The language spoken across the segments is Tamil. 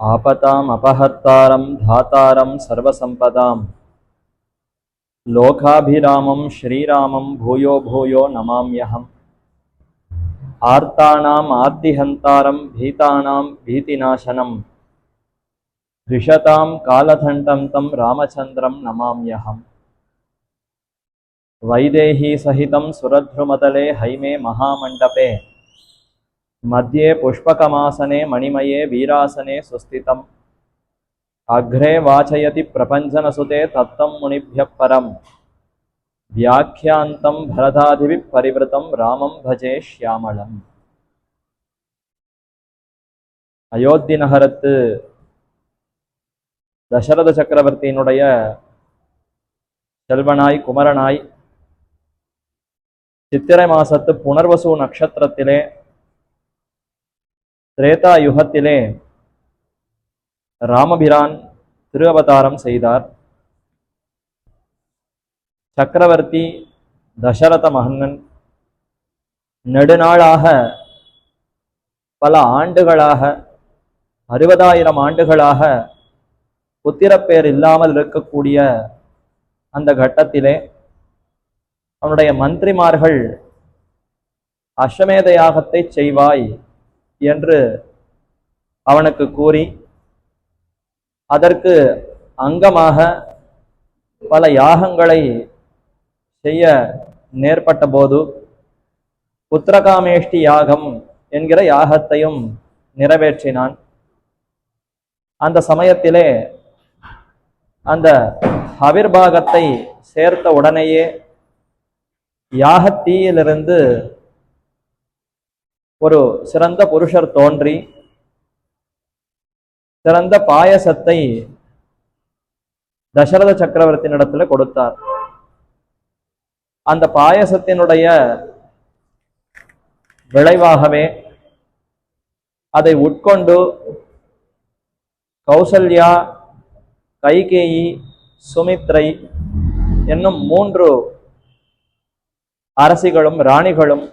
आपताम् अपहर्तारं धातारं सर्वसंपदां लोकाभिरामं श्रीरामं भूयो भूयो नमाम्यहम्। आर्तानाम् आर्तिहन्तारं भीतानां भीतिनाशनं द्विषतां कालदण्डं तं रामचन्द्रं नमाम्यहम्। वैदेही सहितं सुरद्रुमतले हैमे महामण्डपे मध्ये पुष्पकमासने मणिमये वीरासने सुस्थितम्। अग्रे वाचयति प्रपञ्चनसुते तत्तं मुनिभ्यः परम् व्याख्यान्तं भरतादिभिः परिवृतं रामं भजे श्यामलम्। அயோத்தி நகரத்து தசரத சக்கரவர்த்தியினுடைய செல்வனாய் குமரனாய் சித்திரை மாசத்து புனர்வசு நட்சத்திரத்திலே திரேதா யுகத்திலே ராமபிரான் திரு அவதாரம் செய்தார். சக்கரவர்த்தி தசரத மன்னன் நெடுநாளாக பல ஆண்டுகளாக 60,000 ஆண்டுகளாக புத்திரப்பேர் இல்லாமல் இருக்கக்கூடிய அந்த கட்டத்திலே அவனுடைய மந்திரிமார்கள் அஸ்வமேத யாகத்தை செய்வாய் என்று அவனுக்கு கூறி அதற்கு அங்கமாக பல யாகங்களை செய்ய நேர்பட்ட போது புத்திரகாமேஷ்டி யாகம் என்கிற யாகத்தையும் நிறைவேற்றினான். அந்த சமயத்திலே அந்த அவிர்பாகத்தை சேர்த்த உடனேயே யாகத்தீயிலிருந்து ஒரு சிறந்த புருஷர் தோன்றி சிறந்த பாயசத்தை தசரத சக்கரவர்த்தியினிடத்துல கொடுத்தார். அந்த பாயசத்தினுடைய விளைவாகவே அதை உட்கொண்டு கௌசல்யா, கைகேயி, சுமித்ரை என்னும் 3 அரசிகளும் ராணிகளும்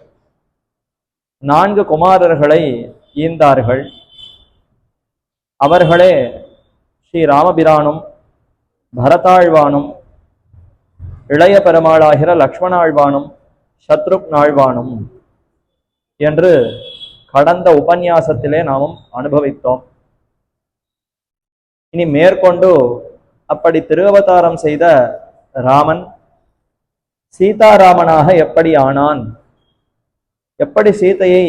4 குமாரர்களை ஈந்தார்கள். அவர்களே ஸ்ரீ ராமபிரானும் பரதாழ்வானும் இளைய பெருமாளாகிற லக்ஷ்மணாழ்வானும் சத்ருக்னாழ்வானும் என்று கடந்த உபன்யாசத்திலே நாமும் அனுபவித்தோம். இனி மேற்கொண்டு அப்படி திருவவதாரம் செய்த ராமன் சீதாராமனாக எப்படி ஆனான், எப்படி சீதையை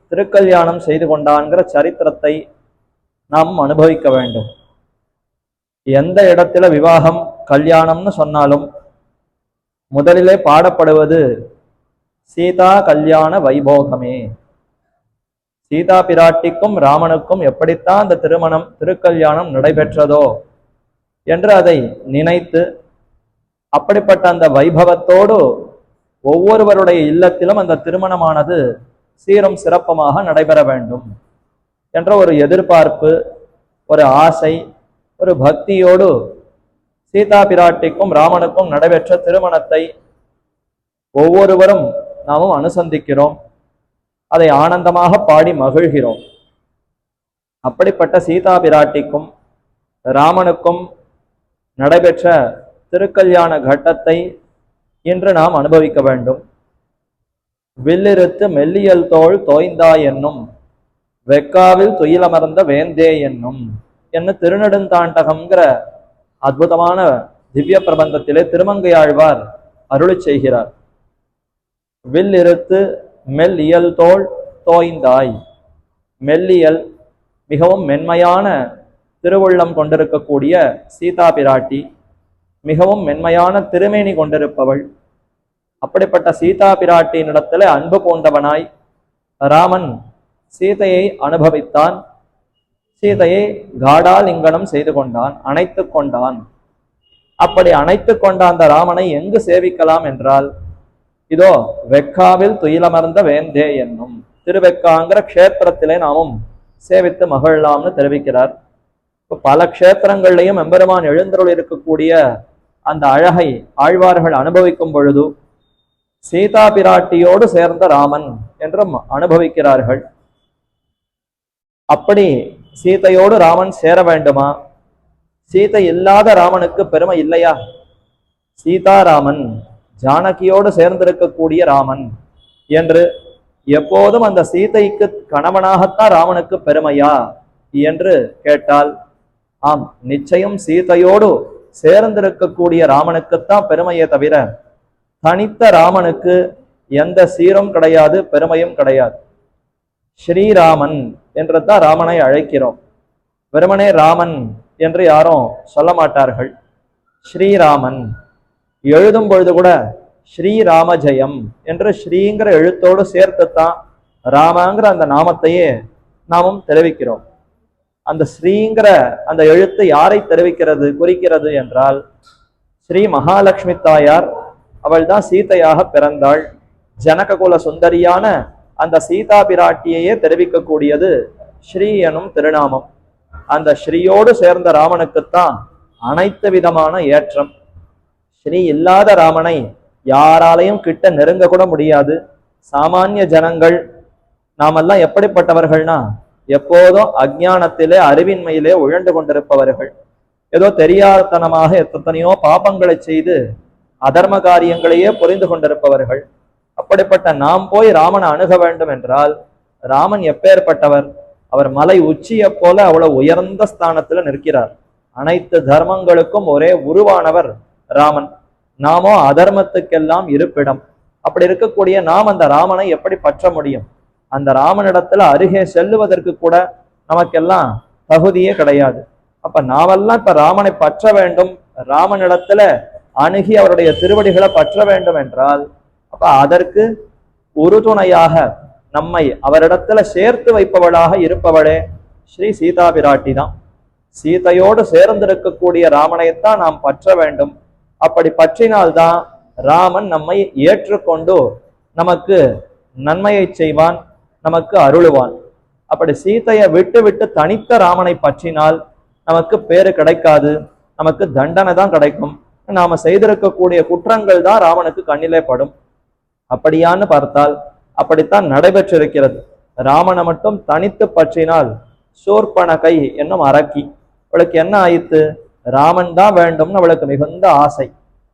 திருக்கல்யாணம் செய்து கொண்டான்கிற சரித்திரத்தை நாம் அனுபவிக்க வேண்டும். எந்த இடத்துல விவாகம் கல்யாணம்னு சொன்னாலும் முதலிலே பாடப்படுவது சீதா கல்யாண வைபோகமே. சீதா பிராட்டிக்கும் ராமனுக்கும் எப்படித்தான் அந்த திருக்கல்யாணம் நடைபெற்றதோ என்று அதை நினைத்து அப்படிப்பட்ட அந்த வைபவத்தோடு ஒவ்வொருவருடைய இல்லத்திலும் அந்த திருமணமானது சீரும் சிறப்புமாக நடைபெற வேண்டும் என்ற ஒரு எதிர்பார்ப்பு, ஒரு ஆசை, ஒரு பக்தியோடு சீதா பிராட்டிக்கும் ராமனுக்கும் நடைபெற்ற திருமணத்தை ஒவ்வொருவரும் நாமும் அனுசந்திக்கிறோம். அதை ஆனந்தமாக பாடி மகிழ்கிறோம். அப்படிப்பட்ட சீதா பிராட்டிக்கும் ராமனுக்கும் நடைபெற்ற திருக்கல்யாண கட்டத்தை இன்று நாம் அனுபவிக்க வேண்டும். வில்லிருத்து மெல்லியல் தோள் தோய்ந்தாய் என்னும் வெக்காவில் துயிலமர்ந்த வேந்தே என்னும் என்ன திருநெடுந்தாண்டகம்ங்கிற அற்புதமான திவ்ய பிரபந்தத்திலே திருமங்கையாழ்வார் அருளி செய்கிறார். வில்லிருத்து மெல்லியல் தோள் தோய்ந்தாய். மெல்லியல் மிகவும் மென்மையான திருவுள்ளம் கொண்டிருக்கக்கூடிய சீதா பிராட்டி மிகவும் மென்மையான திருமேனி கொண்டிருப்பவள். அப்படிப்பட்ட சீதா பிராட்டியினிடத்துல அன்பு பூண்டவனாய் ராமன் சீதையை அனுபவித்தான். சீதையை காடாலிங்கனம் செய்து கொண்டான், அணைத்து கொண்டான். அப்படி அணைத்து கொண்ட அந்த ராமனை எங்கு சேவிக்கலாம் என்றால் இதோ வெக்காவில் துயிலமர்ந்த வேந்தே என்னும் திருவெக்காங்கிற க்ஷேத்திரத்திலே நாமும் சேவித்து மகிழலாம்னு தெரிவிக்கிறார். பல க்ஷேத்திரங்கள்லையும் எம்பெருமான் எழுந்தருள் இருக்கக்கூடிய அந்த அழகை ஆழ்வார்கள் அனுபவிக்கும் பொழுது சீதா பிராட்டியோடு சேர்ந்த ராமன் என்றும் அனுபவிக்கிறார்கள். அப்படி சீதையோடு ராமன் சேர வேண்டுமா? சீதை இல்லாத ராமனுக்கு பெருமை இல்லையா? சீதாராமன் ஜானகியோடு சேர்ந்திருக்கக்கூடிய ராமன் என்று எப்போதும் அந்த சீதைக்கு கணவனாகத்தான் ராமனுக்கு பெருமையா என்று கேட்டால், ஆம், நிச்சயம் சீதையோடு சேர்ந்திருக்கக்கூடிய ராமனுக்குத்தான் பெருமையே தவிர தனித்த ராமனுக்கு எந்த சீரும் கிடையாது, பெருமையும் கிடையாது. ஸ்ரீராமன் என்று தான் ராமனை அழைக்கிறோம். வெறுமனே ராமன் என்று யாரும் சொல்ல மாட்டார்கள். ஸ்ரீராமன் எழுதும் பொழுது கூட ஸ்ரீராம ஜெயம் என்று ஸ்ரீங்கிற எழுத்தோடு சேர்த்துத்தான் ராமங்கிற அந்த நாமத்தையே நாமும் தெரிவிக்கிறோம். அந்த ஸ்ரீங்கிற அந்த எழுத்து யாரை தெரிவிக்கிறது, குறிக்கிறது என்றால், ஸ்ரீ மகாலட்சுமி தாயார், அவள் தான் சீதையாக பிறந்தாள். ஜனககுல சுந்தரியான அந்த சீதா பிராட்டியையே தெரிவிக்கக்கூடியது ஸ்ரீ எனும் திருநாமம். அந்த ஸ்ரீயோடு சேர்ந்த ராமனுக்குத்தான் அனைத்து விதமான ஏற்றம். ஸ்ரீ இல்லாத ராமனை யாராலையும் கிட்ட நெருங்க கூட முடியாது. சாமானிய ஜனங்கள் நாமெல்லாம் எப்படிப்பட்டவர்கள்னா, எப்போதும் அஜ்ஞானத்திலே அறிவின்மையிலே உழண்டு கொண்டிருப்பவர்கள். ஏதோ தெரியாதனமாக எத்தனையோ பாபங்களை செய்து அதர்ம காரியங்களையே புரிந்து கொண்டிருப்பவர்கள். அப்படிப்பட்ட நாம் போய் ராமனை அணுக வேண்டும் என்றால், ராமன் எப்பேற்பட்டவர்? அவர் மலை உச்சியை போல அவ்வளவு உயர்ந்த ஸ்தானத்துல நிற்கிறார். அனைத்து தர்மங்களுக்கும் ஒரே உருவானவர் ராமன். நாமோ அதர்மத்துக்கெல்லாம் இருப்பிடம். அப்படி இருக்கக்கூடிய நாம் அந்த ராமனை எப்படி பற்ற முடியும்? அந்த ராமனிடத்துல அருகே செல்லுவதற்கு கூட நமக்கெல்லாம் தகுதியே கிடையாது. அப்ப நாமெல்லாம் இப்ப ராமனை பற்ற வேண்டும், ராமனிடத்துல அணுகி அவருடைய திருவடிகளை பற்ற வேண்டும் என்றால், அப்ப அதற்கு உறுதுணையாக நம்மை அவரிடத்துல சேர்த்து வைப்பவளாக இருப்பவளே ஸ்ரீ சீதா பிராட்டி தான். சீதையோடு சேர்ந்திருக்கக்கூடிய ராமனைத்தான் நாம் பற்ற வேண்டும். அப்படி பற்றினால்தான் ராமன் நம்மை ஏற்றுக்கொண்டு நமக்கு நன்மையை செய்வான், நமக்கு அருளுவான். அப்படி சீதையை விட்டு விட்டு தனித்த ராமனை பற்றினால் நமக்கு பேரு கிடைக்காது, நமக்கு தண்டனை தான் கிடைக்கும். நாம செய்திருக்கக்கூடிய குற்றங்கள் தான் ராமனுக்கு கண்ணிலே படும். அப்படியான்னு பார்த்தால் அப்படித்தான் நடைபெற்றிருக்கிறது. ராமனை மட்டும் தனித்து பற்றினால் சூர்பனகை என்னும் அரக்கி, அவளுக்கு என்ன ஆயித்து? ராமன் தான் வேண்டும்னு அவளுக்கு மிகுந்த ஆசை.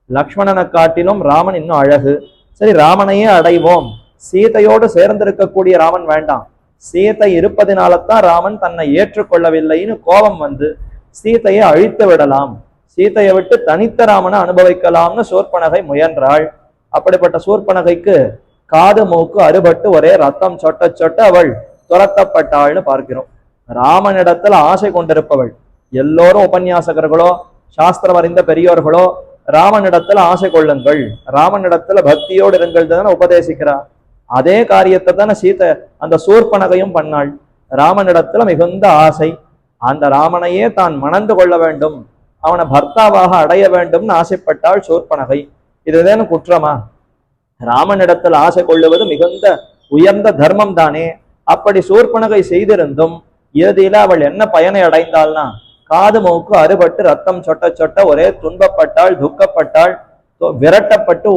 லக்ஷ்மணனை காட்டிலும் ராமன் இன்னும் அழகு. சரி, ராமனையே அடைவோம், சீதையோடு சேர்ந்திருக்கக்கூடிய ராமன் வேண்டாம், சீதை இருப்பதினால்தான் ராமன் தன்னை ஏற்றுக்கொள்ளவில்லைன்னு கோபம் வந்து சீதையை அழித்து விடலாம், சீதையை விட்டு தனித்த ராமனை அனுபவிக்கலாம்னு சூர்பனகை முயன்றாள். அப்படிப்பட்ட சூர்பனகைக்கு காது மூக்கு அறுபட்டு ஒரே ரத்தம் சொட்ட சொட்ட அவள் துரத்தப்பட்டாள்னு பார்க்கிறோம். ராமனிடத்துல ஆசை கொண்டிருப்பவள். எல்லோரும் உபன்யாசகர்களோ சாஸ்திரம் அறிந்த பெரியோர்களோ ராமனிடத்துல ஆசை கொள்ளுங்கள், ராமனிடத்துல பக்தியோடு இருங்கள் தானே உபதேசிக்கிறார். அதே காரியத்தை தானே சீதை அந்த சூர்பனகையும் பண்ணாள். ராமனிடத்துல மிகுந்த ஆசை. அந்த ராமனையே தான் மணந்து கொள்ள வேண்டும், அவனை பர்த்தாவாக அடைய வேண்டும்னு ஆசைப்பட்டாள் சூர்பனகை. இதுதானே குற்றமா? ராமனிடத்தில் ஆசை கொள்ளுவது மிகுந்த உயர்ந்த தர்மம் தானே. அப்படி சூர்பனகை செய்திருந்தும் இறுதியில அவள் என்ன பயனை அடைந்தாள்னா, காது மூக்கு அறுபட்டு ரத்தம் சொட்ட சொட்ட ஒரே துன்பப்பட்டாள், துக்கப்பட்டாள், விரட்டப்பட்டு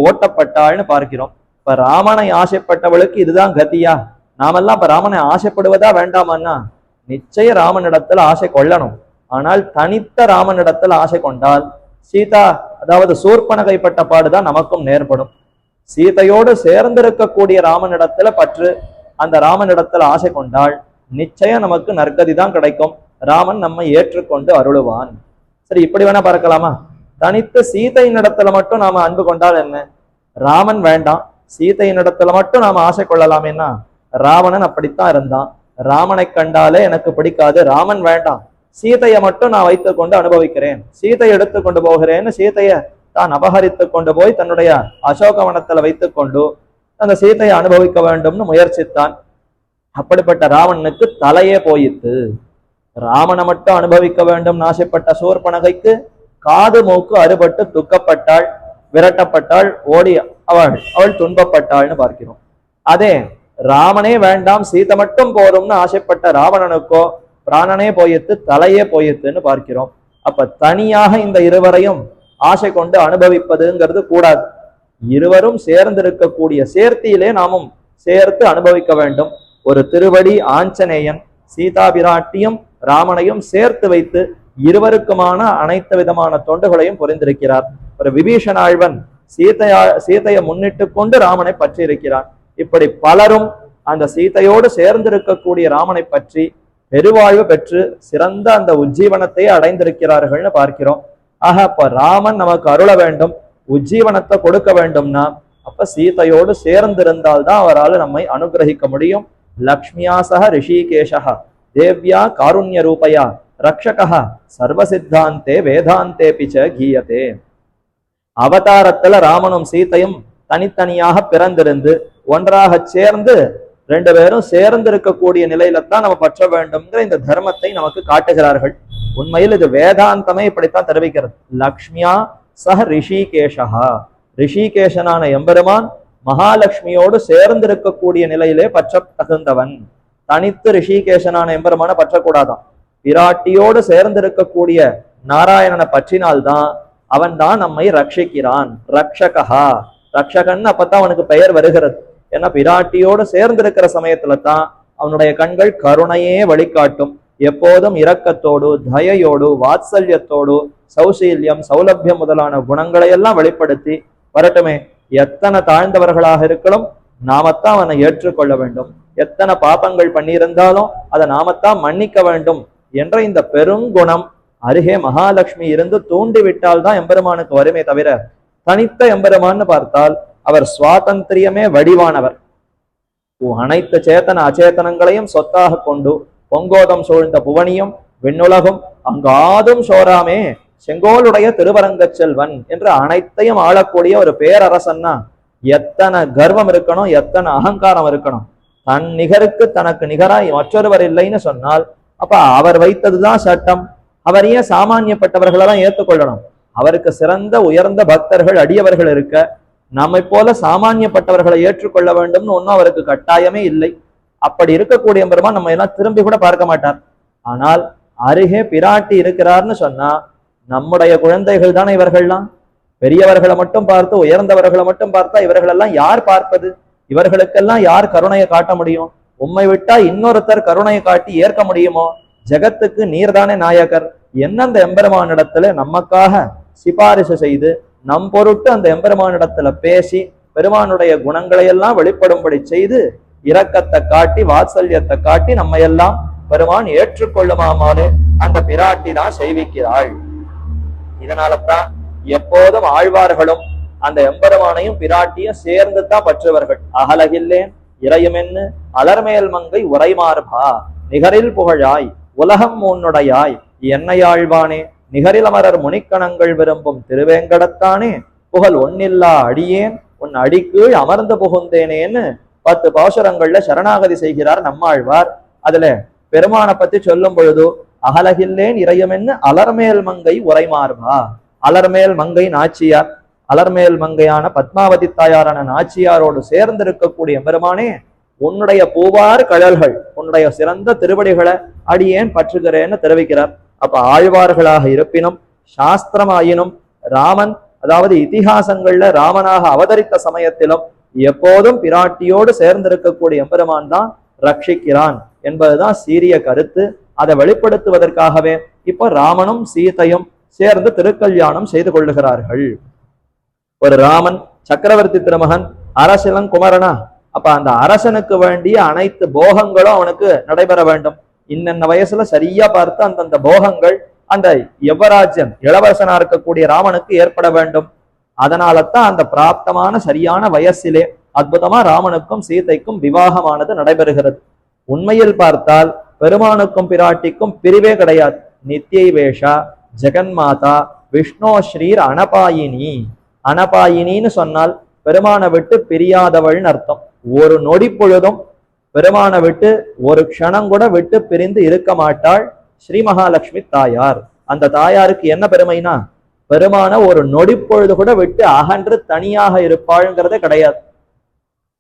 ஓட்டப்பட்டாள்னு பார்க்கிறோம். இப்ப ராமனை ஆசைப்பட்டவளுக்கு இதுதான் கதியா? நாமெல்லாம் இப்ப ராமனை ஆசைப்படுவதா வேண்டாமான்னா, நிச்சய ராமனிடத்துல ஆசை கொள்ளணும். ஆனால் தனித்த ராமனிடத்துல ஆசை கொண்டால் சீதா, அதாவது சூர்பனகை பட்ட பாடுதான் நமக்கும் நேர்படும். சீதையோடு சேர்ந்திருக்கக்கூடிய ராமனிடத்துல பற்று, அந்த ராமனிடத்துல ஆசை கொண்டால் நிச்சயம் நமக்கு நற்கதி தான் கிடைக்கும். ராமன் நம்மை ஏற்றுக்கொண்டு அருளுவான். சரி, இப்படி வேணா பார்க்கலாமா? தனித்து சீதையின் இடத்துல மட்டும் நாம அன்பு கொண்டால் என்ன? ராமன் வேண்டாம், சீதையின் இடத்துல மட்டும் நாம ஆசை கொள்ளலாமேன்னா, ராவணன் அப்படித்தான் இருந்தான். ராமனை கண்டாலே எனக்கு பிடிக்காது, ராமன் வேண்டாம், சீதையை மட்டும் நான் வைத்துக் கொண்டு அனுபவிக்கிறேன், சீதையை எடுத்து கொண்டு போகிறேன்னு சீதையை தான் அபகரித்து கொண்டு போய் தன்னுடைய அசோகவனத்துல வைத்துக் கொண்டு அந்த சீதையை அனுபவிக்க வேண்டும்னு முயற்சித்தான். அப்படிப்பட்ட ராவணனுக்கு தலையே போயிட்டு. ராமனை மட்டும் அனுபவிக்க வேண்டும் ஆசைப்பட்ட சூர்பனகைக்கு காது மூக்கு அறுபட்டு துக்கப்பட்டாள், விரட்டப்பட்டாள், ஓடி அவள் துன்பப்பட்டாள்னு பார்க்கிறோம். அதே ராமனே வேண்டாம் சீதை மட்டும் போதும்னு ஆசைப்பட்ட ராவணனுக்கோ பிராணனே போயிட்டு, தலையே போயிட்டுன்னு பார்க்கிறோம். அப்ப தனியாக இந்த இருவரையும் ஆசை கொண்டு அனுபவிப்பதுங்கிறது கூடாது. இருவரும் சேர்ந்திருக்கக்கூடிய சேர்த்தியிலே நாமும் சேர்த்து அனுபவிக்க வேண்டும். ஒரு திருவடி ஆஞ்சநேயன், சீதா பிராட்டியும் ராமனையும் சேர்த்து வைத்து இருவருக்குமான அனைத்து விதமான தொண்டுகளையும் புரிந்திருக்கிறார். ஒரு விபீஷண ஆழ்வன் சீதையை முன்னிட்டு கொண்டு ராமனை பற்றி இருக்கிறான். இப்படி பலரும் அந்த சீதையோடு சேர்ந்திருக்கக்கூடிய ராமனை பற்றி பெருவாழ்வு பெற்று சிறந்த அந்த உஜ்ஜீவனத்தை அடைந்திருக்கிறார்கள்னு பார்க்கிறோம். ஆக அப்ப ராமன் நமக்கு அருள வேண்டும், உஜ்ஜீவனத்தை கொடுக்க வேண்டும்னா அப்ப சீதையோடு சேர்ந்திருந்தால்தான் அவரால் நம்மை அனுகிரகிக்க முடியும். லக்ஷ்மியாசக ரிஷிகேஷா தேவ்யா காருண்ய ரூபயா ரக்ஷகா சர்வசித்தாந்தே வேதாந்தே பிச்ச கீயதே. அவதாரத்துல ராமனும் சீதையும் தனித்தனியாக பிறந்திருந்து ஒன்றாக சேர்ந்து ரெண்டு பேரும் சேர்ந்து இருக்கக்கூடிய நிலையில தான் நம்ம பற்ற வேண்டும்ங்கிற இந்த தர்மத்தை நமக்கு காட்டுகிறார்கள். உண்மையில் இது வேதாந்தமே இப்படித்தான் தெரிவிக்கிறது. லக்ஷ்மியா சஹ ரிஷிகேஷா, ரிஷிகேஷனான எம்பெருமான் மகாலட்சுமியோடு சேர்ந்து இருக்கக்கூடிய நிலையிலே பற்ற தகுந்தவன். தனித்து ரிஷிகேஷனான எம்பெருமான பற்றக்கூடாதான். பிராட்டியோடு சேர்ந்து இருக்கக்கூடிய நாராயணனை பற்றினால்தான் அவன் தான் நம்மை ரட்சிக்கிறான். ரக்ஷகா, ரக்ஷகன் அப்பதான் அவனுக்கு பெயர் வருகிறது. ஏன்னா பிராட்டியோடு சேர்ந்திருக்கிற சமயத்துல தான் அவனுடைய கண்கள் கருணையே வழிகாட்டும். எப்போதும் இரக்கத்தோடு தயையோடு வாத்சல்யத்தோடு சௌசீல்யம் சௌலபியம் முதலான குணங்களை எல்லாம் வெளிப்படுத்தி வரட்டுமே. எத்தனை தாழ்ந்தவர்களாக இருக்கணும் நாமத்தான் அவனை ஏற்றுக்கொள்ள வேண்டும். எத்தனை பாப்பங்கள் பண்ணியிருந்தாலும் அதை நாமத்தான் மன்னிக்க வேண்டும் என்ற இந்த பெருங்குணம் அருகே மகாலட்சுமி இருந்து தூண்டி விட்டால் தான் எம்பெருமானுக்கு வருமே தவிர தனித்த எம்பெருமான்னு பார்த்தால் அவர் சுவாதந்திரியமே வடிவானவர். அனைத்து சேத்தன அச்சேதனங்களையும் சொத்தாக கொண்டு பொங்கோதம் சூழ்ந்த புவனியும் விண்ணுலகும் அங்காதும் சோராமே செங்கோலுடைய திருவரங்க செல்வன் என்று அனைத்தையும் ஆளக்கூடிய ஒரு பேரரசன்னா எத்தனை கர்வம் இருக்கணும், எத்தனை அகங்காரம் இருக்கணும். தன் நிகருக்கு தனக்கு நிகராய் மற்றொருவர் இல்லைன்னு சொன்னால் அப்ப அவர் வைத்ததுதான் சட்டம். அவர் ஏன் சாமானியப்பட்டவர்களெல்லாம் ஏற்றுக்கொள்ளணும்? அவருக்கு சிறந்த உயர்ந்த பக்தர்கள் அடியவர்கள் இருக்க நம்மை போல சாமானியப்பட்டவர்களை ஏற்றுக்கொள்ள வேண்டும்னு ஒன்றும் அவருக்கு கட்டாயமே இல்லை. அப்படி இருக்கக்கூடிய பெருமான் நம்ம எல்லாம் திரும்பி கூட பார்க்க மாட்டார். ஆனால் அருகே பிராட்டி இருக்கிறார்னு சொன்னா நம்முடைய குழந்தைகள் தானே இவர்கள்லாம். பெரியவர்களை மட்டும் பார்த்து உயர்ந்தவர்களை மட்டும் பார்த்தா இவர்களெல்லாம் யார் பார்ப்பது? இவர்களுக்கெல்லாம் யார் கருணையை காட்ட முடியும்? உம்மை விட்டா இன்னொருத்தர் கருணையை காட்டி ஏற்க முடியுமோ? ஜெகத்துக்கு நீர்தானே நாயகர். என்ன அந்த எம்பெருமானிடத்துல நமக்காக சிபாரிசு செய்து நம் பொருட்டு அந்த எம்பெருமானிடத்துல பேசி பெருமானுடைய குணங்களை எல்லாம் வெளிப்படும்படி செய்து இரக்கத்தை காட்டி வாத்சல்யத்தை காட்டி நம்ம எல்லாம் பெருமான் ஏற்றுக்கொள்ளுமாமாறு அந்த பிராட்டி தான் செய்விக்கிறாள். இதனாலதான் எப்போதும் ஆழ்வார்களும் அந்த எம்பெருமானையும் பிராட்டியும் சேர்ந்து தான் பற்றுவர்கள். அகலகில்லேன் இறையுமென்னு அலர்மேல் மங்கை உரைமார்பா நிகரில் புகழாய் உலகம் உன்னுடையாய் என்னையாழ்வானே நிகரில் அமரர் முனிக்கணங்கள் விரும்பும் திருவேங்கடத்தானே புகழ் ஒன்னில்லா அடியேன் உன் அடிக்கீழ் அமர்ந்து புகுந்தேனேன்னு 10 பாசுரங்கள்ல சரணாகதி செய்கிறார் நம்மாழ்வார். அதுல பெருமானை பத்தி சொல்லும் பொழுது அகலகில்லேன் இறையுமென்னு அலர்மேல் மங்கை உரைமார்பா. அலர்மேல் மங்கை நாச்சியார், அலர்மேல் மங்கையான பத்மாவதி தாயாரான நாச்சியாரோடு சேர்ந்து இருக்கக்கூடிய பெருமானே உன்னுடைய பூவார் கழல்கள் உன்னுடைய சிறந்த திருவடிகளை அடியேன் பற்றுகிறேன்னு தெரிவிக்கிறார். அப்ப ஆழ்வார்களாக இருப்பினும் சாஸ்திரமாயினும் ராமன் அதாவது இதிகாசங்கள்ல ராமனாக அவதரித்த சமயத்திலும் எப்போதும் பிராட்டியோடு சேர்ந்திருக்கக்கூடிய எம்பெருமான் தான் ரட்சிக்கிறான் என்பதுதான் சீரிய கருத்து. அதை வெளிப்படுத்துவதற்காகவே இப்ப ராமனும் சீதையும் சேர்ந்து திருக்கல்யாணம் செய்து கொள்ளுகிறார்கள். ஒரு ராமன் சக்கரவர்த்தி திருமகன் அரசிலன் குமரனா, அப்ப அந்த அரசனுக்கு வேண்டிய அனைத்து போகங்களும் அவனுக்கு நடைபெற வேண்டும். இன்னென்ன வயசுல சரியா பார்த்து அந்தந்த போகங்கள் அந்த யுவராஜன் இளவரசனா இருக்கக்கூடிய ராமனுக்கு ஏற்பட வேண்டும். அதனாலதான் அந்த பிராப்தமான சரியான வயசிலே அற்புதமா ராமனுக்கும் சீதைக்கும் விவாகமானது நடைபெறுகிறது. உண்மையில் பார்த்தால் பெருமானுக்கும் பிராட்டிக்கும் பிரிவே கிடையாது. நித்யை வேஷா ஜெகன்மாதா விஷ்ணோ ஸ்ரீர் அனபாயினி. அனபாயினின்னு சொன்னால் பெருமானை விட்டு பிரியாதவள்னு அர்த்தம். ஒரு நொடி பொழுதும் பெருமானை விட்டு ஒரு க்ஷணம் கூட விட்டு பிரிந்து இருக்க மாட்டாள் ஸ்ரீ மகாலட்சுமி தாயார். அந்த தாயாருக்கு என்ன பெருமைனா பெருமான ஒரு நொடி பொழுது கூட விட்டு அகன்று தனியாக இருப்பாள்ங்கிறதே கிடையாது.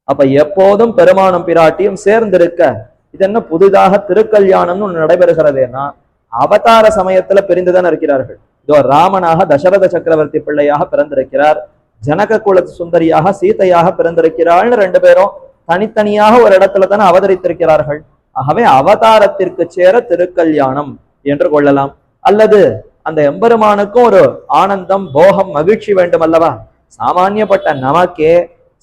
அப்ப எப்போதும் பெருமானும் பிராட்டியும் சேர்ந்திருக்க இது என்ன புதிதாக திருக்கல்யாணம்னு ஒண்ணு நடைபெறுகிறதேனா அவதார சமயத்துல பிரிந்துதான் இருக்கிறார்கள். இதோ ராமனாக தசரத சக்கரவர்த்தி பிள்ளையாக பிறந்திருக்கிறார், ஜனக குல சுந்தரியாக சீதையாக பிறந்திருக்கிறாள்னு 2 பேரும் தனித்தனியாக ஒரு இடத்துல தானே அவதரித்திருக்கிறார்கள். ஆகவே அவதாரத்திற்கு சேர திருக்கல்யாணம் என்று கொள்ளலாம். அல்லது அந்த எம்பெருமானுக்கும் ஒரு ஆனந்தம், போகம், மகிழ்ச்சி வேண்டும் அல்லவா? சாமானியப்பட்ட நமக்கே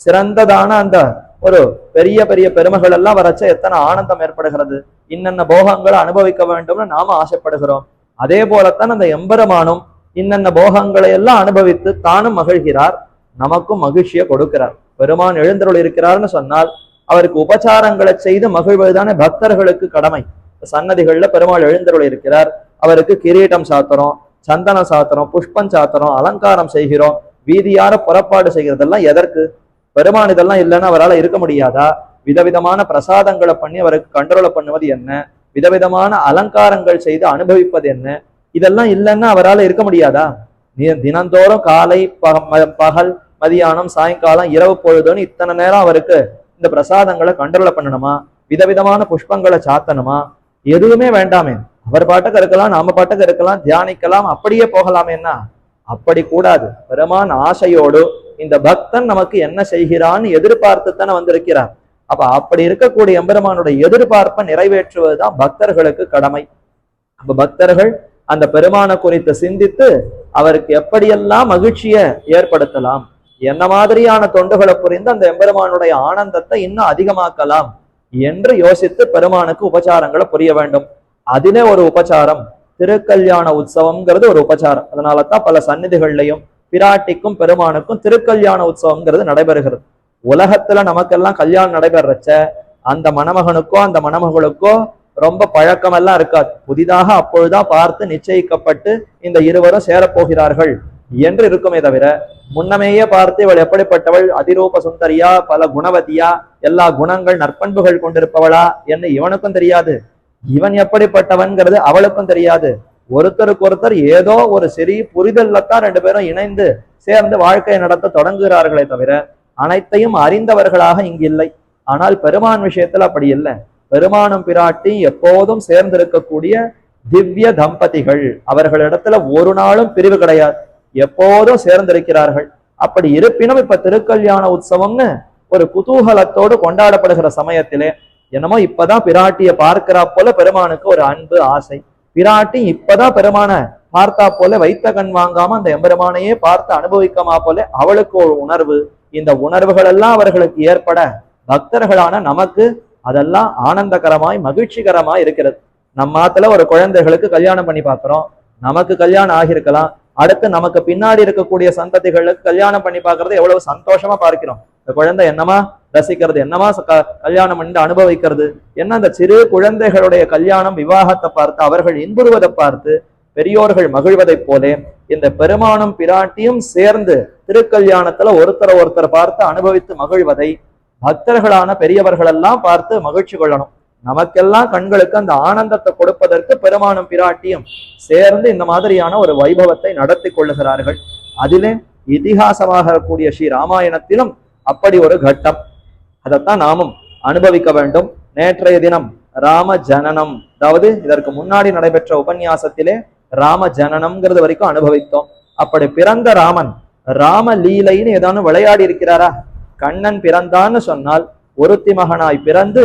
சிறந்ததான அந்த ஒரு பெரிய பெரிய பெருமைகள் எல்லாம் வரச்ச எத்தனை ஆனந்தம் ஏற்படுகிறது, இன்னென்ன போகங்களை அனுபவிக்க வேண்டும்னு நாம ஆசைப்படுகிறோம். அதே போலத்தான் அந்த எம்பெருமானும் இன்னென்ன போகங்களை எல்லாம் அனுபவித்து தானும் மகிழ்கிறார், நமக்கும் மகிழ்ச்சியை கொடுக்கிறார். பெருமான் எழுந்தருள் இருக்கிறார்னு சொன்னால் அவருக்கு உபச்சாரங்களை செய்து மகிழ்வதுதானே பக்தர்களுக்கு கடமை. சன்னதிகள்ல பெருமாள் எழுந்தருள் இருக்கிறார், அவருக்கு கிரீட்டம் சாத்துறோம், சந்தனம் சாத்துறோம், புஷ்பம் சாத்துறோம், அலங்காரம் செய்கிறோம், வீதியார புறப்பாடு செய்கிறதெல்லாம் எதற்கு? பெருமான் இதெல்லாம் இல்லைன்னா அவரால் இருக்க முடியாதா? விதவிதமான பிரசாதங்களை பண்ணி அவருக்கு கண்ட்ரோலை பண்ணுவது என்ன, விதவிதமான அலங்காரங்கள் செய்து அனுபவிப்பது என்ன, இதெல்லாம் இல்லைன்னா அவரால் இருக்க முடியாதா? தினந்தோறும் காலை பகல் மதியானம் சாயங்காலம் இரவு பொழுதுன்னு இத்தனை நேரம் அவருக்கு இந்த பிரசாதங்களை கண்ட்ரோலை பண்ணணுமா? விதவிதமான புஷ்பங்களை சாத்தணுமா? எதுவுமே வேண்டாமே, அவர் பாட்டுக்கு இருக்கலாம், நாம பாட்டுக்கு இருக்கலாம், தியானிக்கலாம், அப்படியே போகலாமேன்னா அப்படி கூடாது. பெருமான் ஆசையோடு இந்த பக்தன் நமக்கு என்ன செய்கிறான்னு எதிர்பார்த்து தானே வந்திருக்கிறார். அப்ப அப்படி இருக்கக்கூடிய எம்பெருமானுடைய எதிர்பார்ப்பை நிறைவேற்றுவதுதான் பக்தர்களுக்கு கடமை. அப்ப பக்தர்கள் அந்த பெருமானை குறித்து சிந்தித்து அவருக்கு எப்படியெல்லாம் மகிழ்ச்சியை ஏற்படுத்தலாம், என்ன மாதிரியான தொண்டுகளை புரிந்து அந்த எம்பெருமானுடைய ஆனந்தத்தை இன்னும் அதிகமாக்கலாம் என்று யோசித்து பெருமானுக்கு உபச்சாரங்களை புரிய வேண்டும். அதிலே ஒரு உபச்சாரம் திருக்கல்யாண உற்சவம்ங்கிறது ஒரு உபச்சாரம். அதனாலதான் பல சந்நிதிகள்லையும் பிராட்டிக்கும் பெருமானுக்கும் திருக்கல்யாண உற்சவம்ங்கிறது நடைபெறுகிறது. உலகத்துல நமக்கெல்லாம் கல்யாணம் நடைபெறச்ச அந்த மணமகனுக்கோ அந்த மணமகளுக்கோ ரொம்ப பழக்கமெல்லாம் இருக்காது. புதிதாக அப்பொழுதுதான் பார்த்து நிச்சயிக்கப்பட்டு இந்த இருவரும் சேரப்போகிறார்கள் என்று இருக்குமே தவிர, முன்னமேயே பார்த்து இவள் எப்படிப்பட்டவள், அதிரூப சுந்தரியா, பல குணவதியா, எல்லா குணங்கள் நற்பண்புகள் கொண்டிருப்பவளா என்று இவனுக்கும் தெரியாது, இவன் எப்படிப்பட்டவன்கிறது அவளுக்கும் தெரியாது. ஒருத்தருக்கு ஒருத்தர் ஏதோ ஒரு சிறிய புரிதல்லத்தான் ரெண்டு பேரும் இணைந்து சேர்ந்து வாழ்க்கையை நடத்த தொடங்குகிறார்களே தவிர அனைத்தையும் அறிந்தவர்களாக இங்கு இல்லை. ஆனால் பெருமான் விஷயத்துல அப்படி இல்லை. பெருமானும் பிராட்டி எப்போதும் சேர்ந்திருக்கக்கூடிய திவ்ய தம்பதிகள். அவர்களிடத்துல ஒரு நாளும் பிரிவு கிடையாது, எப்போதும் சேர்ந்திருக்கிறார்கள். அப்படி இருப்பினும் இப்ப திருக்கல்யாண உற்சவம்னு ஒரு குதூகலத்தோடு கொண்டாடப்படுகிற சமயத்திலே என்னமோ இப்பதான் பிராட்டிய பார்க்கிறா போல பெருமானுக்கு ஒரு அன்பு ஆசை. பிராட்டி இப்பதான் பெருமான பார்த்தா போல வைத்த கண் வாங்காம அந்த எம்பெருமானையே பார்த்து அனுபவிக்கமா போல அவளுக்கு ஒரு உணர்வு. இந்த உணர்வுகள் எல்லாம் அவர்களுக்கு ஏற்பட பக்தர்களான நமக்கு அதெல்லாம் ஆனந்தகரமாய் மகிழ்ச்சிகரமாய் இருக்கிறது. நம்மாத்துல ஒரு குழந்தைகளுக்கு கல்யாணம் பண்ணி பார்க்கிறோம், நமக்கு கல்யாணம் ஆகியிருக்கலாம், அடுத்து நமக்கு பின்னாடி இருக்கக்கூடிய சந்ததிகளுக்கு கல்யாணம் பண்ணி பார்க்கறது எவ்வளவு சந்தோஷமா பார்க்கிறோம். இந்த குழந்தை என்னமா ரசிக்கிறது, என்னமா கல்யாணம் பண்ணி அனுபவிக்கிறது, என்ன அந்த சிறு குழந்தைகளுடைய கல்யாணம் விவாகத்தை பார்த்து அவர்கள் இன்புறுவதை பார்த்து பெரியோர்கள் மகிழ்வதைப் போலே இந்த பெருமானும் பிராட்டியும் சேர்ந்து திருக்கல்யாணத்துல ஒருத்தரை பார்த்து அனுபவித்து மகிழ்வதை பக்தர்களான பெரியவர்கள் எல்லாம் பார்த்து மகிழ்ச்சி கொள்ளணும். நமக்கெல்லாம் கண்களுக்கு அந்த ஆனந்தத்தை கொடுப்பதற்கு பெருமானும் பிராட்டியும் சேர்ந்து இந்த மாதிரியான ஒரு வைபவத்தை நடத்தி கொள்ளுகிறார்கள். அதிலே இதிகாசமாக இருக்கக்கூடிய ஸ்ரீ ராமாயணத்திலும் அப்படி ஒரு கட்டம், அதைத்தான் நாமும் அனுபவிக்க வேண்டும். நேற்றைய தினம் ராம ஜனனம், அதாவது இதற்கு முன்னாடி நடைபெற்ற உபன்யாசத்திலே ராம ஜனனம்ங்கிறது வரைக்கும் அனுபவித்தோம். அப்படி பிறந்த ராமன் ராம லீலைன்னு ஏதானு விளையாடி இருக்கிறாரா? கண்ணன் பிறந்தான்னு சொன்னால் ஒருத்தி மகனாய் பிறந்து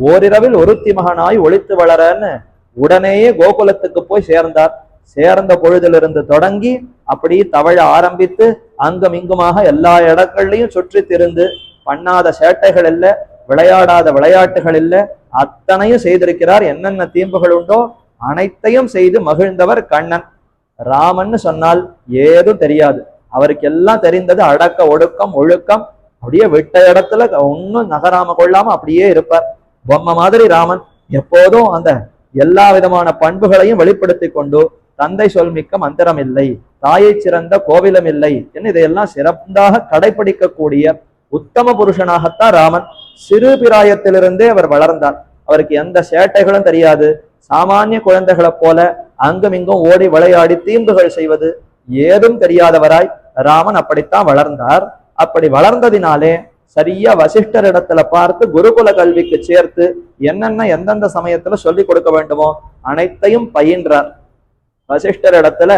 ஓரிரவில் ஒருத்தி மகனாய் ஒளித்து வளரன்னு உடனேயே கோகுலத்துக்கு போய் சேர்ந்தார். சேர்ந்த பொழுதிலிருந்து தொடங்கி அப்படி தவழ ஆரம்பித்து அங்கும் இங்குமாக எல்லா இடங்கள்லையும் சுற்றி திரிந்து பண்ணாத சேட்டைகள் இல்லை, விளையாடாத விளையாட்டுகள் இல்லை, அத்தனையும் செய்திருக்கிறார். என்னென்ன தீம்புகள் உண்டோ அனைத்தையும் செய்து மகிழ்ந்தவர் கண்ணன். ராமன்னு சொன்னால் ஏதும் தெரியாது, அவருக்கு எல்லாம் தெரிந்தது அடக்க ஒடுக்கம் ஒழுக்கம். அப்படியே விட்ட இடத்துல ஒன்னும் நகராம கொள்ளாம அப்படியே இருப்பார். பொம்மை மாதிரி ராமன் எப்போதும் அந்த எல்லா விதமான பண்புகளையும் வெளிப்படுத்தி கொண்டு தந்தை சொல்மிக்க மந்திரம் இல்லை, தாயை சிறந்த கோவிலும் இல்லை என்று இதையெல்லாம் சிறப்பாக கடைபிடிக்கக்கூடிய உத்தம புருஷனாகத்தான் ராமன். சிறு பிராயத்திலிருந்தே அவர் வளர்ந்தார். அவருக்கு எந்த சேட்டைகளும் தெரியாது. சாமானிய குழந்தைகளை போல அங்கும் இங்கும் ஓடி விளையாடி தீம்புகள் செய்வது ஏதும் தெரியாதவராய் ராமன் அப்படித்தான் வளர்ந்தார். அப்படி வளர்ந்ததினாலே சரியா வசிஷ்டர் இடத்துல பார்த்து குருகுல கல்விக்கு சேர்த்து என்னென்ன எந்தெந்த சமயத்துல சொல்லி கொடுக்க வேண்டுமோ அனைத்தையும் பயின்றார். வசிஷ்டர் இடத்துல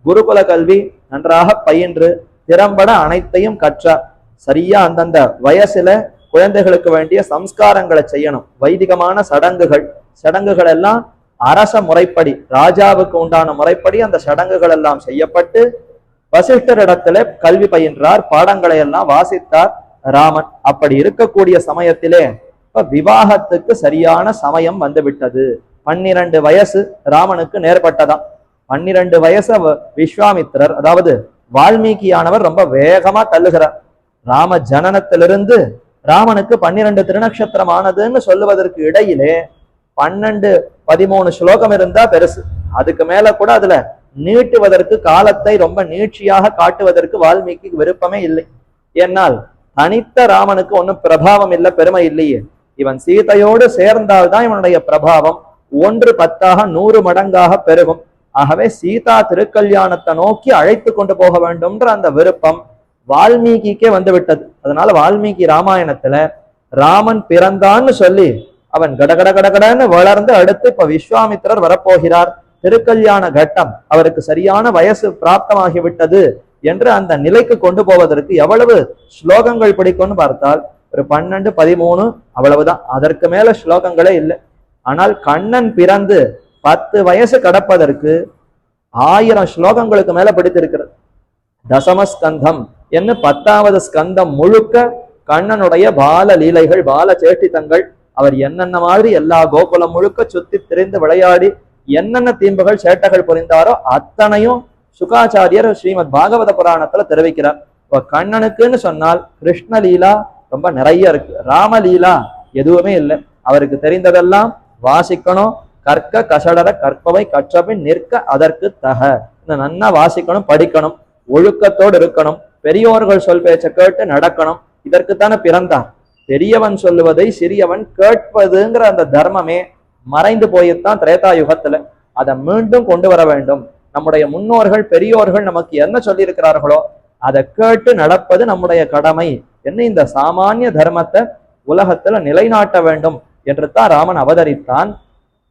குருகுல கல்வி நன்றாக பயின்று திறம்பட அனைத்தையும் கற்றார். சரியா அந்தந்த வயசுல குழந்தைகளுக்கு வேண்டிய சம்ஸ்காரங்களை செய்யணும். வைதிகமான சடங்குகள் எல்லாம் அரச முறைப்படி, ராஜாவுக்கு உண்டான முறைப்படி அந்த சடங்குகள் எல்லாம் செய்யப்பட்டு வசிஷ்டரிடத்துல கல்வி பயின்றார், பாடங்களை எல்லாம் வாசித்தார் ராமன். அப்படி இருக்கக்கூடிய சமயத்திலே இப்ப விவாகத்துக்கு சரியான சமயம் வந்து விட்டது. 12 வயசு ராமனுக்கு நேர்பட்டதாம். 12 வயசு விஸ்வாமித்திரர், அதாவது வால்மீகியானவர் ரொம்ப வேகமா தள்ளுகிறார். ராம ஜனனத்திலிருந்து ராமனுக்கு 12 திருநக்ஷத்திரம் ஆனதுன்னு சொல்லுவதற்கு இடையிலே 12-13 ஸ்லோகம் இருந்தா பெருசு. அதுக்கு மேல கூட அதுல நீட்டுவதற்கு, காலத்தை ரொம்ப நீட்சியாக காட்டுவதற்கு வால்மீகி விருப்பமே இல்லை. ஏன்னால் தனித்த ராமனுக்கு ஒன்னும் பிரபாவம் இல்லை, பெருமை இல்லையே. இவன் சீதையோடு சேர்ந்தால்தான் இவனுடைய பிரபாவம் 1 10 100 மடங்காக பெருகும். ஆகவே சீதா திருக்கல்யாணத்தை நோக்கி அழைத்து கொண்டு போக வேண்டும்ன்ற அந்த விருப்பம் வால்மீகிக்கே வந்து விட்டது. அதனால வால்மீகி ராமாயணத்துல ராமன் பிறந்தான்னு சொல்லி அவன் கடகடன்னு வளர்ந்து அடுத்து இப்ப விஸ்வாமித்திரர் வரப்போகிறார், திருக்கல்யாண கட்டம், அவருக்கு சரியான வயசு பிராப்தமாகிவிட்டது என்று அந்த நிலைக்கு கொண்டு போவதற்கு எவ்வளவு ஸ்லோகங்கள் பிடிக்கும்னு பார்த்தால் ஒரு 12-13 அவ்வளவுதான். அதற்கு மேல ஸ்லோகங்களே இல்லை. ஆனால் கண்ணன் பிறந்து 10 வயசு கடப்பதற்கு 1000 ஸ்லோகங்களுக்கு மேல பிடித்திருக்கிறது. தசமஸ்கந்தம் என்ன 10வது ஸ்கந்தம் முழுக்க கண்ணனுடைய பால லீலைகள், பால சேஷ்டிதங்கள், அவர் என்னென்ன மாதிரி எல்லா கோகுலம் முழுக்க சுத்தி திரிந்து விளையாடி என்னென்ன தீம்புகள் சேட்டைகள் புரிந்தாரோ அத்தனையும் சுகாச்சாரியர் ஸ்ரீமத் பாகவத புராணத்துல தெரிவிக்கிறார். இப்போ கண்ணனுக்குன்னு சொன்னால் கிருஷ்ணலீலா ரொம்ப நிறைய இருக்கு, ராமலீலா எதுவுமே இல்லை. அவருக்கு தெரிந்ததெல்லாம் வாசிக்கணும், கற்க கசடர கற்பவை கற்றபின் நிற்க அதற்கு தக. நன்னா வாசிக்கணும், படிக்கணும், ஒழுக்கத்தோடு இருக்கணும், பெரியோர்கள் சொல் பேச்ச கேட்டு நடக்கணும். இதற்குத்தானே பிறந்தார். பெரியவன் சொல்லுவதை சிறியவன் கேட்பதுங்கிற அந்த தர்மமே மறைந்து போயித்தான் திரேதா யுகத்துல. அதை மீண்டும் கொண்டு வர வேண்டும். நம்முடைய முன்னோர்கள் பெரியோர்கள் நமக்கு என்ன சொல்லி இருக்கிறார்களோ அதை கேட்டு நடப்பது நம்முடைய கடமை என்ன இந்த சாமானிய தர்மத்தை உலகத்துல நிலைநாட்ட வேண்டும் என்று தான் ராமன் அவதரித்தான்.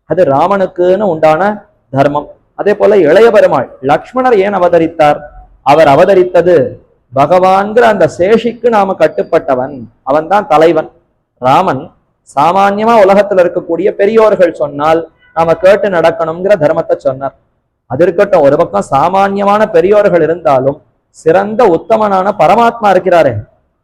அது ராமனுக்குன்னு உண்டான தர்மம். அதே போல இளைய பெருமாள் லக்ஷ்மணர் ஏன் அவதரித்தார்? அவர் அவதரித்தது பகவான்கிற அந்த சேஷிக்கு நாம கட்டுப்பட்டவன், அவன் தான் தலைவன். ராமன் சாமான்யமா உலகத்துல இருக்கக்கூடிய பெரியோர்கள் சொன்னால் நாம கேட்டு நடக்கணுங்கிற தர்மத்தை சொன்னார். அது இருக்கட்டும், ஒரு பக்கம் சாமான்யமான பெரியோர்கள் இருந்தாலும் சிறந்த உத்தமனான பரமாத்மா இருக்கிறாரே,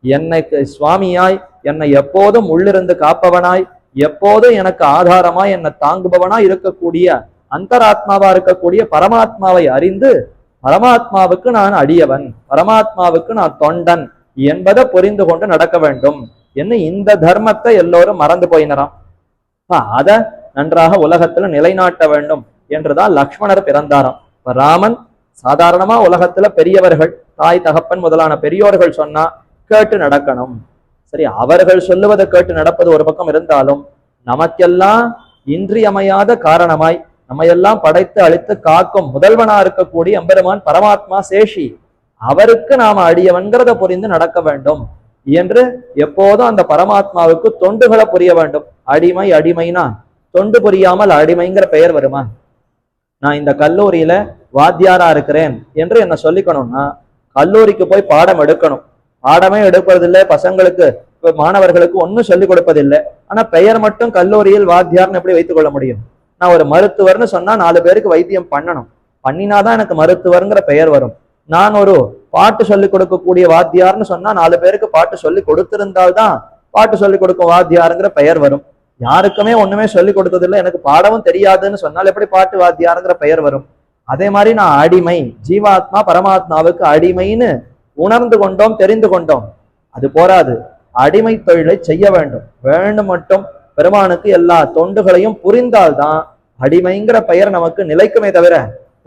என்னைக்கு சுவாமியாய், என்னை எப்போதும் உள்ளிருந்து காப்பவனாய், எப்போதும் எனக்கு ஆதாரமாய் என்னை தாங்குபவனாய் இருக்கக்கூடிய அந்தராத்மாவா இருக்கக்கூடிய பரமாத்மாவை அறிந்து பரமாத்மாவுக்கு நான் அடியவன், பரமாத்மாவுக்கு நான் தொண்டன் என்பதை புரிந்து கொண்டு நடக்க வேண்டும் என்ன இந்த தர்மத்தை எல்லோரும் மறந்து போயினராம். அதை நன்றாக உலகத்துல நிலைநாட்ட வேண்டும் என்றுதான் லக்ஷ்மணர் பிறந்தாராம். ராமன் சாதாரணமா உலகத்துல பெரியவர்கள், தாய் தகப்பன் முதலான பெரியோர்கள் சொன்னா கேட்டு நடக்கணும். சரி, அவர்கள் சொல்லுவதை கேட்டு நடப்பது ஒரு பக்கம் இருந்தாலும் நமக்கெல்லாம் இன்றியமையாத காரணமாய் நம்மையெல்லாம் படைத்து அழித்து காக்கும் முதல்வனா இருக்கக்கூடிய எம்பெருமான் பரமாத்மா சேஷி, அவருக்கு நாம அடியவன்கிறத புரிந்து நடக்க வேண்டும் என்று எப்போதும் அந்த பரமாத்மாவுக்கு தொண்டுகளை புரிய வேண்டும். அடிமைனா தொண்டு புரியாமல் அடிமைங்கிற பெயர் வருமா? நான் இந்த கல்லூரியில வாத்தியாரா இருக்கிறேன் என்று என்ன சொல்லிக்கணும்னா கல்லூரிக்கு போய் பாடம் எடுக்கணும். பாடமே எடுப்பதில்லை, பசங்களுக்கு மாணவர்களுக்கு ஒன்னும் சொல்லிக் கொடுப்பதில்லை. ஆனா பெயர் மட்டும் கல்லூரியில் வாத்தியார்னு எப்படி வைத்துக் கொள்ள முடியும்? நான் ஒரு மருத்துவர்னு சொன்னா 4 பேருக்கு வைத்தியம் பண்ணணும், பண்ணினாதான் எனக்கு மருத்துவர்ங்கிற பெயர் வரும். நான் ஒரு பாட்டு சொல்லிக் கொடுக்கக்கூடிய வாத்தியார்னு சொன்னா 4 பேருக்கு பாட்டு சொல்லி கொடுத்திருந்தால்தான் பாட்டு சொல்லிக் கொடுக்கும் வாத்தியாருங்கிற பெயர் வரும். யாருக்குமே ஒண்ணுமே சொல்லிக் கொடுத்ததில்லை, எனக்கு பாடவும் தெரியாதுன்னு சொன்னால் எப்படி பாட்டு வாத்தியாருங்கிற பெயர் வரும்? அதே மாதிரி நான் அடிமை, ஜீவாத்மா பரமாத்மாவுக்கு அடிமைன்னு உணர்ந்து கொண்டோம், தெரிந்து கொண்டோம். அது போராது, அடிமை தொழிலை செய்ய வேண்டும் மட்டும் பெருமானுக்கு எல்லா தொண்டுகளையும் புரிந்தால்தான் அடிமைங்கிற பெயர் நமக்கு நிலைக்குமே தவிர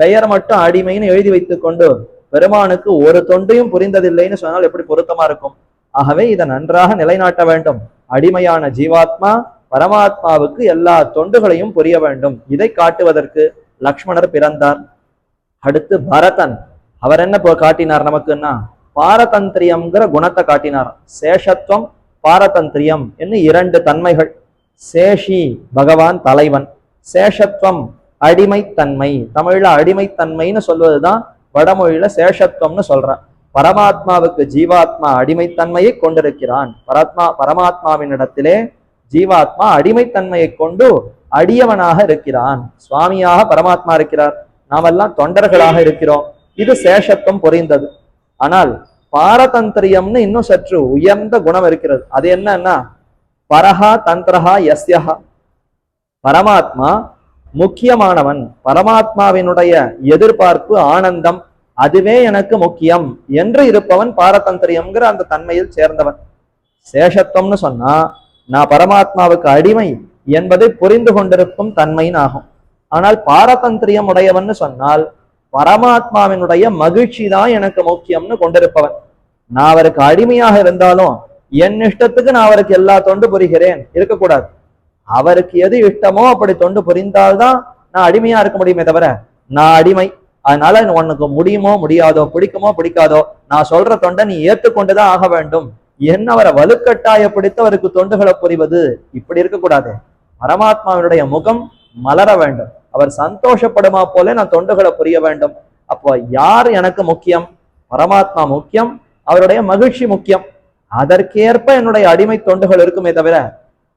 பெயர் மட்டும் அடிமைன்னு எழுதி வைத்துக் கொண்டு பெருமானுக்கு ஒரு தொண்டையும் புரிந்ததில்லைன்னு சொன்னால் எப்படி பொருத்தமா இருக்கும்? ஆகவே இதை நன்றாக நிலைநாட்ட வேண்டும். அடிமையான ஜீவாத்மா பரமாத்மாவுக்கு எல்லா தொண்டுகளையும் புரிய வேண்டும். இதை காட்டுவதற்கு லக்ஷ்மணர் பிறந்தார். அடுத்து பரதன், அவர் என்ன காட்டினார் நமக்குன்னா பாரதந்திரியம்ங்கிற குணத்தை காட்டினார். சேஷத்துவம் பாரதந்திரியம் என்று 2 தன்மைகள். சேஷி பகவான் தலைவன், சேஷத்துவம் அடிமைத்தன்மை. தமிழ்ல அடிமைத்தன்மைன்னு சொல்வதுதான், வடமொழியில சேஷத்துவம்னு சொல்றான். பரமாத்மாவுக்கு ஜீவாத்மா அடிமைத்தன்மையை கொண்டிருக்கிறான். பரமாத்மாவினிடத்திலே ஜீவாத்மா அடிமைத்தன்மையை கொண்டு அடியவனாக இருக்கிறான். சுவாமியாக பரமாத்மா இருக்கிறார், நாமெல்லாம் தொண்டர்களாக இருக்கிறோம். இது சேஷத்துவம் புரிந்தது. ஆனால் பாரதந்திரியம்னு இன்னும் சற்று உயர்ந்த குணம் இருக்கிறது. அது என்னன்னா, பரஹா தந்திரஹா யஸ்யஹா, பரமாத்மா முக்கியமானவன், பரமாத்மாவினுடைய எதிர்பார்ப்பு ஆனந்தம், அதுவே எனக்கு முக்கியம் என்று இருப்பவன் பாரதந்திரியம்ங்கிற அந்த தன்மையில் சேர்ந்தவன். சேஷத்துவம்னு சொன்னா நான் பரமாத்மாவுக்கு அடிமை என்பதை புரிந்து கொண்டிருக்கும் தன்மையின் ஆகும். ஆனால் பாரதந்திரியம் உடையவன் சொன்னால் பரமாத்மாவினுடைய மகிழ்ச்சி தான் எனக்கு முக்கியம்னு கொண்டிருப்பவன். நான் அவருக்கு அடிமையாக இருந்தாலும் என் இஷ்டத்துக்கு நான் அவருக்கு எல்லா தொண்டு புரிகிறேன் இருக்கக்கூடாது. அவருக்கு எது இஷ்டமோ அப்படி தொண்டு புரிந்தால்தான் நான் அடிமையா இருக்க முடியுமே தவிர, நான் அடிமை அதனால உனக்கு முடியுமோ முடியாதோ, பிடிக்குமோ பிடிக்காதோ, நான் சொல்ற தொண்டை நீ ஏற்றுக்கொண்டுதான் ஆக வேண்டும் என்ன அவரை வலுக்கட்டாய பிடித்து அவருக்கு தொண்டுகளை புரிவது, இப்படி இருக்கக்கூடாது. பரமாத்மாவினுடைய முகம் மலர வேண்டும், அவர் சந்தோஷப்படுமா போல நான் தொண்டுகளை புரிய வேண்டும். அப்போ யார் எனக்கு முக்கியம்? பரமாத்மா முக்கியம், அவருடைய மகிழ்ச்சி முக்கியம். அதற்கேற்ப என்னுடைய அடிமை தொண்டுகள் இருக்குமே தவிர,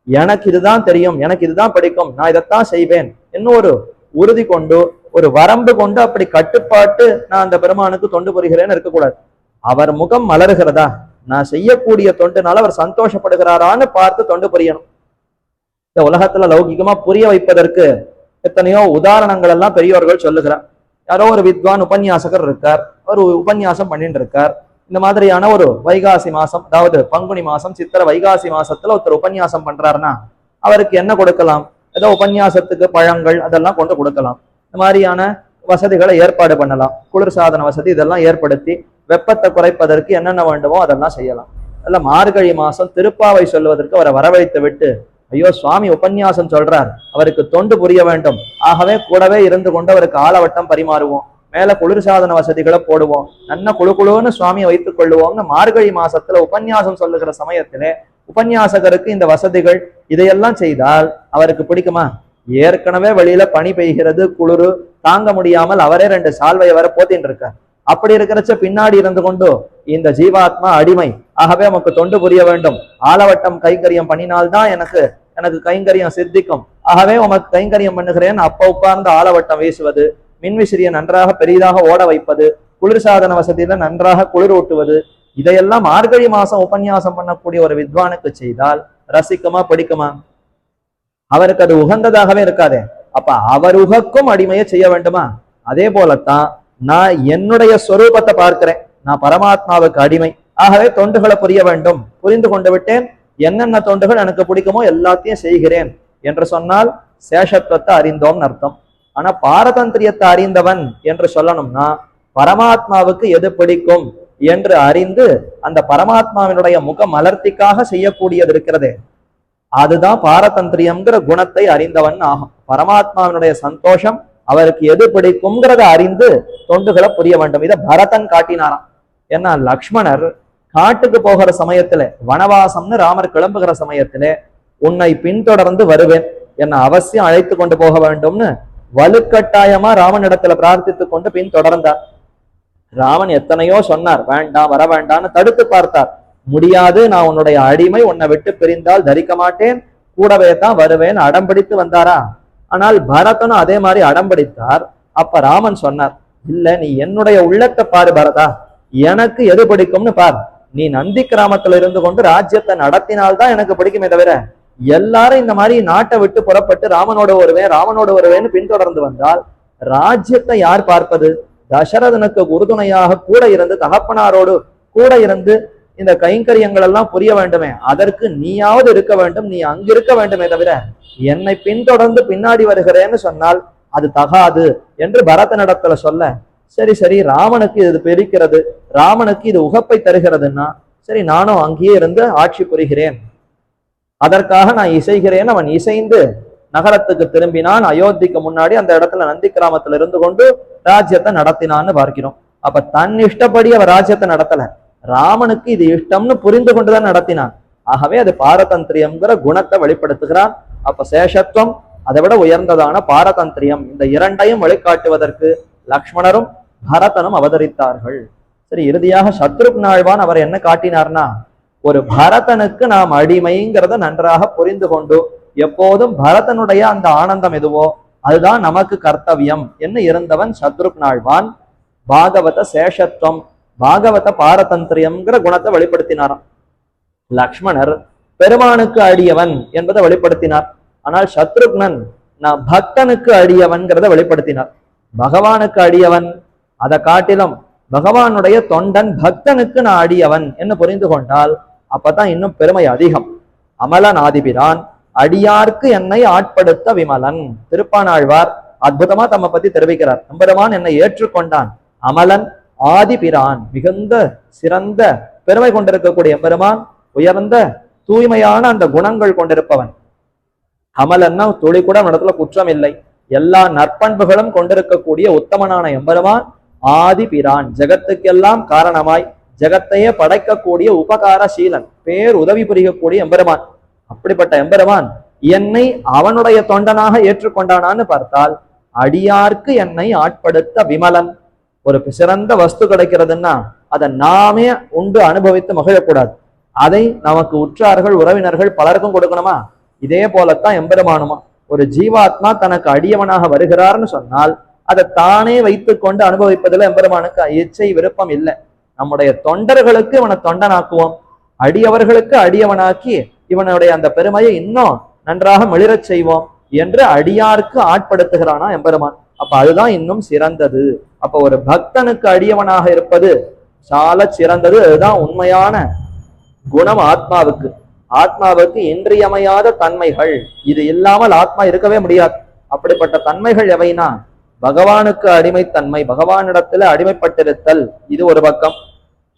எனக்கு இதுதான் தெரியும், எனக்கு இதுதான் பிடிக்கும், நான் இதைத்தான் செய்வேன் இன்னும் ஒரு உறுதி கொண்டு ஒரு வரம்பு கொண்டு அப்படி கட்டுப்பாட்டு நான் அந்த பெருமானுக்கு தொண்டு புரிகிறேன்னு இருக்கக்கூடாது. அவர் முகம் மலருகிறதா, நான் செய்யக்கூடிய தொண்டுனால அவர் சந்தோஷப்படுகிறாரான்னு பார்த்து தொண்டு புரியணும். இந்த உலகத்துல லௌகிகமா புரிய வைப்பதற்கு எத்தனையோ உதாரணங்கள் எல்லாம் பெரியவர்கள் சொல்லுகிறார். யாரோ ஒரு வித்வான் உபன்யாசகர் இருக்கார், அவர் உபன்யாசம் பண்ணிட்டு இருக்கார். இந்த மாதிரியான ஒரு வைகாசி மாசம், அதாவது பங்குனி மாசம், சித்திரை வைகாசி மாசத்துல ஒருத்தர் உபன்யாசம் பண்றாருன்னா அவருக்கு என்ன கொடுக்கலாம்? ஏதோ உபன்யாசத்துக்கு பழங்கள் அதெல்லாம் கொண்டு கொடுக்கலாம். இந்த மாதிரியான வசதிகளை ஏற்பாடு பண்ணலாம், குளிர்சாதன வசதி இதெல்லாம் ஏற்படுத்தி வெப்பத்தை குறைப்பதற்கு என்னென்ன வேண்டுமோ அதெல்லாம் செய்யலாம். அல்ல மார்கழி மாசம் திருப்பாவை சொல்வதற்கு அவரை வரவழைத்து விட்டு, ஐயோ சுவாமி உபன்யாசம் சொல்றார், அவருக்கு தொண்டு புரிய வேண்டும், ஆகவே கூடவே இருந்து கொண்டு அவருக்கு ஆலவட்டம் பரிமாறுவோம், மேல குளிர்சாதன வசதிகளை போடுவோம், நல்ல குழுன்னு சுவாமியை வைத்துக் கொள்ளுவோம்னு மார்கழி மாசத்துல உபன்யாசம் சொல்லுகிற சமயத்திலே உபன்யாசகருக்கு இந்த வசதிகள் இதையெல்லாம் செய்தால் அவருக்கு பிடிக்குமா? ஏற்கனவே வெளியில பனி பெய்கிறது, குளிரு தாங்க முடியாமல் அவரே 2 சால்வையை வர போத்தின்னு இருக்கார். அப்படி இருக்கிறச்ச பின்னாடி இருந்து கொண்டு இந்த ஜீவாத்மா அடிமை, ஆகவே நமக்கு தொண்டு புரிய வேண்டும், ஆலவட்டம் கைங்கரியம் பண்ணினால்தான் எனக்கு கைங்கரியம் சித்திக்கும், ஆகவே உமக்கு கைங்கரியம் பண்ணுகிறேன், அப்ப உட்கார்ந்து ஆலவட்டம் வீசுவது, மின்விசிறியை நன்றாக பெரிதாக ஓட வைப்பது, குளிர்சாதன வசதியில நன்றாக குளிர் ஊட்டுவது, இதையெல்லாம் மார்கழி மாசம் உபன்யாசம் பண்ணக்கூடிய ஒரு வித்வானுக்கு செய்தால் ரசிக்குமா பிடிக்குமா? அவருக்கு அது உகந்ததாகவே இருக்காதே. அப்ப அவர் உகக்கும் அடிமையை செய்ய வேண்டுமா? அதே போலத்தான் நான் என்னுடைய ஸ்வரூபத்தை பார்க்கிறேன், நான் பரமாத்மாவுக்கு அடிமை, ஆகவே தொண்டுகளை புரிய வேண்டும், புரிந்து கொண்டு விட்டேன், என்னென்ன தொண்டுகள் எனக்கு பிடிக்குமோ எல்லாத்தையும் செய்கிறேன் என்று சொன்னால் சேஷத்துவத்தை அறிந்தோம்னு அர்த்தம். ஆனா பாரதந்திரியத்தை அறிந்தவன் என்று சொல்லணும்னா பரமாத்மாவுக்கு எது பிடிக்கும் என்று அறிந்து அந்த பரமாத்மாவினுடைய முக மலர்த்திக்காக செய்யக்கூடியது இருக்கிறதே, அதுதான் பாரதந்திரியம்ங்கிற குணத்தை அறிந்தவன் ஆகும். பரமாத்மாவினுடைய சந்தோஷம் அவருக்கு எது பிடிக்கும்ங்கிறத அறிந்து தொண்டுகளை புரிய வேண்டும். இதை பரதன் காட்டினாராம். ஏன்னா லக்ஷ்மணர் காட்டுக்கு போகிற சமயத்துல, வனவாசம்னு ராமர் கிளம்புகிற சமயத்துல, உன்னை பின்தொடர்ந்து வருவேன், என்னை அவசியம் அழைத்து கொண்டு போக வேண்டும்னு வலுக்கட்டாயமா ராமனிடத்துல பிரார்த்தித்து கொண்டு பின்தொடர்ந்தார். ராமன் எத்தனையோ சொன்னார், வேண்டாம் வர வேண்டாம்னு தடுத்து பார்த்தார். முடியாது, நான் உன்னுடைய அடிமை, உன்னை விட்டு பிரிந்தால் தரிக்க மாட்டேன், கூடவே தான் வருவேன் அடம்பிடித்து வந்தாரா? ஆனால் பரதனும் அதே மாதிரி அடம்பிடித்தார். அப்ப ராமன் சொன்னார், இல்ல நீ என்னுடைய உள்ளத்தை பாரு பரதா, எனக்கு எது பிடிக்கும்னு பார், நீ நந்தி கிராமத்துல இருந்து கொண்டு ராஜ்யத்தை நடத்தினால்தான் எனக்கு பிடிக்குமே தவிர, எல்லாரும் இந்த மாதிரி நாட்டை விட்டு புறப்பட்டு ராமனோடு வருவேன்னு பின்தொடர்ந்து வந்தால் ராஜ்யத்தை யார் பார்ப்பது? தசரதனுக்கு உறுதுணையாக கூட இருந்து, தகப்பனாரோடு கூட இருந்து இந்த கைங்கரியங்கள் எல்லாம் புரிய வேண்டுமே, அதற்கு நீயாவது இருக்க வேண்டும், நீ அங்கிருக்க வேண்டுமே தவிர என்னை பின்தொடர்ந்து பின்னாடி வருகிறேன்னு சொன்னால் அது தகாது என்று பரதனிடத்துல சொல்ல, சரி ராமனுக்கு இது பிரிக்கிறது, ராமனுக்கு இது உகப்பை தருகிறதுன்னா சரி நானும் அங்கேயே இருந்து ஆட்சி புரிகிறேன், அதற்காக நான் இசைகிறேன். அவன் இசைந்து நகரத்துக்கு திரும்பினான். அயோத்திக்கு முன்னாடி அந்த இடத்துல நந்தி கிராமத்துல இருந்து கொண்டு ராஜ்யத்தை நடத்தினான்னு பார்க்கிறோம். அப்ப தன் இஷ்டப்படி அவர் ராஜ்யத்தை நடத்தல, ராமனுக்கு இது இஷ்டம்னு புரிந்து கொண்டுதான் நடத்தினான். ஆகவே அது பாரதந்திரியம்ங்கிற குணத்தை வெளிப்படுத்துகிறான். அப்ப சேஷத்துவம் அதை விட உயர்ந்ததான பாரதந்திரியம், இந்த இரண்டையும் வழிகாட்டுவதற்கு லக்ஷ்மணரும் பரதனும் அவதரித்தார்கள். சரி, இறுதியாக சத்ருக்னாழ்வான் அவர் என்ன காட்டினார்னா, ஒரு பரதனுக்கு நாம் அடிமைங்கிறத நன்றாக புரிந்து கொண்டு எப்போதும் பரதனுடைய அந்த ஆனந்தம் எதுவோ அதுதான் நமக்கு கர்த்தவியம் என்ன இருந்தவன் சத்ருக்னாழ்வான். பாகவத சேஷத்துவம், பாகவத பாரதந்திரியம்ங்கிற குணத்தை வெளிப்படுத்தினாராம். லக்ஷ்மணர் பெருமானுக்கு அடியவன் என்பதை வெளிப்படுத்தினார். ஆனால் சத்ருக்னன் நான் பக்தனுக்கு அடியவன்கிறத வெளிப்படுத்தினார். பகவானுக்கு அடியவன், அதை காட்டிலும் பகவானுடைய தொண்டன் பக்தனுக்கு நான் அடியவன் என்று புரிந்து கொண்டால் அப்பதான் இன்னும் பெருமை அதிகம். அமலன் ஆதிபிரான் அடியார்க்கு என்னை ஆட்படுத்த விமலன். திருப்பானாழ்வார் அற்புதமா தம்மை பத்தி தெரிவிக்கிறார். எம்பெருமான் என்னை ஏற்றுக்கொண்டான். அமலன் ஆதிபிரான், மிகுந்த சிறந்த பெருமை கொண்டிருக்கக்கூடிய எம்பெருமான், உயர்ந்த தூய்மையான அந்த குணங்கள் கொண்டிருப்பவன். அமலன்னா துளி கூட இடத்துல குற்றம் இல்லை, எல்லா நற்பண்புகளும் கொண்டிருக்கக்கூடிய உத்தமனான எம்பெருமான் ஆதிபிரான், ஜெகத்துக்கெல்லாம் காரணமாய் ஜெகத்தையே படைக்கக்கூடிய உபகாரசீலன், பேர் உதவி புரியக்கூடிய எம்பெருமான். அப்படிப்பட்ட எம்பெருமான் என்னை அவனுடைய தொண்டனாக ஏற்றுக்கொண்டானான்னு பார்த்தால், அடியார்க்கு என்னை ஆட்படுத்த விமலன். ஒரு சிறந்த வஸ்து கிடைக்கிறதுன்னா அதை நாமே உண்டு அனுபவித்து மகிழக்கூடாது, அதை நமக்கு உற்றார்கள் உறவினர்கள் பலருக்கும் கொடுக்கணுமா? இதே போலத்தான் எம்பெருமானுமா. ஒரு ஜீவாத்மா தனக்கு அடியவனாக வருகிறார்னு சொன்னால் அதை தானே வைத்துக் கொண்டு அனுபவிப்பதில் எம்பெருமானுக்கு இச்சை விருப்பம் இல்லை. நம்முடைய தொண்டர்களுக்கு இவனை தொண்டனாக்குவோம், அடியவர்களுக்கு அடியவனாக்கி இவனுடைய அந்த பெருமையை இன்னும் நன்றாக மிளிரச் செய்வோம் என்று அடியாருக்கு ஆட்படுத்துகிறானா எம்பெருமான். அப்ப அதுதான் இன்னும் சிறந்தது. அப்ப ஒரு பக்தனுக்கு அடியவனாக இருப்பது சால சிறந்தது. அதுதான் உண்மையான குணம் ஆத்மாவுக்கு. ஆத்மாவுக்கு இன்றியமையாத தன்மைகள், இது இல்லாமல் ஆத்மா இருக்கவே முடியாது. அப்படிப்பட்ட தன்மைகள் எவைனா பகவானுக்கு அடிமைத்தன்மை, பகவானிடத்துல அடிமைப்பட்டிருத்தல், இது ஒரு பக்கம்.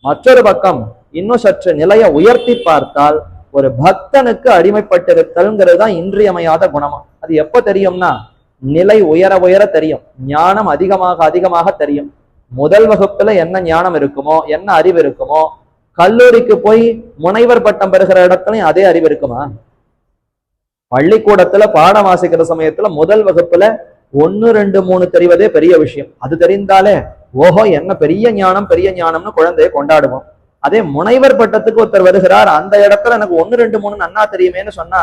மற்றொரு பக்கம் இன்னும் சற்று நிலையை உயர்த்தி பார்த்தால் ஒரு பக்தனுக்கு அடிமைப்பட்டிருத்தல்ங்கிறது தான் இன்றியமையாத குணமா. அது எப்ப தெரியும்னா நிலை உயர உயர தெரியும், ஞானம் அதிகமாக அதிகமாக தெரியும். முதல் வகுப்புல என்ன ஞானம் இருக்குமோ, என்ன அறிவு இருக்குமோ, கல்லூரிக்கு போய் முனைவர் பட்டம் பெறுகிற இடத்துலயும் அதே அறிவு இருக்குமா? பள்ளிக்கூடத்துல பாடம் வாசிக்கிற சமயத்துல முதல் வகுப்புல 1, 2, 3 தெரிவதே பெரிய விஷயம். அது தெரிந்தாலே ஓஹோ என்ன பெரிய ஞானம் பெரிய ஞானம்னு குழந்தைய கொண்டாடுவோம். அதே முனைவர் பட்டத்துக்கு ஒருத்தர் வருகிறார், அந்த இடத்துல எனக்கு 1, 2, 3 நன்னா தெரியுமேன்னு சொன்னா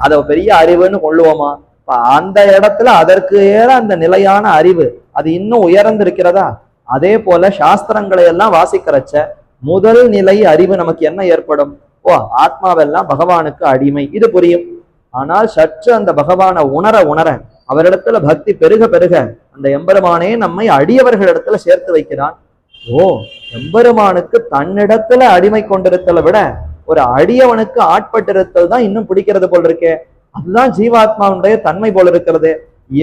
அதை பெரிய அறிவுன்னு கொள்ளுவோமா? அந்த இடத்துல அதற்கு ஏற அந்த நிலையான அறிவு அது இன்னும் உயர்ந்திருக்கிறதா? அதே போல சாஸ்திரங்களை எல்லாம் வாசிக்கிறச்ச முதல் நிலை அறிவு நமக்கு என்ன ஏற்படும்? ஓ, ஆத்மாவெல்லாம் பகவானுக்கு அடிமை, இது புரியும். ஆனால் சற்று அந்த பகவானை உணர உணர அவரிடத்துல பக்தி பெருக பெருக அந்த எம்பெருமானே நம்மை அடியவர்களிடத்துல சேர்த்து வைக்கிறான். ஓ, எம்பெருமானுக்கு தன்னிடத்துல அடிமை கொண்டிருத்தலை விட ஒரு அடியவனுக்கு ஆட்பட்டிருத்தல் தான் இன்னும் பிடிக்கிறது போல் இருக்கே, அதுதான் ஜீவாத்மாவுடைய தன்மை போல இருக்கிறது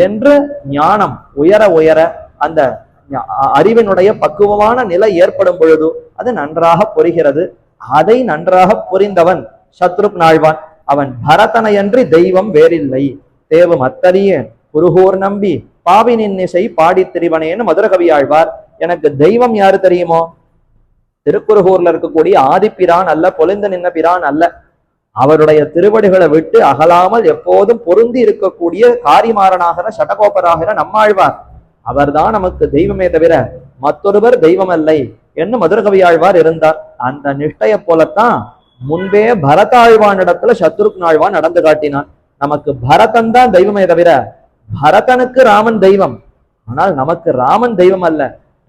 என்று ஞானம் உயர உயர அந்த அறிவினுடைய பக்குவமான நிலை ஏற்படும் பொழுது அது நன்றாக புரிகிறது. அதை நன்றாக புரிந்தவன் சத்ருக்னாழ்வான். அவன் பரதனையன்றி தெய்வம் வேறில்லை, தேவும் அத்தறிய குருகூர் நம்பி பாவினின் இசை பாடி திரிவனேன்னு மதுரகவி ஆழ்வார். எனக்கு தெய்வம் யாரு தெரியுமோ? திருக்குருகூர்ல இருக்கக்கூடிய ஆதிப்பிரான் அல்ல, பொலிந்து நின்ன பிரான் அல்ல. அவருடைய திருவடிகளை விட்டு அகலாமல் எப்போதும் பொருந்தி இருக்கக்கூடிய காரிமாறனாகிற சடகோபராகிற நம்மாழ்வார், அவர்தான் நமக்கு தெய்வமே தவிர மற்றொருவர் தெய்வம் அல்லை என்று மதுரகவியாழ்வார் இருந்தார். அந்த நிஷ்டைய போலத்தான் முன்பே பரதாழ்வானிடத்துல சத்ருக்னாழ்வான் நடந்து காட்டினான். நமக்கு பரதன் தான் தெய்வமே தவிர பரதனுக்கு ராமன் தெய்வம், ஆனால் நமக்கு ராமன் தெய்வம் அல்ல.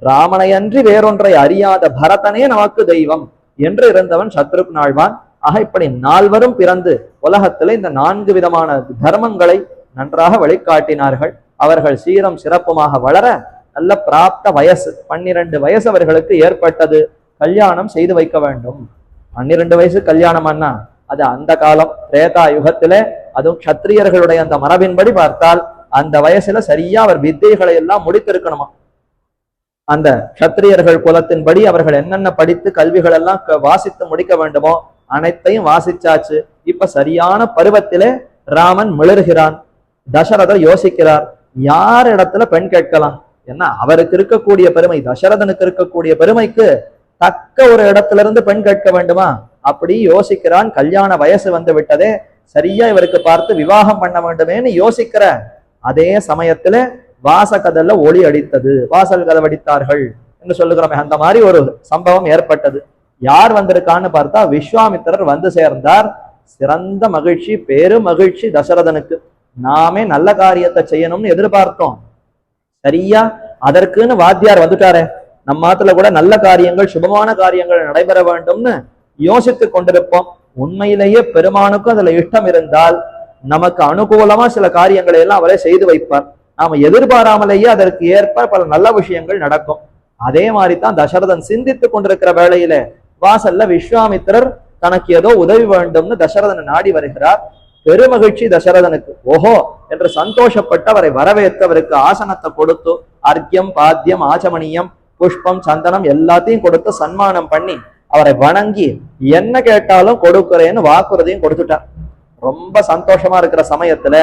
ராமனை அன்றி வேறொன்றை அறியாத பரதனே நமக்கு தெய்வம் என்று இருந்தவன் சத்ருக்னாழ்வான். ஆக இப்படி 4வரும் பிறந்து உலகத்துல இந்த 4 விதமான தர்மங்களை நன்றாக வழிகாட்டினார்கள். அவர்கள் சீரம் சிறப்புமாக வளர நல்ல பிராப்த வயசு 12 வயசு அவர்களுக்கு ஏற்பட்டது. கல்யாணம் செய்து வைக்க வேண்டும். 12 வயசு கல்யாணம்னா அது அந்த காலம் திரேதா யுகத்திலே, அதுவும் க்ஷத்திரியர்களுடைய அந்த மரபின்படி பார்த்தால் அந்த வயசுல சரியா அவர் வித்தைகளை எல்லாம் முடித்திருக்கணுமா. அந்த க்ஷத்திரியர்கள் குலத்தின்படி அவர்கள் என்னென்ன படித்து கல்விகள் எல்லாம் வாசித்து முடிக்க வேண்டுமோ அனைத்தையும் வாசிச்சாச்சு. இப்ப சரியான பருவத்திலே ராமன் மிளறுகிறான். தசரதர் யோசிக்கிறார், யார் இடத்துல பெண் கேட்கலாம்? ஏன்னா அவருக்கு இருக்கக்கூடிய பெருமை, தசரதனுக்கு இருக்கக்கூடிய பெருமைக்கு தக்க ஒரு இடத்துல இருந்து பெண் கேட்க வேண்டுமா? அப்படி யோசிக்கிறான். கல்யாண வயசு வந்து விட்டதே, சரியா இவருக்கு பார்த்து விவாகம் பண்ண வேண்டுமேன்னு யோசிக்கிற அதே சமயத்துல வாசகதல்ல ஒளி அடித்தது. வாசல் கதவடித்தார்கள். என்று சொல்லுகிறோமே, அந்த மாதிரி ஒரு சம்பவம் ஏற்பட்டது. யார் வந்திருக்கான்னு பார்த்தா விஸ்வாமித்திரர் வந்து சேர்ந்தார். சிறந்த மகிழ்ச்சி, பெரும் மகிழ்ச்சி தசரதனுக்கு. நாமே நல்ல காரியத்தை செய்யணும்னு எதிர்பார்த்தோம், சரியா அதற்குன்னு வாத்தியார் வந்துட்டாரே. நம்ம ஆத்துல கூட நல்ல காரியங்கள், சுபமான காரியங்கள் நடைபெற வேண்டும்னு யோசித்து கொண்டிருப்போம். உண்மையிலேயே பெருமானுக்கும் அதுல இஷ்டம் இருந்தால் நமக்கு அனுகூலமா சில காரியங்களை எல்லாம் அவரே செய்து வைப்பார். நாம எதிர்பாராமலேயே அதற்கு ஏற்ப பல நல்ல விஷயங்கள் நடக்கும். அதே மாதிரி தான் தசரதன் சிந்தித்து கொண்டிருக்கிற வேளையில வாசல்ல விஸ்வாமித்திரர் தனக்கு ஏதோ உதவி வேண்டும்னு தசரதனை நாடி வருகிறார். பெருமகிழ்ச்சி தசரதனுக்கு. ஓஹோ என்று சந்தோஷப்பட்டு அவரை வரவேற்று அவருக்கு ஆசனத்தை கொடுத்து அர்க்கியம், பாத்தியம், ஆச்சமணியம், புஷ்பம், சந்தனம் எல்லாத்தையும் கொடுத்து சன்மானம் பண்ணி அவரை வணங்கி என்ன கேட்டாலும் கொடுக்கிறேன்னு வாக்குறுதியும் கொடுத்துட்டார். ரொம்ப சந்தோஷமா இருக்கிற சமயத்துல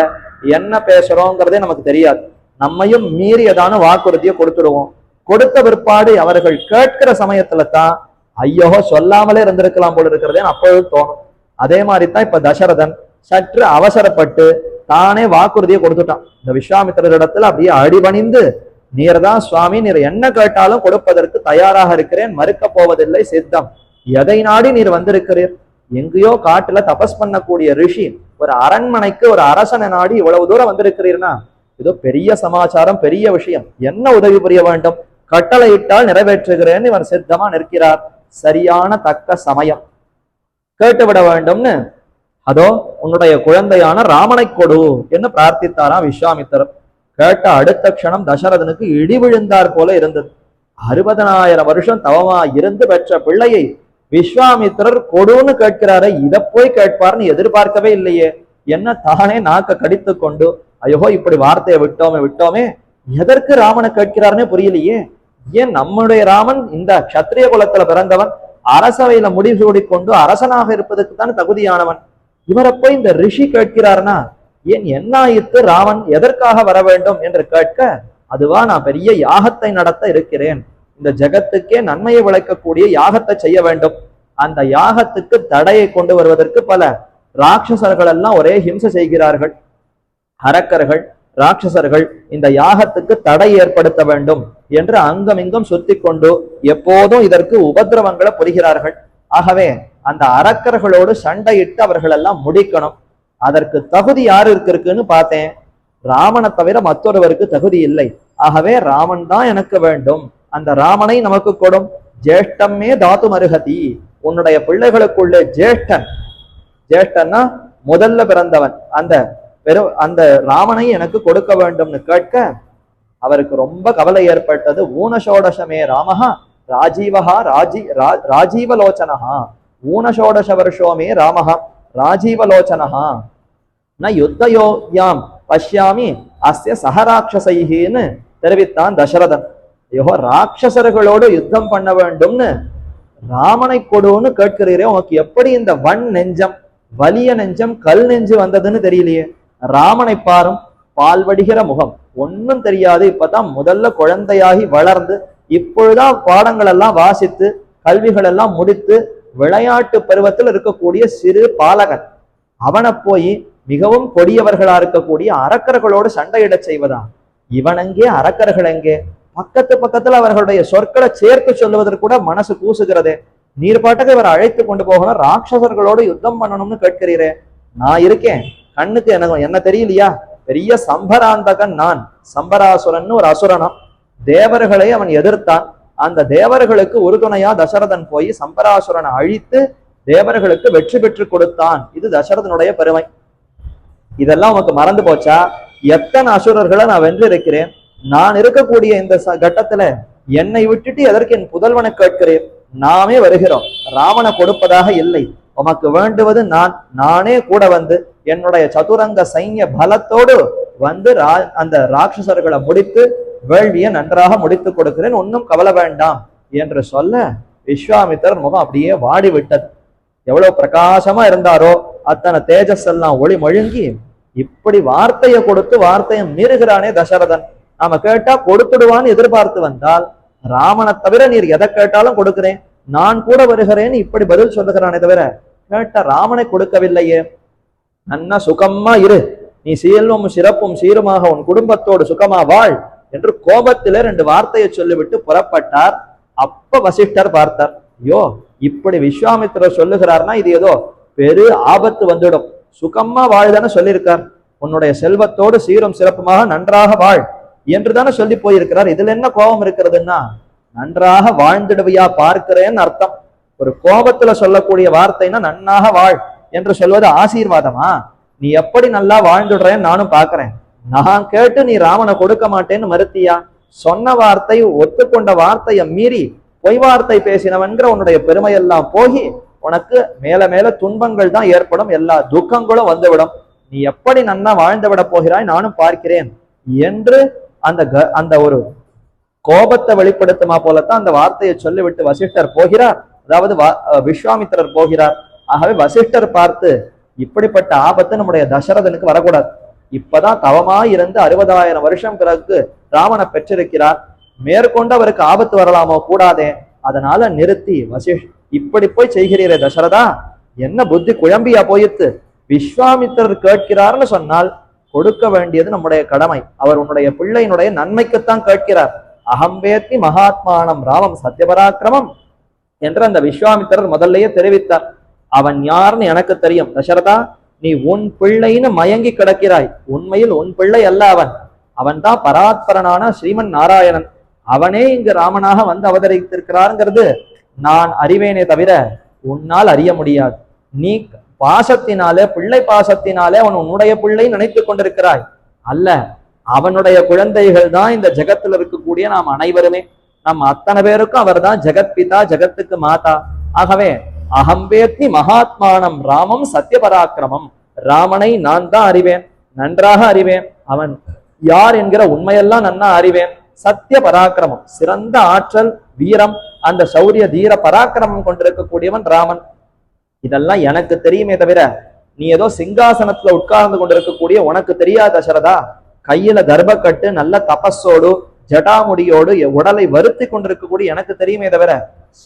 என்ன பேசுறோங்கிறதே நமக்கு தெரியாது. நம்மையும் மீறியதான வாக்குறுதியை கொடுத்துடுவோம். கொடுத்த பிற்பாடு அவர்கள் கேட்கிற சமயத்துல தான் ஐயோ சொல்லாமலே இருந்திருக்கலாம் போல இருக்கிறதே அப்பொழுது தோணும். அதே மாதிரி தான் இப்ப தசரதன் சற்று அவசரப்பட்டு தானே வாக்குறுதியை கொடுத்துட்டான். இந்த விஸ்வாமித்திரர் இடத்துல அப்படியே அடிபணிந்து, நீர் தான் சுவாமி, நீர் என்ன கேட்டாலும் கொடுப்பதற்கு தயாராக இருக்கிறேன், மறுக்க போவதில்லை, சித்தம். எதை நாடி நீர் வந்திருக்கிறீர்? எங்கேயோ காட்டுல தபஸ் பண்ணக்கூடிய ரிஷி ஒரு அரண்மனைக்கு ஒரு அரசனை நாடி இவ்வளவு தூரம் வந்திருக்கிறீர்னா ஏதோ பெரிய சமாச்சாரம், பெரிய விஷயம். என்ன உதவி புரிய வேண்டும்? கட்டளையிட்டால் நிறைவேற்றுகிறேன்னு இவர் சித்தமா நிற்கிறார். சரியான தக்க சமயம் கேட்டுவிட வேண்டும்னு அதோ உன்னுடைய குழந்தையான ராமனை கொடு என்று பிரார்த்தித்தாராம் விஸ்வாமித்திரர். கேட்ட அடுத்த க்ஷணம் தசரதனுக்கு இடி விழுந்தார் போல இருந்தது. 60,000 வருஷம் தவமா இருந்து பெற்ற பிள்ளையை விஸ்வாமித்திரர் கொடுன்னு கேட்கிறாரே, இதை போய் கேட்பார்னு எதிர்பார்க்கவே இல்லையே. என்ன தானே நாக்க கடித்து கொண்டு ஐயோ இப்படி வார்த்தையை விட்டோமே, எதற்கு ராமனை கேட்கிறாருன்னே புரியலையே. ஏன் நம்முடைய ராமன் இந்த கத்திரிய குலத்துல பிறந்தவன், அரசவையில முடிசூடி கொண்டு அரசனாக இருப்பதற்கு தான் தகுதியானவன். இவரை போய் இந்த ரிஷி கேட்கிறார்னா ஏன் என்ன ஆயிற்று, ராமன் எதற்காக வர வேண்டும் என்று கேட்க, அதுவா நான் பெரிய யாகத்தை நடத்த இருக்கிறேன், இந்த ஜகத்துக்கே நன்மையை விளைக்கக்கூடிய யாகத்தை செய்ய வேண்டும். அந்த யாகத்துக்கு தடையை கொண்டு வருவதற்கு பல ராட்சசர்கள் எல்லாம் ஒரே ஹிம்சை செய்கிறார்கள். அரக்கர்கள், ராட்சசர்கள் இந்த யாகத்துக்கு தடை ஏற்படுத்த வேண்டும் என்று அங்கமிங்கும் சுத்தி கொண்டு எப்போதும் இதற்கு உபதிரவங்களை புரிகிறார்கள். ஆகவே அந்த அரக்கர்களோடு சண்டையிட்டு அவர்கள் எல்லாம் முடிக்கணும். அதற்கு தகுதி யாரு இருக்குன்னு பார்த்தேன். ராமனை தவிர மற்றொருவருக்கு தகுதி இல்லை. ஆகவே ராமன் தான் எனக்கு வேண்டும். அந்த ராமனை நமக்கு கொடும். ஜேஷ்டமே தாத்து மருகதி, உன்னுடைய பிள்ளைகளுக்குள்ளே ஜேஷ்டன்னா முதல்ல பிறந்தவன், அந்த ராமனை எனக்கு கொடுக்க வேண்டும்னு கேட்க அவருக்கு ரொம்ப கவலை ஏற்பட்டது. ஊனசோடசமே ராமஹா ராஜீவஹா ராஜீவலோச்சனஹா, ஊனசோடச வருஷோமே ராமஹா ராஜீவலோச்சனஹா ந யுத்தயோயாம் பஷ்யாமி அஸ்ய சஹராட்சசைஹின்னு தெரிவித்தான் தசரதன். ஐயோ ராட்சசர்களோடு யுத்தம் பண்ண வேண்டும்னு ராமனை கொடுன்னு கேட்கிறீரே, உனக்கு எப்படி இந்த நெஞ்சம், வலிய நெஞ்சம், கல் நெஞ்சு வந்ததுன்னு தெரியலையே. ராமனை பாரும், பால்வடிகிற முகம், ஒன்னும் தெரியாது. இப்பதான் முதல்ல குழந்தையாகி வளர்ந்து இப்பொழுதான் பாடங்கள் எல்லாம் வாசித்து கல்விகள் எல்லாம் முடித்து விளையாட்டு பருவத்தில் இருக்கக்கூடிய சிறு பாலகன். அவனை போய் மிகவும் கொடியவர்களா இருக்கக்கூடிய அரக்கர்களோடு சண்டையிட செய்வதா? இவனெங்கே, அரக்கர்கள் எங்கே? பக்கத்துல அவர்களுடைய சொற்களை சேர்த்து சொல்லுவதற்கு கூட மனசு கூசுகிறதே. நீர் பாட்டுக்கு இவர் அழைத்து கொண்டு போகணும், ராட்சசர்களோடு யுத்தம் பண்ணணும்னு கேட்கிறீரே. நான் இருக்கேன், கண்ணுக்கு என்ன தெரியலையா? பெரிய சம்பராந்தகன் நான். சம்பராசுரன் ஒரு அசுரனம், தேவர்களை அவன் எதிர்த்தான். அந்த தேவர்களுக்கு உறுதுணையா தசரதன் போய் சம்பராசுரனை அழித்து தேவர்களுக்கு வெற்றி பெற்று கொடுத்தான். இது தசரதனுடைய பெருமை. இதெல்லாம் உனக்கு மறந்து போச்சா? எத்தனை அசுரர்களை நான் வென்று இருக்கிறேன். நான் இருக்கக்கூடிய இந்த கட்டத்துல என்னை விட்டுட்டு எதற்கு என் புதல்வனை கேட்கிறேன்? நாமே வருகிறோம், ராமனை கொடுப்பதாக இல்லை. உமக்கு வேண்டுவது நானே கூட வந்து என்னுடைய சதுரங்க சைன்ய பலத்தோடு வந்து அந்த ராட்சசர்களை முடித்து வேள்வியை நன்றாக முடித்து கொடுக்கிறேன், ஒன்னும் கவலை வேண்டாம் என்று சொல்ல விஸ்வாமித்திரர் முகம் அப்படியே வாடி விட்டது. எவ்வளவு பிரகாசமா இருந்தாரோ அத்தனை தேஜஸ் எல்லாம் ஒளி மழுங்கி, இப்படி வார்த்தையை கொடுத்து வார்த்தையை மீறுகிறானே தசரதன். நாம கேட்டா கொடுத்துடுவான்னு எதிர்பார்த்து வந்தால், ராமனை தவிர நீர் எதை கேட்டாலும் கொடுக்கிறேன், நான் கூட வருகிறேன்னு இப்படி பதில் சொல்லுகிறானே தவிர கேட்ட ராமனை கொடுக்கவில்லையே. நன்னா சுகமா இரு, நீ சீல்வம் சிறப்பும் சீருமாக உன் குடும்பத்தோடு சுகமா வாழ் என்று கோபத்திலே 2 வார்த்தையை சொல்லிவிட்டு புறப்பட்டார். அப்ப வசிஷ்டர் பார்த்தார், ஐயோ இப்படி விஸ்வாமித்திரர் சொல்லுகிறார்னா இது ஏதோ பெரு ஆபத்து வந்துடும். சுகமா வாழ்தானே சொல்லியிருக்கார், உன்னுடைய செல்வத்தோடு சீரும் சிறப்புமாக நன்றாக வாழ் என்றுதானே சொல்லி போயிருக்கிறார். இதுல என்ன கோபம் இருக்கிறதுன்னா, நன்றாக வாழ்ந்துடுவியா பார்க்கிறேன்னு அர்த்தம். ஒரு கோபத்துல சொல்லக்கூடிய வார்த்தைன்னா நன்னாக வாழ் என்று சொல்வது ஆசீர்வாதமா? நீ எப்படி நல்லா வாழ்ந்துடுறேன்னு நானும் பாக்குறேன். நான் கேட்டு நீ ராமனை கொடுக்க மாட்டேன்னு மறுத்தியா? சொன்ன வார்த்தை, ஒத்துக்கொண்ட வார்த்தையை மீறி பொய் வார்த்தை பேசினவன்கிற உன்னுடைய பெருமையெல்லாம் போகி உனக்கு மேல மேல துன்பங்கள் தான் ஏற்படும், எல்லா துக்கங்களும் வந்துவிடும். நீ எப்படி நன்னா வாழ்ந்து விட போகிறாய் நானும் பார்க்கிறேன் என்று அந்த ஒரு கோபத்தை வெளிப்படுத்துமா போலத்தான் அந்த வார்த்தையை சொல்லிவிட்டு வசிஷ்டர் போகிறார். அதாவது விஸ்வாமித்திரர் போகிறார். ஆகவே வசிஷ்டர் பார்த்து, இப்படிப்பட்ட ஆபத்து நம்முடைய தசரதனுக்கு வரக்கூடாது. இப்பதான் தவமாய் இருந்து 60,000 வருஷம் பிறகு ராமனை பெற்றிருக்கிறார். மேற்கொண்டு அவருக்கு ஆபத்து வரலாமோ, கூடாதே. அதனால நிறுத்தி, இப்படி போய் செய்கிறீரே தசரதா, என்ன புத்தி குழம்பியா போயிட்டு? விஸ்வாமித்திரர் கேட்கிறார்னு சொன்னால் கொடுக்க வேண்டியது நம்முடைய கடமை. அவர் உன்னுடைய பிள்ளையினுடைய நன்மைக்குத்தான் கேட்கிறார். அகம்பேத்தி மகாத்மானம் ராமம் சத்யபராக்கிரமம் என்று அந்த விஸ்வாமித்திரர் முதல்லயே தெரிவித்தார். அவன் யாருன்னு எனக்கு தெரியும் தசரதா, நீ உன் பிள்ளைன்னு மயங்கி கிடக்கிறாய். உண்மையில் உன் பிள்ளை அல்ல அவன். அவன் தான் பராத்பரனான ஸ்ரீமன் நாராயணன். அவனே இங்கு ராமனாக வந்து அவதரித்திருக்கிறாருங்கிறது நான் அறிவேனே தவிர உன்னால் அறிய முடியாது. நீ பாசத்தினாலே, பிள்ளை பாசத்தினாலே அவன் உன்னுடைய பிள்ளை நினைத்து கொண்டிருக்கிறாய். அல்ல, அவனுடைய குழந்தைகள் தான் இந்த ஜெகத்தில் இருக்கக்கூடிய நாம் அனைவருமே. நம் அத்தனை பேருக்கும் அவர் தான் ஜெகத் பிதா, ஜெகத்துக்கு மாதா. ஆகவே அகம்பேத்தி மகாத்மானம் ராமம் சத்யபராக்கிரமம், ராமனை நான் தான் அறிவேன், நன்றாக அறிவேன். அவன் யார் என்கிற உண்மையெல்லாம் நன்னா அறிவேன். சத்திய பராக்கிரமம், சிறந்த ஆற்றல், வீரம், அந்த சௌரிய தீர பராக்கிரமம் கொண்டிருக்கக்கூடியவன் ராமன். இதெல்லாம் எனக்கு தெரியுமே தவிர நீ ஏதோ சிங்காசனத்துல உட்கார்ந்து கொண்டிருக்கக்கூடிய உனக்கு தெரியாத தசரதா, கையில கர்ப்பக்கட்டு நல்ல தபஸோடு ஜடாமுடியோடு உடலை வருத்தி கொண்டிருக்கக்கூடிய எனக்கு தெரியுமே தவிர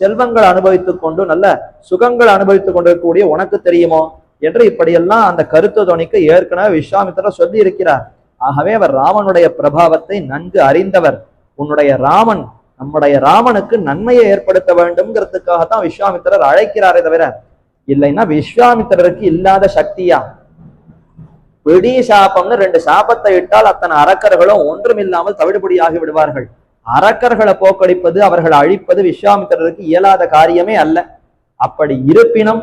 செல்வங்கள் அனுபவித்துக் கொண்டு நல்ல சுகங்கள் அனுபவித்துக் கொண்டிருக்கக்கூடிய உனக்கு தெரியுமோ என்று இப்படியெல்லாம் அந்த கருத்து துணிக்கு ஏற்கனவே விஸ்வாமித்திரர் சொல்லி இருக்கிறார். ஆகவே அவர் ராமனுடைய பிரபாவத்தை நன்கு அறிந்தவர். உன்னுடைய ராமன் நம்முடைய ராமனுக்கு நன்மையை ஏற்படுத்த வேண்டும்ங்கிறதுக்காகத்தான் விஸ்வாமித்திரர் அழைக்கிறாரே தவிர, இல்லைன்னா விஸ்வாமித்திரருக்கு இல்லாத சக்தியா? பிடி சாபம்னு 2 சாபத்தை இட்டால் அத்தனை அரக்கர்களும் ஒன்றுமில்லாமல் தவிடுபடியாகி விடுவார்கள். அரக்கர்களை போக்கடிப்பது, அவர்களை அழிப்பது விஸ்வாமித்திரருக்கு இயலாத காரியமே அல்ல. அப்படி இருப்பினும்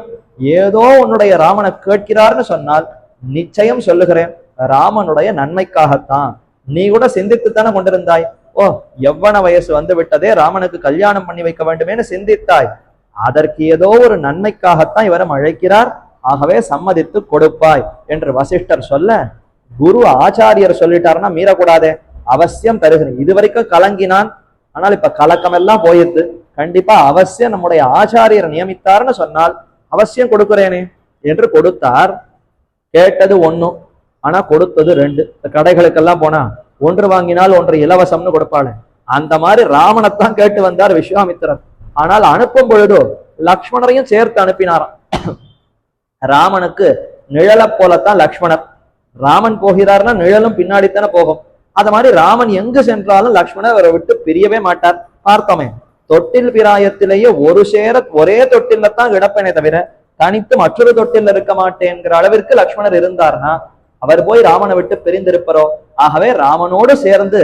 ஏதோ உன்னுடைய ராமனை கேட்கிறார்னு சொன்னால் நிச்சயம் சொல்லுகிறேன், ராமனுடைய நன்மைக்காகத்தான். நீ கூட சிந்தித்துத்தானே கொண்டிருந்தாய், ஓ எவ்வன வயசு வந்து விட்டதே, ராமனுக்கு கல்யாணம் பண்ணி வைக்க வேண்டுமேனு சிந்தித்தாய். அதற்கு ஏதோ ஒரு நன்மைக்காகத்தான் இவரும் அழைக்கிறார். ஆகவே சம்மதித்து கொடுப்பாய் என்று வசிஷ்டர் சொல்ல, குரு ஆச்சாரியர் சொல்லிட்டாருன்னா மீறக்கூடாதே, அவசியம் தருகிறேன். இதுவரைக்கும் கலங்கினான், ஆனால் இப்ப கலக்கம் எல்லாம் போயிட்டு கண்டிப்பா அவசியம் நம்முடைய ஆச்சாரியர் நியமித்தார்னு சொன்னால் அவசியம் கொடுக்கிறேனே என்று கொடுத்தார். கேட்டது 1, ஆனா கொடுத்தது 2. கடைகளுக்கெல்லாம் போனா 1 வாங்கினால் 1 இலவசம்னு கொடுப்பாள். அந்த மாதிரி ராமனைத்தான் கேட்டு வந்தார் விஸ்வாமித்திரர். ஆனால் அனுப்பும் பொழுது லக்ஷ்மணரையும் சேர்த்து அனுப்பினாராம். ராமனுக்கு நிழலை போலத்தான் லக்ஷ்மணர். ராமன் போகிறார்னா நிழலும் பின்னாடித்தானே போகும். அது மாதிரி ராமன் எங்கு சென்றாலும் லக்ஷ்மணர் அவரை விட்டு பிரியவே மாட்டார். பார்த்தோமே, தொட்டில் பிராயத்திலேயே ஒரு சேர ஒரே தொட்டில தான் கிடப்பேனே தவிர தனித்து மற்றொரு தொட்டில் இருக்க மாட்டேங்கிற அளவிற்கு லக்ஷ்மணர் இருந்தார்னா அவர் போய் ராமனை விட்டு பிரிந்திருப்பரோ? ஆகவே ராமனோடு சேர்ந்து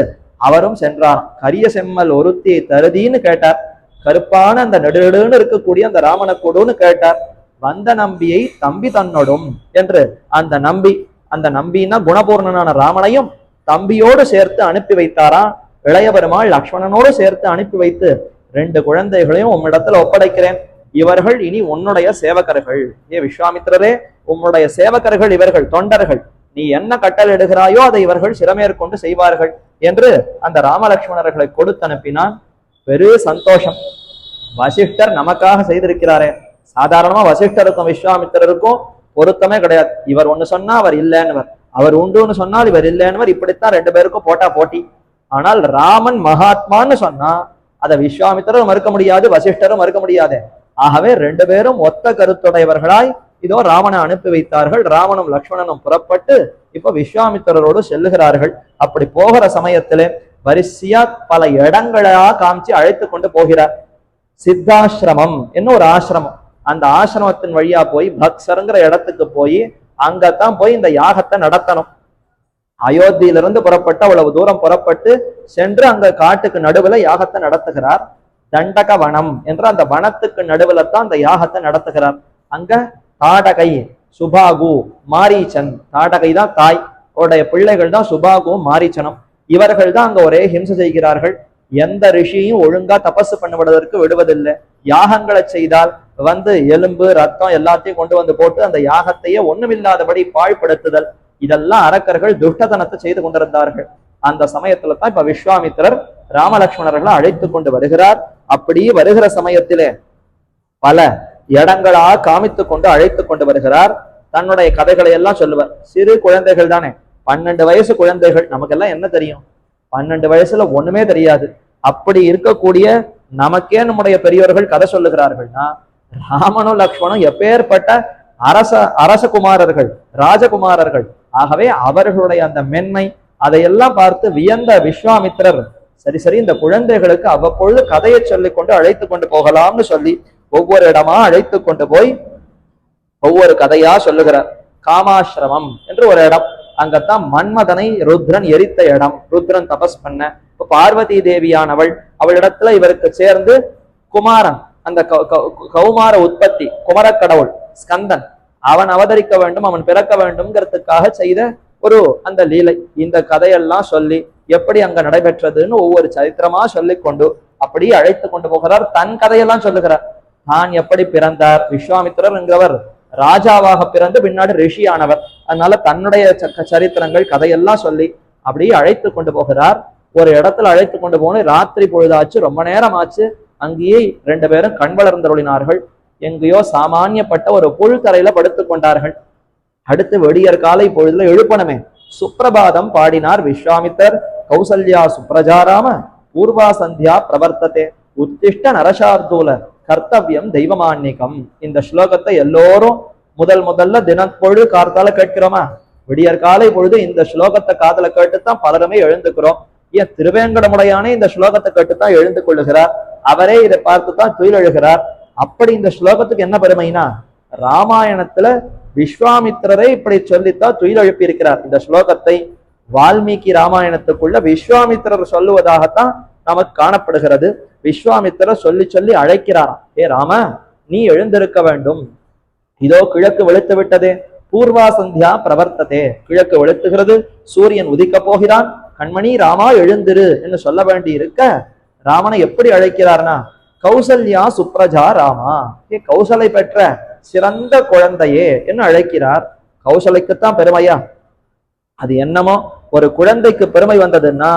அவரும் சென்றாராம். கரிய செம்மல் ஒருத்தி தருதின்னு கேட்டார். கருப்பான அந்த நெடுநெடுன்னு இருக்கக்கூடிய அந்த ராமனை கொடுன்னு கேட்டார். வந்த நம்பியை தம்பி தன்னோடும் என்று அந்த நம்பின்னா குணபூர்ணனான ராமனையும் தம்பியோடு சேர்த்து அனுப்பி வைத்தாராம். இளைய பெருமாள் லக்ஷ்மணனோடு சேர்த்து அனுப்பி வைத்து 2 குழந்தைகளையும் உம்மிடத்துல ஒப்படைக்கிறேன். இவர்கள் இனி உன்னுடைய சேவகர்கள். ஏ விஸ்வாமித்திரரே, உம்முடைய சேவகர்கள் இவர்கள், தொண்டர்கள். நீ என்ன கட்டளை இடுகிறாயோ அதை இவர்கள் சிரமேற்கொண்டு செய்வார்கள் என்று அந்த ராமலட்சுமணர்களை கொடுத்து அனுப்பினான். பெரு சந்தோஷம். வசிஷ்டர் நமக்காக செய்திருக்கிறாரே. சாதாரணமா வசிஷ்டருக்கும் விஸ்வாமித்திரருக்கும் பொருத்தமே கிடையாது. இவர் ஒண்ணு சொன்னா அவர் இல்லைன்னுவர், அவர் உண்டுன்னு சொன்னால் இவர் இல்லைன்னுவர். இப்படித்தான் 2 பேருக்கும் போட்டி. ஆனால் ராமன் மகாத்மான்னு சொன்னா அதை விஸ்வாமித்திரரும் மறுக்க முடியாது, வசிஷ்டரும் மறுக்க முடியாது. ஆகவே 2 பேரும் ஒத்த கருத்துடையவர்களாய் இதோ ராமனை அனுப்பி வைத்தார்கள். ராமனும் லக்ஷ்மணனும் புறப்பட்டு இப்ப விஸ்வாமித்திரரோடு செல்லுகிறார்கள். அப்படி போகிற சமயத்திலே வரிசையா பல இடங்களா காமிச்சு அழைத்து கொண்டு போகிறார். சித்தாசிரமம் என்ன ஒரு ஆசிரமம். அந்த ஆசிரமத்தின் வழியா போய் பக்சருங்கிற இடத்துக்கு போய் அங்கத்தான் போய் இந்த யாகத்தை நடத்தணும். அயோத்தியிலிருந்து புறப்பட்டு அவ்வளவு தூரம் புறப்பட்டு சென்று அங்க காட்டுக்கு நடுவுல யாகத்தை நடத்துகிறார். தண்டக வனம் என்ற அந்த வனத்துக்கு நடுவுல தான் அந்த யாகத்தை நடத்துகிறார். அங்க தாடகை, சுபாகு, மாரீச்சன், தாடகை தான் தாய், அவருடைய பிள்ளைகள் தான் சுபாகுவும் மாரீச்சனும். இவர்கள் தான் அங்க ஒரே ஹிம்சை செய்கிறார்கள். எந்த ரிஷியும் ஒழுங்கா தபசு பண்ணுவதற்கு விடுவதில்லை. யாகங்களை செய்தால் எலும்பு ரத்தம் எல்லாத்தையும் கொண்டு வந்து போட்டு அந்த யாகத்தையே ஒண்ணுமில்லாதபடி பாழ்படுத்துதல், இதெல்லாம் அரக்கர்கள் துஷ்டதனத்தை செய்து கொண்டிருந்தார்கள். அந்த சமயத்துல தான் இப்ப விஸ்வாமித்திரர் ராமலட்சுமணர்களை அழைத்து கொண்டு வருகிறார். அப்படி வருகிற சமயத்திலே பல இடங்களா காமித்து கொண்டு அழைத்து கொண்டு வருகிறார். தன்னுடைய கதைகளை எல்லாம் சொல்லுவார். சிறு குழந்தைகள் தானே, 12 வயசு குழந்தைகள், நமக்கெல்லாம் என்ன தெரியும்? 12 வயசுல ஒண்ணுமே தெரியாது. அப்படி இருக்கக்கூடிய நமக்கே நம்முடைய பெரியவர்கள் கதை சொல்லுகிறார்கள்னா, ராமனும் லக்ஷ்மணும் எப்பேற்பட்ட அரசகுமாரர்கள், ராஜகுமாரர்கள். ஆகவே அவர்களுடைய அந்த மென்மை அதையெல்லாம் பார்த்து வியந்த விஸ்வாமித்திரர், சரி சரி இந்த குழந்தைகளுக்கு அவ்வப்பொழுது கதையை சொல்லிக் கொண்டு அழைத்து கொண்டு போகலாம்னு சொல்லி ஒவ்வொரு இடமா அழைத்து கொண்டு போய் ஒவ்வொரு கதையா சொல்லுகிறார். காமாசிரமம் என்று ஒரு இடம், அங்கத்தான் மன்மதனை ருத்ரன் எரித்த இடம். ருத்ரன் தபஸ் பண்ண இப்ப பார்வதி தேவியானவள் அவளிடத்துல இவருக்கு சேர்ந்து குமாரன், அந்த கௌமார உற்பத்தி குமரக்கடவுள் ஸ்கந்தன், அவன் அவதரிக்க வேண்டும், அவன் பிறக்க வேண்டும்ங்கிறதுக்காக செய்த ஒரு அந்த லீலை. இந்த கதையெல்லாம் சொல்லி எப்படி அங்க நடைபெற்றதுன்னு ஒவ்வொரு சரித்திரமா சொல்லி கொண்டு அப்படி அழைத்து கொண்டு போகிறார். தன் கதையெல்லாம் சொல்லுகிறார். தான் எப்படி பிறந்தார், விஸ்வாமித்திரர் என்கிறவர் ராஜாவாக பிறந்து பின்னாடி ரிஷியானவர், அதனால தன்னுடைய சரித்திரங்கள் கதையெல்லாம் சொல்லி அப்படி அழைத்து கொண்டு போகிறார். ஒரு இடத்துல அழைத்து கொண்டு போன ராத்திரி பொழுதாச்சு, ரொம்ப நேரம் ஆச்சு. அங்கேயே 2 பேரும் கண் வளர்ந்தருளினார்கள். எங்கேயோ சாமானியப்பட்ட ஒரு புல்தரையில படுத்துக் கொண்டார்கள். அடுத்து வெடியற் காலை பொழுதுல எழுப்பணுமே, சுப்பிரபாதம் பாடினார் விஸ்வாமித்தர். கௌசல்யா சுப்ரஜாராம பூர்வா சந்தியா பிரவர்த்ததே உத்திஷ்ட நரசார்தூல கர்த்தவியம் தெய்வமான்னிகம். இந்த ஸ்லோகத்தை எல்லோரும் முதல்ல தினப்பொழுது காத்தால கேட்கிறோமா? விடியற் காலை பொழுது இந்த ஸ்லோகத்தை காதல கேட்டுத்தான் பலருமே எழுந்துக்கிறோம். ஏன் திருவேங்கடமுடையானே இந்த ஸ்லோகத்தை கேட்டுத்தான் எழுந்து கொள்ளுகிறார். அவரே இதை பார்த்துதான் துயில் எழுகிறார். அப்படி இந்த ஸ்லோகத்துக்கு என்ன பெருமைனா, ராமாயணத்துல விஸ்வாமித்திரரை இப்படி சொல்லித்தான் துயில் எழுப்பி இருக்கிறார். இந்த ஸ்லோகத்தை வால்மீகி ராமாயணத்துக்குள்ள விஸ்வாமித்திரர் சொல்லுவதாகத்தான் நமக்கு காணப்படுகிறது. விஸ்வாமித்திரர் சொல்லி சொல்லி அழைக்கிறாராம். ஏ ராம, நீ எழுந்திருக்க வேண்டும். இதோ கிழக்கு வெளுத்து விட்டதே, பூர்வா சந்தியா பிரவர்த்ததே, கிழக்கு வெளுத்துகிறது, சூரியன் உதிக்க போகிறான். கண்மணி ராமா எழுந்திரு என்று சொல்ல வேண்டி இருக்க, ராமனை எப்படி அழைக்கிறார்னா, கௌசல்யா சுப்ரஜா ராமா, ஏ கௌசலை பெற்ற சிறந்த குழந்தையே என்று அழைக்கிறார். கௌசலைக்குத்தான் பெருமையா? அது என்னமோ, ஒரு குழந்தைக்கு பெருமை வந்ததுன்னா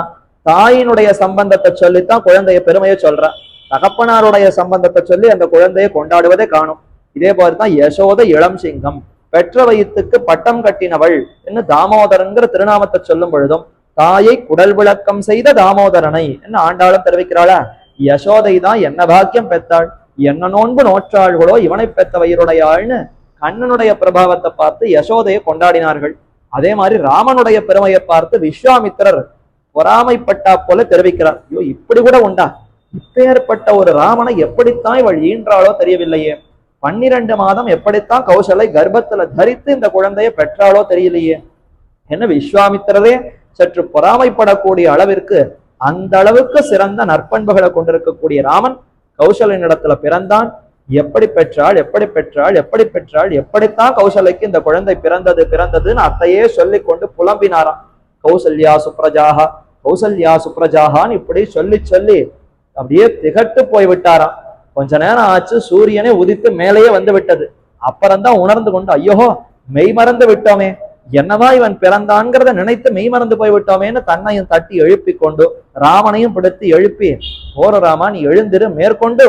தாயினுடைய சம்பந்தத்தை சொல்லித்தான் குழந்தைய பெருமையை சொல்ற. தகப்பனாருடைய சம்பந்தத்தை சொல்லி அந்த குழந்தையை கொண்டாடுவதே காணும். இதே போலதான் யசோத இளம் சிங்கம், பெற்ற வயிற்றுக்கு பட்டம் கட்டினவள் என்று தாமோதரன்கிற திருநாமத்தை சொல்லும் பொழுதும் தாயை குடல் விளக்கம் செய்த தாமோதரனை என்று ஆண்டாளும் தெரிவிக்கிறாளா? யசோதை தான் என்ன பாக்கியம் பெற்றாள், என்ன நோன்பு நோற்றாள்களோ இவனை பெற்ற வயிறுடையாள்னு கண்ணனுடைய பிரபாவத்தை பார்த்து யசோதையை கொண்டாடினார்கள். அதே மாதிரி ராமனுடைய பெருமையை பார்த்து விஸ்வாமித்திரர் பொறாமைப்பட்டா போல தெரிவிக்கிறார். ஐயோ, இப்படி கூட உண்டா? இப்பேற்பட்ட ஒரு ராமனை எப்படித்தான் இவள் ஈன்றாளோ தெரியவில்லையே. 12 மாதம் எப்படித்தான் கௌசலை கர்ப்பத்துல தரித்து இந்த குழந்தையை பெற்றாளோ தெரியலையே. என்ன விஸ்வாமித்திரரே சற்று பொறாமைப்படக்கூடிய அளவிற்கு அந்த அளவுக்கு சிறந்த நற்பண்புகளை கொண்டிருக்கக்கூடிய ராமன் கௌசலினிடத்துல பிறந்தான். எப்படி பெற்றாள், எப்படி பெற்றாள், எப்படி பெற்றாள், எப்படித்தான் கௌசலைக்கு இந்த குழந்தை பிறந்ததுன்னு அத்தையே சொல்லி கொண்டு புலம்பினாராம். கௌசல்யா சுப்ரஜாகா, கௌசல்யா சுப்ரஜாகான்னு இப்படி சொல்லி சொல்லி அப்படியே திகட்டு போய் விட்டாராம். கொஞ்ச நேரம் ஆச்சு, சூரியனே உதித்து மேலேயே வந்து விட்டது. அப்புறம்தான் உணர்ந்து கொண்டு, ஐயோ மெய் மறந்து விட்டோமே, என்னவா இவன் பிறந்தான்கிறத நினைத்து மெய் மறந்து போய் விட்டோமேன்னு தன்னையும் தட்டி எழுப்பி கொண்டு ராமனையும் பிடித்து எழுப்பி, போற ராமா நீ எழுந்திரு, மேற்கொண்டு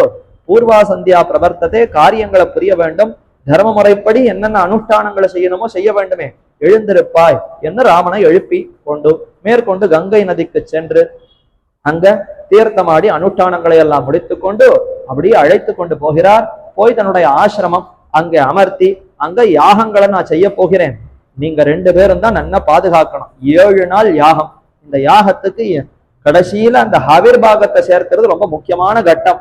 பூர்வா சந்தியா பிரவர்த்ததே, காரியங்களை புரிய வேண்டும், தர்ம முறைப்படி என்னென்ன அனுஷ்டானங்களை செய்யணுமோ செய்ய வேண்டுமே, எழுந்திருப்பாய் என்று ராமனை எழுப்பி கொண்டு மேற்கொண்டு கங்கை நதிக்கு சென்று அங்க தீர்த்தமாடி அனுஷ்டானங்களை எல்லாம் முடித்து கொண்டு அப்படியே அழைத்து கொண்டு போகிறார். போய் தன்னுடைய ஆசிரமம் அங்கே அமர்த்தி, அங்க யாகங்களை நான் செய்ய போகிறேன், நீங்க 2 பேரும் தான் நன்னா பாதுகாக்கணும். 7 நாள் யாகம். இந்த யாகத்துக்கு கடைசியில அந்த ஹவிர் பாகத்தை சேர்க்கிறது ரொம்ப முக்கியமான கட்டம்.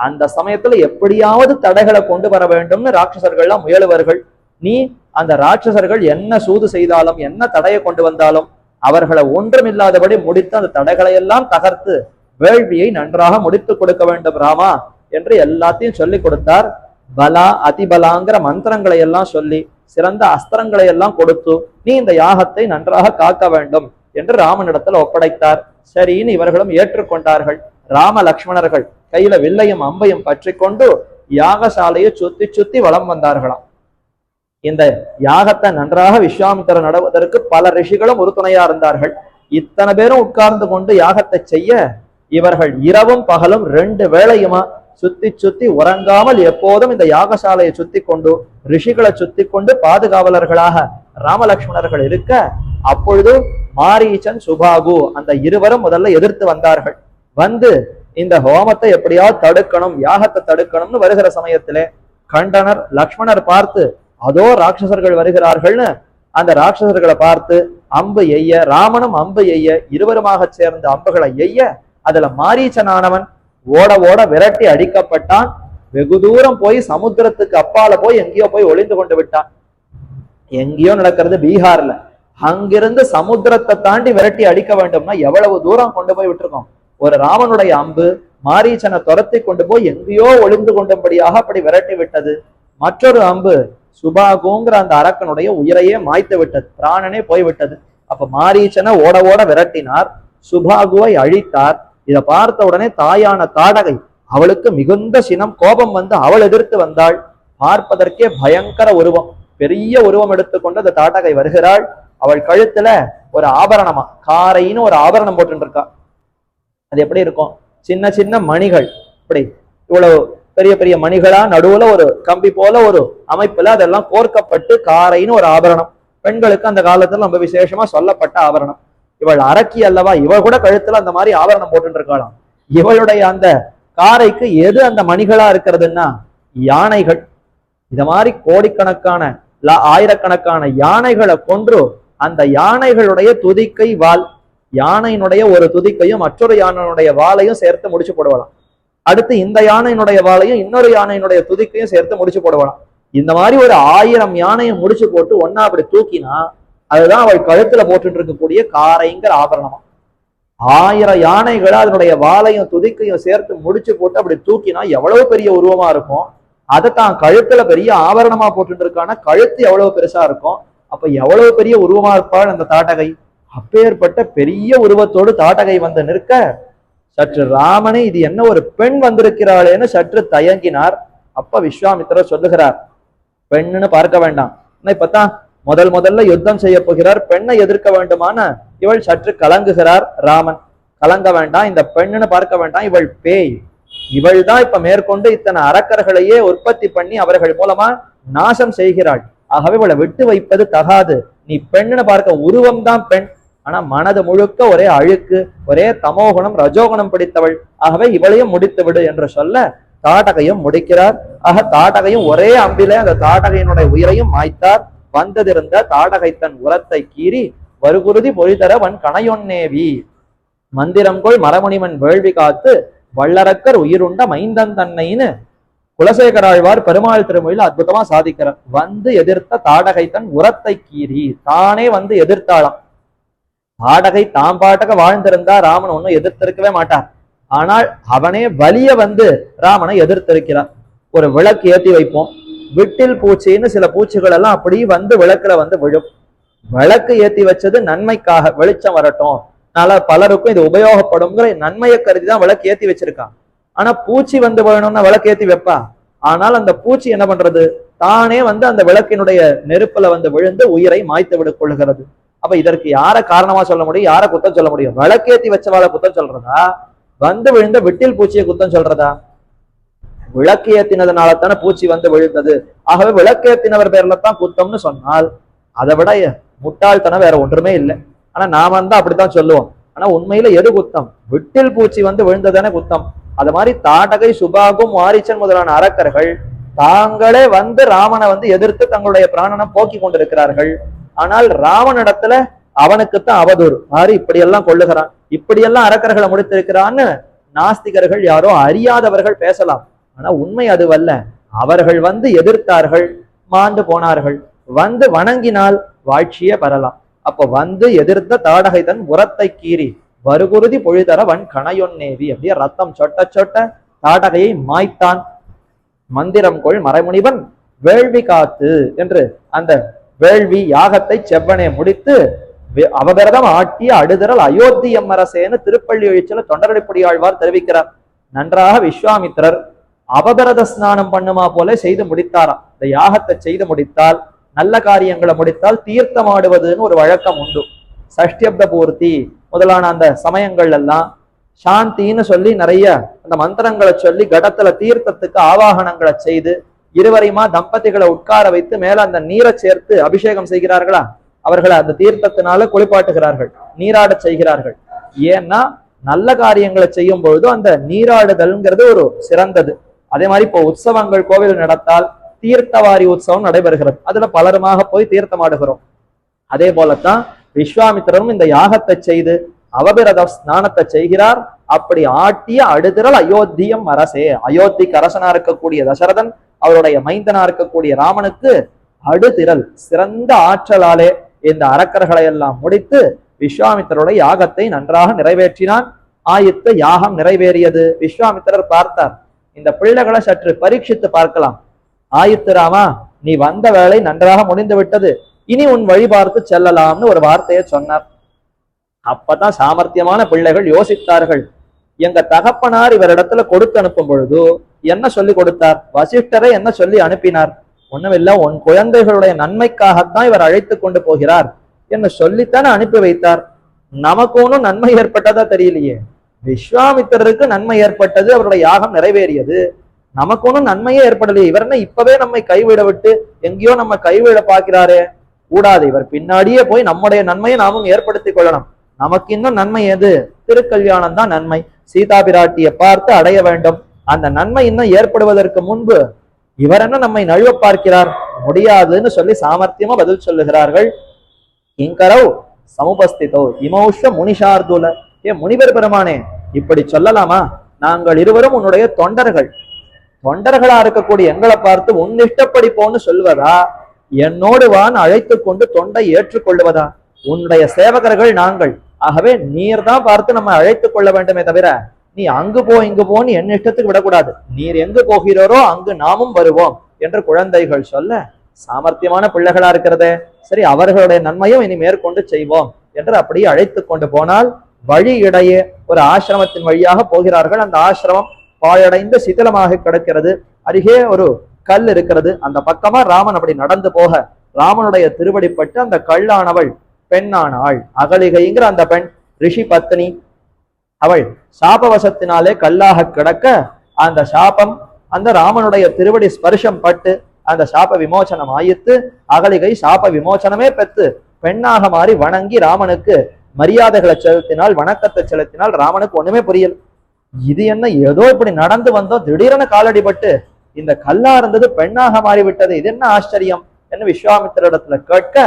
அந்த சமயத்துல எப்படியாவது தடைகளை கொண்டு வர வேண்டும்னு ராட்சசர்கள்லாம் முயலுவார்கள். நீ அந்த ராட்சசர்கள் என்ன சூது செய்தாலும் என்ன தடையை கொண்டு வந்தாலும் அவர்களை ஒன்றுமில்லாதபடி முடித்து அந்த தடைகளை எல்லாம் தகர்த்து வேள்வியை நன்றாக முடித்து கொடுக்க வேண்டும் ராமா என்று எல்லாத்தையும் சொல்லி கொடுத்தார். பலா அதிபலாங்கிற மந்திரங்களை எல்லாம் சொல்லி சிறந்த அஸ்திரங்களை எல்லாம் கொடுத்து நீ இந்த யாகத்தை நன்றாக காக்க வேண்டும் என்று ராமனிடத்தில் ஒப்படைத்தார். சரின்னு இவர்களும் ஏற்றுக்கொண்டார்கள். ராம லக்ஷ்மணர்கள் கையில வில்லையும் அம்பையும் பற்றி கொண்டு யாகசாலையை சுத்தி சுத்தி வலம் வந்தார்களாம். இந்த யாகத்தை நன்றாக விஸ்வாமித்திரர் நடவதற்கு பல ரிஷிகளும் உறுதுணையா இருந்தார்கள். இத்தனை பேரும் உட்கார்ந்து கொண்டு யாகத்தை செய்ய இவர்கள் இரவும் பகலும் 2 வேளையுமா சுத்தி சுத்தி உறங்காமல் எப்போதும் இந்த யாகசாலையை சுத்தி கொண்டு ரிஷிகளை சுத்தி கொண்டு பாதுகாவலர்களாக ராமலட்சுமணர்கள் இருக்க, அப்பொழுது மாரீச்சன் சுபாகு அந்த இருவரும் முதல்ல எதிர்த்து வந்தார்கள். வந்து இந்த ஹோமத்தை எப்படியாவது தடுக்கணும், யாகத்தை தடுக்கணும்னு வருகிற சமயத்திலே கண்டனர். லக்ஷ்மணர் பார்த்து அதோ ராட்சசர்கள் வருகிறார்கள்னு அந்த ராட்சசர்களை பார்த்து அம்பு எய்ய, ராமனும் அம்பு எய்ய, இருவருமாக சேர்ந்து அம்புகளை எய்ய, அதுல மாரீச்சனானவன் ஓட ஓட விரட்டி அடிக்கப்பட்டான். வெகு தூரம் போய் சமுத்திரத்துக்கு அப்பால போய் எங்கேயோ போய் ஒளிந்து கொண்டு விட்டான். எங்கேயோ நடக்கிறது பீகார்ல. அங்கிருந்து சமுத்திரத்தை தாண்டி விரட்டி அடிக்க வேண்டும்னா எவ்வளவு தூரம் கொண்டு போய் விட்டுருக்கோம். ஒரு ராமனுடைய அம்பு மாரீச்சனை துரத்தி கொண்டு போய் எங்கேயோ ஒளிந்து கொண்டும்படியாக அப்படி விரட்டி விட்டது. மற்றொரு அம்பு சுபாகுங்கிற அந்த அரக்கனுடைய உயிரையே மாய்த்து விட்டது, பிராணனே போய்விட்டது. அப்ப மாரீச்சனை ஓட ஓட விரட்டினார், சுபாகுவை அழித்தார். இதை பார்த்த உடனே தாயான தாடகை அவளுக்கு மிகுந்த சினம், கோபம் வந்து அவள் எதிர்த்து வந்தாள். பார்ப்பதற்கே பயங்கர உருவம், பெரிய உருவம் எடுத்துக்கொண்டு அந்த தாடகை வருகிறாள். அவள் கழுத்துல ஒரு ஆபரணமா காரைன்னு ஒரு ஆபரணம் போட்டு இருக்கா. அது எப்படி இருக்கும்? சின்ன சின்ன மணிகள், இப்படி இவ்வளவு பெரிய பெரிய மணிகளா நடுவுல ஒரு கம்பி போல ஒரு அமைப்புல அதெல்லாம் கோர்க்கப்பட்டு காரைன்னு ஒரு ஆபரணம். பெண்களுக்கு அந்த காலத்துல ரொம்ப விசேஷமா சொல்லப்பட்ட ஆபரணம். இவள் அரக்கி அல்லவா, இவள் கூட கழுத்துல அந்த மாதிரி ஆபரணம் போட்டு இருக்காளாம். இவளுடைய அந்த காரைக்கு எது அந்த மணிகளா இருக்கிறதுன்னா யானைகள். இத மாதிரி கோடிக்கணக்கான ஆயிரக்கணக்கான யானைகளை கொன்று அந்த யானைகளுடைய துதிக்கை வால், யானையினுடைய ஒரு துதிக்கையும் மற்றொரு யானையினுடைய வாளையும் சேர்த்து முடிச்சு போடுவாளாம். அடுத்து இந்த யானையினுடைய வாளையும் இன்னொரு யானையினுடைய துதிக்கையும் சேர்த்து முடிச்சு போடுவாளாம். இந்த மாதிரி ஒரு 1000 யானையை முடிச்சு போட்டு ஒன்னா அப்படி தூக்கினா அதுதான் அவள் கழுத்துல போட்டு இருக்கக்கூடிய காரைங்கிற ஆபரணமா. 1000 யானைகளை அதனுடைய வாளையும் துதிக்கையும் சேர்த்து முடிச்சு போட்டு அப்படி தூக்கினா எவ்வளவு பெரிய உருவமா இருக்கும். அதை தான் கழுத்துல பெரிய ஆபரணமா போட்டு இருக்கான கழுத்து எவ்வளவு பெருசா இருக்கும். அப்ப எவ்வளவு பெரிய உருவமா இருப்பாள் அந்த தாட்டகை. அப்பேற்பட்ட பெரிய உருவத்தோடு தாட்டகை வந்து நிற்க சற்று ராமனே இது என்ன ஒரு பெண் வந்திருக்கிறாளேன்னு சற்று தயங்கினார். அப்ப விஸ்வாமித்திரர் சொல்லுகிறார், பெண்ணுன்னு பார்க்க வேண்டாம், இப்பதான் முதல்ல யுத்தம் செய்ய போகிறார், பெண்ணை எதிர்க்க வேண்டுமான இவள் சற்று கலங்குகிறார். ராமன் கலங்க வேண்டாம், இந்த பெண்ணுன்னு பார்க்க வேண்டாம், இவள் பேய். இவள் தான் இப்ப மேற்கொண்டு இத்தனை அரக்கர்களையே உற்பத்தி பண்ணி அவர்கள் மூலமா நாசம் செய்கிறாள். ஆகவே இவளை விட்டு வைப்பது தகாது. நீ பெண்ணுன்னு பார்க்க உருவம் தான் பெண், ஆனா மனது முழுக்க ஒரே அழுக்கு, ஒரே தமோகுணம் ரஜோகுணம் பிடித்தவள். ஆகவே இவளையும் முடித்து விடு என்று சொல்ல தாட்டகையும் முடிக்கிறார். ஆக தாட்டகையும் ஒரே அம்பிலே அந்த தாட்டகையினுடைய உயிரையும் மாய்த்தார். வந்ததிருந்த தாடகை தன் உரத்தை கீறி வருகுருதி பொழிதர வன் கணையொன்னேவி மந்திரங்கொள் மரமுனிவன் வேள்வி காத்து வள்ளரக்கர் உயிருண்ட மைந்தன் தன்னைன்னு குலசேகராழ்வார் பெருமாள் திருமொழியில் அற்புதமா சாதிக்கிறார். வந்து எதிர்த்த தாடகை தன் உரத்தை கீறி, தானே வந்து எதிர்த்தாளாம். தாடகை தாம் பாட்டக வாழ்ந்திருந்தா ராமன் ஒன்னும் எதிர்த்திருக்கவே மாட்டார். ஆனால் அவனே வலிய வந்து ராமனை எதிர்த்திருக்கிறார். ஒரு விளக்கு ஏற்றி வைப்போம், விட்டில் பூச்சின்னு சில பூச்சிகள் எல்லாம் அப்படி வந்து விளக்குல வந்து விழும். விளக்கு ஏத்தி வச்சது நன்மைக்காக, வெளிச்சம் வரட்டும், பலருக்கும் இது உபயோகப்படும்ங்கிற நன்மையை கருதிதான் விளக்கு ஏத்தி வச்சிருக்கான். ஆனா பூச்சி வந்து வேணும்னா விளக்கு ஏத்தி வைப்பா. ஆனால் அந்த பூச்சி என்ன பண்றது, தானே வந்து அந்த விளக்கினுடைய நெருப்புல வந்து விழுந்து உயிரை மாய்த்து விட கொள்கிறது. அப்ப இதற்கு யார காரணமா சொல்ல முடியும், யார குத்தம் சொல்ல முடியும்? விளக்கேத்தி வச்சவாளை குத்தம் சொல்றதா, வந்து விழுந்த விட்டில் பூச்சியை குத்தம் சொல்றதா? விளக்கு ஏத்தினதுனால தானே பூச்சி வந்து விழுந்தது. ஆகவே விளக்கேத்தினவர் பேர்ல தான் குத்தம்னு சொன்னால் அதை விட முட்டாள்தனம் வேற ஒன்றுமே இல்லை. ஆனா நாம தான் அப்படித்தான் சொல்லுவோம். ஆனா உண்மையில எது குத்தம்? விட்டில் பூச்சி வந்து விழுந்ததானே குத்தம். அது மாதிரி தாடகை சுபாகும் மாரீச்சன் முதலான அரக்கர்கள் தாங்களே வந்து ராமனை வந்து எதிர்த்து தங்களுடைய பிராணனை போக்கி கொண்டிருக்கிறார்கள். ஆனால் ராமனிடத்துல அவனுக்குத்தான் அவதூறு, மாறி இப்படியெல்லாம் கொள்ளுகிறான், இப்படியெல்லாம் அரக்கர்களை முடித்திருக்கிறான்னு நாஸ்திகர்கள் யாரோ அறியாதவர்கள் பேசலாம். ஆனா உண்மை அதுவல்ல. அவர்கள் வந்து எதிர்த்தார்கள், மாண்டு போனார்கள். வந்து வணங்கினால் வாழ்ச்சியே பெறலாம். அப்ப வந்து எதிர்த்த தாடகை தன் உரத்தை கீறி வருகுருதி பொழிதர வன் கணையொன்னேவி, அப்படியே ரத்தம் சொட்ட சொட்ட தாடகையை மாய்த்தான். மந்திரம் கொள் மறைமுனிவன் வேள்வி காத்து என்று அந்த வேள்வி யாகத்தை செவ்வனே முடித்து அவபிரதம் ஆட்டிய அடுதரல் அயோத்தி எம்மரசேன்னு திருப்பள்ளி எழுச்சியில தொண்டரடிப்படி ஆழ்வார் தெரிவிக்கிறார். நன்றாக விஸ்வாமித்திரர் அவபிரத ஸ்நானம் பண்ணுமா போல செய்து முடித்தாராம். இந்த யாகத்தை செய்து முடித்தால், நல்ல காரியங்களை முடித்தால் தீர்த்தமாடுவதுன்னு ஒரு வழக்கம் உண்டு. சஷ்டியப்த பூர்த்தி முதலான அந்த சமயங்கள் எல்லாம் சாந்தின்னு சொல்லி நிறைய அந்த மந்திரங்களை சொல்லி கடத்துல தீர்த்தத்துக்கு ஆவாகனங்களை செய்து இருவரையுமா தம்பதிகளை உட்கார வைத்து மேல அந்த நீரை சேர்த்து அபிஷேகம் செய்கிறார்களா, அவர்களை அந்த தீர்த்தத்தினால குளிப்பாட்டுகிறார்கள், நீராட செய்கிறார்கள். ஏன்னா நல்ல காரியங்களை செய்யும் பொழுது அந்த நீராடுதல்ங்கிறது ஒரு சிறந்தது. அதே மாதிரி இப்போ உற்சவங்கள் கோவில் நடத்தால் தீர்த்தவாரி உற்சவம் நடைபெறுகிறது, அதுல பலருமாக போய் தீர்த்தமாடுகிறோம். அதே போலத்தான் விஸ்வாமித்திரரும் இந்த யாகத்தை செய்து அவபிரத ஸ்நானத்தை செய்கிறார். அப்படி ஆட்டிய அடுதிரல் அயோத்தியம் அரசே, அயோத்திக்கு அரசனா இருக்கக்கூடிய தசரதன், அவருடைய மைந்தனா இருக்கக்கூடிய ராமனுக்கு அடுதிரல் சிறந்த ஆற்றலாலே இந்த அரக்கர்களை எல்லாம் முடித்து விஸ்வாமித்திரருடைய யாகத்தை நன்றாக நிறைவேற்றினான். ஆயித்த யாகம் நிறைவேறியது. விஸ்வாமித்திரர் பார்த்தார், இந்த பிள்ளைகளை சற்று பரீட்சித்து பார்க்கலாம். ஆயித்து ராமா, நீ வந்த வேலை நன்றாக முடிந்து விட்டது, இனி உன் வழி பார்த்து செல்லலாம்னு ஒரு வார்த்தையை சொன்னார். அப்பதான் சாமர்த்தியமான பிள்ளைகள் யோசித்தார்கள், எங்க தகப்பனார் இவரிடத்துல கொடுத்து அனுப்பும் பொழுது என்ன சொல்லி கொடுத்தார்? வசிஷ்டரை என்ன சொல்லி அனுப்பினார்? ஒண்ணுமில்ல, உன் குழந்தைகளுடைய நன்மைக்காகத்தான் இவர் அழைத்து கொண்டு போகிறார் என்று சொல்லித்தானே அனுப்பி வைத்தார். நமக்கு ஒன்றும் நன்மை ஏற்பட்டதா தெரியலையே. விஸ்வாமித்திரருக்கு நன்மை ஏற்பட்டது, அவருடைய யாகம் நிறைவேறியது. நமக்கு ஒன்றும் நன்மையே ஏற்படலையே. இவர் என்ன இப்பவே நம்மை கைவிட விட்டு எங்கேயோ நம்ம கைவிட பார்க்கிறாரே, கூடாது. இவர் பின்னாடியே போய் நம்முடைய நன்மையை நாமும் ஏற்படுத்திக் கொள்ளணும். நமக்கு இன்னும் நன்மை எது? திருக்கல்யாணம் தான் நன்மை. சீதா பிராட்டியை பார்த்து அடைய வேண்டும். அந்த நன்மை இன்னும் ஏற்படுவதற்கு முன்பு இவர் என்ன நம்மை நழுவ பார்க்கிறார்? முடியாதுன்னு சொல்லி சாமர்த்தியமா பதில் சொல்லுகிறார்கள். இங்கரவ் சமுபஸ்திதோ இமௌஷ முனிஷார்துல, ஏ முனிவர் பெருமானே, இப்படி சொல்லலாமா? நாங்கள் இருவரும் உன்னுடைய தொண்டர்கள். தொண்டர்களா இருக்கக்கூடிய எங்களை பார்த்து உன் இஷ்டப்படி போன்னு சொல்வதா, என்னோடு வான் அழைத்து கொண்டு தொண்டை ஏற்றுக்கொள்வதா? உன்னுடைய சேவகர்கள் நாங்கள். ஆகவே நீர் தான் பார்த்து நம்ம அழைத்துக் கொள்ள வேண்டுமே தவிர நீ அங்கு போ இங்கு போன்னு என் இஷ்டத்துக்கு விடக்கூடாது. நீர் எங்கு போகிறோரோ அங்கு நாமும் வருவோம் என்று குழந்தைகள் சொல்ல, சாமர்த்தியமான பிள்ளைகளா இருக்கிறதே, சரி அவர்களுடைய நன்மையும் இனி மேற்கொண்டு செய்வோம் என்று அப்படியே அழைத்து கொண்டு போனால், வழி இடையே ஒரு ஆசிரமத்தின் வழியாக போகிறார்கள். அந்த ஆசிரமம் பாழடைந்து சிதிலமாக கிடக்கிறது. அருகே ஒரு கல் இருக்கிறது. அந்த பக்கமா ராமன் அப்படி நடந்து போக, ராமனுடைய திருவடிப்பட்டு அந்த கல்லானவள் பெண்ணானாள். அகலிகைங்கிற அந்த பெண் ரிஷி பத்னி. அவள் சாபவசத்தினாலே கல்லாக கிடக்க, அந்த சாபம் அந்த ராமனுடைய திருவடி ஸ்பர்ஷம் பட்டு அந்த சாப விமோசனம் ஆயித்து. அகலிகை சாப விமோசனமே பெற்று பெண்ணாக மாறி வணங்கி ராமனுக்கு மரியாதைகளை செலுத்தினால், வணக்கத்தை செலுத்தினால். ராமனுக்கு ஒண்ணுமே புரியல். இது என்ன, ஏதோ இப்படி நடந்து வந்தோம், திடீரென காலடிபட்டு இந்த கல்லா இருந்தது பெண்ணாக மாறிவிட்டது, இது என்ன ஆச்சரியம் என்று விஸ்வாமித்திரிடத்துல கேட்க,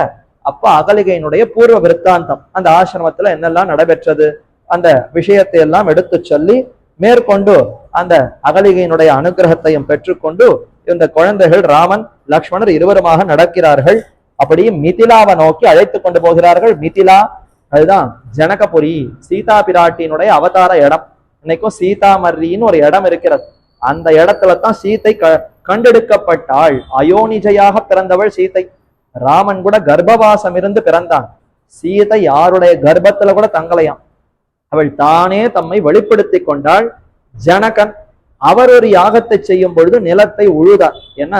அப்ப அகலிகையினுடைய பூர்வ விற்த்தாந்தம், அந்த ஆசிரமத்துல என்னெல்லாம் நடைபெற்றது அந்த விஷயத்தை எல்லாம் எடுத்து சொல்லி, மேற்கொண்டு அந்த அகலிகையினுடைய அனுகிரகத்தையும் பெற்றுக்கொண்டு இந்த குழந்தைகள் ராமன் லக்ஷ்மணர் இருவருமாக நடக்கிறார்கள். அப்படியே மிதிலாவை நோக்கி அழைத்து கொண்டு போகிறார்கள். மிதிலா அதுதான் ஜனகபுரி, சீதா பிராட்டியினுடைய அவதார இடம். இன்னைக்கும் சீதாமர்ரின்னு ஒரு இடம் இருக்கிறது. அந்த இடத்துல தான் சீதை கண்டெடுக்கப்பட்டாள். அயோனிஜையாக பிறந்தவள் சீதை. ராமன் கூட கர்ப்பவாசம் இருந்து பிறந்தான். சீதை யாருடைய கர்ப்பத்துல கூட தங்கலையாம். அவள் தானே தம்மை வெளிப்படுத்தி கொண்டாள். ஜனகன் அவர் ஒரு யாகத்தை செய்யும் பொழுது நிலத்தை உழுதார். என்ன,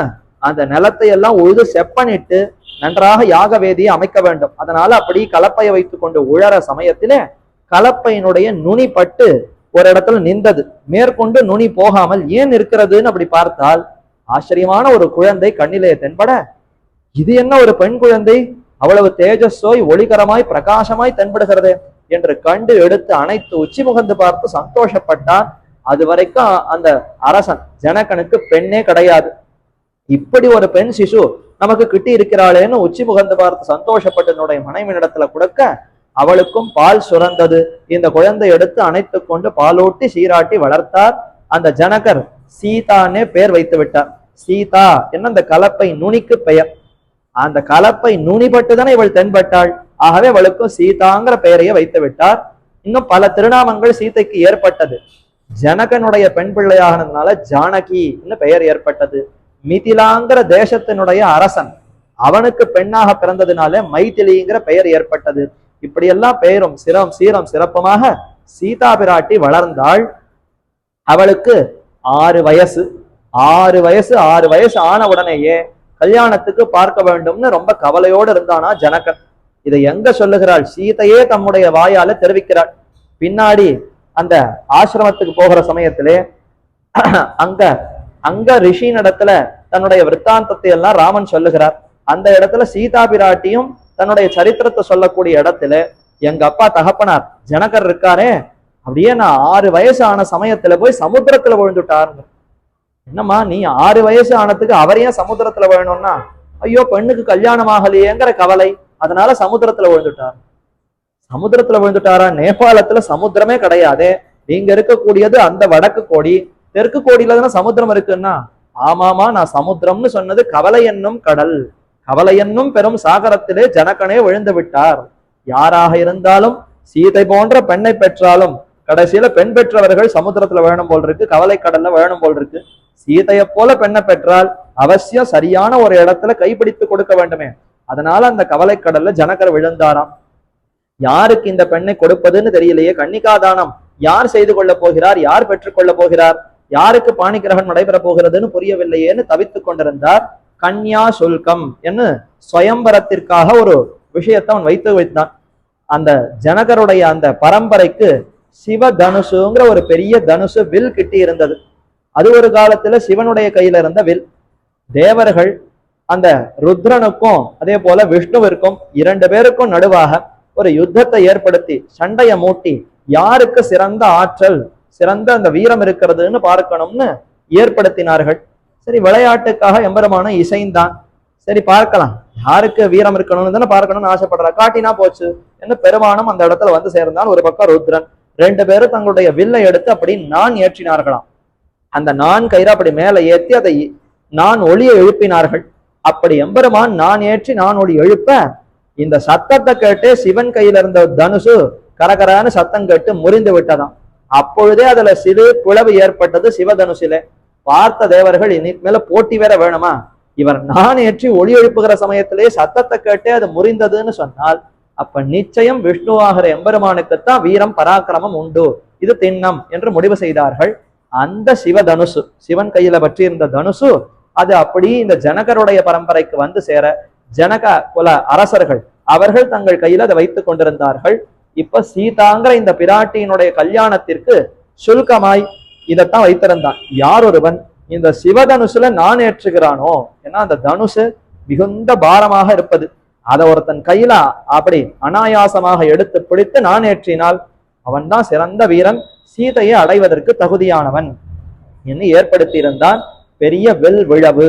அந்த நிலத்தை எல்லாம் உழுது செப்பனிட்டு நன்றாக யாக வேதியை அமைக்க வேண்டும். அதனால அப்படி கலப்பையை வைத்துக் கொண்டு உழற சமயத்திலே கலப்பையினுடைய நுனி பட்டு ஒரு இடத்துல நின்றது. மேற்கொண்டு நுனி போகாமல் ஏன் இருக்கிறதுன்னு அப்படி பார்த்தால், ஆச்சரியமான ஒரு குழந்தை கண்ணிலே தென்பட, இது என்ன ஒரு பெண் குழந்தை, அவ்வளவு தேஜஸோய் ஒளிகரமாய் பிரகாசமாய் தென்படுகிறது என்று கண்டு எடுத்து அனைத்து உச்சி முகந்து பார்த்து சந்தோஷப்பட்டான். அது வரைக்கும் அந்த அரசன் ஜனகனுக்கு பெண்ணே கிடையாது. இப்படி ஒரு பெண் சிசு நமக்கு கிட்டி இருக்கிறாளேன்னு உச்சி முகந்து பார்த்து சந்தோஷப்பட்டு என்னுடைய மனைவியிடத்துல கொடுக்க, அவளுக்கும் பால் சுரந்தது. இந்த குழந்தை எடுத்து அணைத்து கொண்டு பாலூட்டி சீராட்டி வளர்த்தார். அந்த ஜனகர் சீதான்னே பேர் வைத்து விட்டார். சீதா என்ன அந்த கலப்பை நுனிக்கு பெயர். அந்த கலப்பை நுனிபட்டு தானே இவள் தென்பட்டாள். ஆகவே அவளுக்கும் சீதாங்கிற பெயரையே வைத்து விட்டார். இன்னும் பல திருநாமங்கள் சீதைக்கு ஏற்பட்டது. ஜனகனுடைய பெண் பிள்ளையானதுனால ஜானகி பெயர் ஏற்பட்டது. மிதிலாங்கிற தேசத்தினுடைய அரசன் அவனுக்கு பெண்ணாக பிறந்ததுனால மைதிலிங்கிற பெயர் ஏற்பட்டது. இப்படியெல்லாம் பெயரும் சீரம் சிறப்புமாக சீதா பிராட்டி வளர்ந்தாள். அவளுக்கு 6 வயசு 6 வயசு ஆன உடனேயே கல்யாணத்துக்கு பார்க்க வேண்டும்னு ரொம்ப கவலையோடு இருந்தானா ஜனகன். இதை எங்க சொல்லுகிறாள்? சீதையே தம்முடைய வாயால தெரிவிக்கிறாள். பின்னாடி அந்த ஆசிரமத்துக்கு போகிற சமயத்திலே அங்க ரிஷியின் இடத்துல தன்னுடைய விற்த்தாந்தத்தை எல்லாம் ராமன் சொல்லுகிறார். அந்த இடத்துல சீதா பிராட்டியும் தன்னுடைய சரித்திரத்தை சொல்லக்கூடிய இடத்துல எங்க அப்பா தகப்பனார் ஜனகர் இருக்காரே, அப்படியே நான் 6 வயசு ஆன சமயத்துல போய் சமுத்திரத்துல விழுந்துட்டாருங்க. என்னம்மா நீ 6 வயசு ஆனதுக்கு அவரையும் சமுத்திரத்துல விழணும்னா, ஐயோ பெண்ணுக்கு கல்யாணம் ஆகலையேங்கிற கவலை, அதனால சமுத்திரத்துல விழுந்துட்டார். சமுத்திரத்துல விழுந்துட்டாரா? நேபாளத்துல சமுத்திரமே கிடையாது. நீங்க இருக்கக்கூடியது அந்த வடக்கு கோடி, தெற்கு கோடியில தானே சமுத்திரம் இருக்குன்னா, ஆமாமா நான் சமுத்திரம்னு சொன்னது கவலை என்னும் கடல், கவலை என்னும் பெரும் சாகரத்திலே ஜனகனே விழுந்து விட்டார். யாராக இருந்தாலும் சீதை போன்ற பெண்ணை பெற்றாலும் கடைசியில பெண் பெற்றவர்கள் சமுத்திரத்துல வேணும் போல் இருக்கு, கவலை கடல்ல வேணும் போல் இருக்கு. சீதையை போல பெண்ணை பெற்றால் அவசியம் சரியான ஒரு இடத்துல கைப்பிடித்து கொடுக்க வேண்டுமே. அதனால அந்த கவலை கடல்ல ஜனகர் விழுந்தாராம். யாருக்கு இந்த பெண்ணை கொடுப்பதுன்னு தெரியலையே, கன்னிகாதானம் யார் செய்து கொள்ள போகிறார், யார் பெற்றுக்கொள்ள போகிறார், யாருக்கு பாணிகிரகணம் நடைபெற போகிறதுன்னு புரியவில்லையேன்னு தவித்துக் கொண்டிருந்தார். கன்யா சுல்கம் என்று சுயம்பரத்திற்காக ஒரு விஷயத்தை அவன் வைத்தான். அந்த ஜனகருடைய அந்த பரம்பரைக்கு சிவ தனுசுங்கிற ஒரு பெரிய தனுசு வில் கிட்டி இருந்தது. அது ஒரு காலத்துல சிவனுடைய கையில இருந்த வில். தேவர்கள் அந்த ருத்ரனுக்கும் அதே போல விஷ்ணுவிற்கும் 2 பேருக்கும் நடுவாக ஒரு யுத்தத்தை ஏற்படுத்தி சண்டையை மூட்டி யாருக்கு சிறந்த ஆற்றல் சிறந்த அந்த வீரம் இருக்கிறதுன்னு பார்க்கணும்னு ஏற்படுத்தினார்கள். சரி, விளையாட்டுக்காக எம்பெருமான இசைந்தான். சரி பார்க்கலாம் யாருக்கு வீரம் இருக்கணும்னு தானே பார்க்கணும்னு ஆசைப்படுறா. காட்டினா போச்சு என்ன, பெருமானம் அந்த இடத்துல வந்து சேர்ந்தான். ஒரு பக்கம் ருத்ரன். 2 பேரும் தங்களுடைய வில்லை எடுத்து அப்படி நான் ஏற்றினார்களாம். அந்த நான் கயிறு அப்படி மேல ஏற்றி அதை நான் ஒளியை எழுப்பினார்கள். அப்படி எம்பெருமான் நான் ஏற்றி நான் ஒளி எழுப்ப இந்த சத்தத்தை கேட்டு சிவன் கையில இருந்த தனுசு கரகரான சத்தம் கேட்டு முறிந்து விட்டதாம். அப்பொழுதே அதுல சிறு பிளவு ஏற்பட்டது சிவதனுசிலே. பார்த்த தேவர்கள் இனி மேல போட்டி வேற வேணுமா, இவர் நான் ஏற்றி ஒளி எழுப்புகிற சமயத்திலே சத்தத்தை கேட்டே அது முறிந்ததுன்னு சொன்னால் அப்ப நிச்சயம் விஷ்ணுவாகிற எம்பெருமானுக்குத்தான் வீரம் பராக்கிரமம் உண்டு, இது திண்ணம் என்று முடிவு செய்தார்கள். அந்த சிவதனுசு சிவன் கையில பற்றி இருந்த தனுசு அது அப்படி இந்த ஜனகருடைய பரம்பரைக்கு வந்து சேர ஜனக குல அரசர்கள் அவர்கள் தங்கள் கையில அதை வைத்துக் கொண்டிருந்தார்கள். இப்ப சீதாங்கிற இந்த பிராட்டியினுடைய கல்யாணத்திற்கு சுல்கமாய் இதைத்தான் வைத்திருந்தான். யார் ஒருவன் இந்த சிவதனுசுல நான் ஏற்றுகிறானோ, ஏன்னா அந்த தனுசு மிகுந்த பாரமாக இருப்பது, அதை ஒருத்தன் கையில அப்படி அனாயாசமாக எடுத்து பிடித்து நான் ஏற்றினால் அவன் தான் சிறந்த வீரன், சீதையை அடைவதற்கு தகுதியானவன் என்று ஏற்படுத்தி இருந்தான். பெரிய வெல் விழவு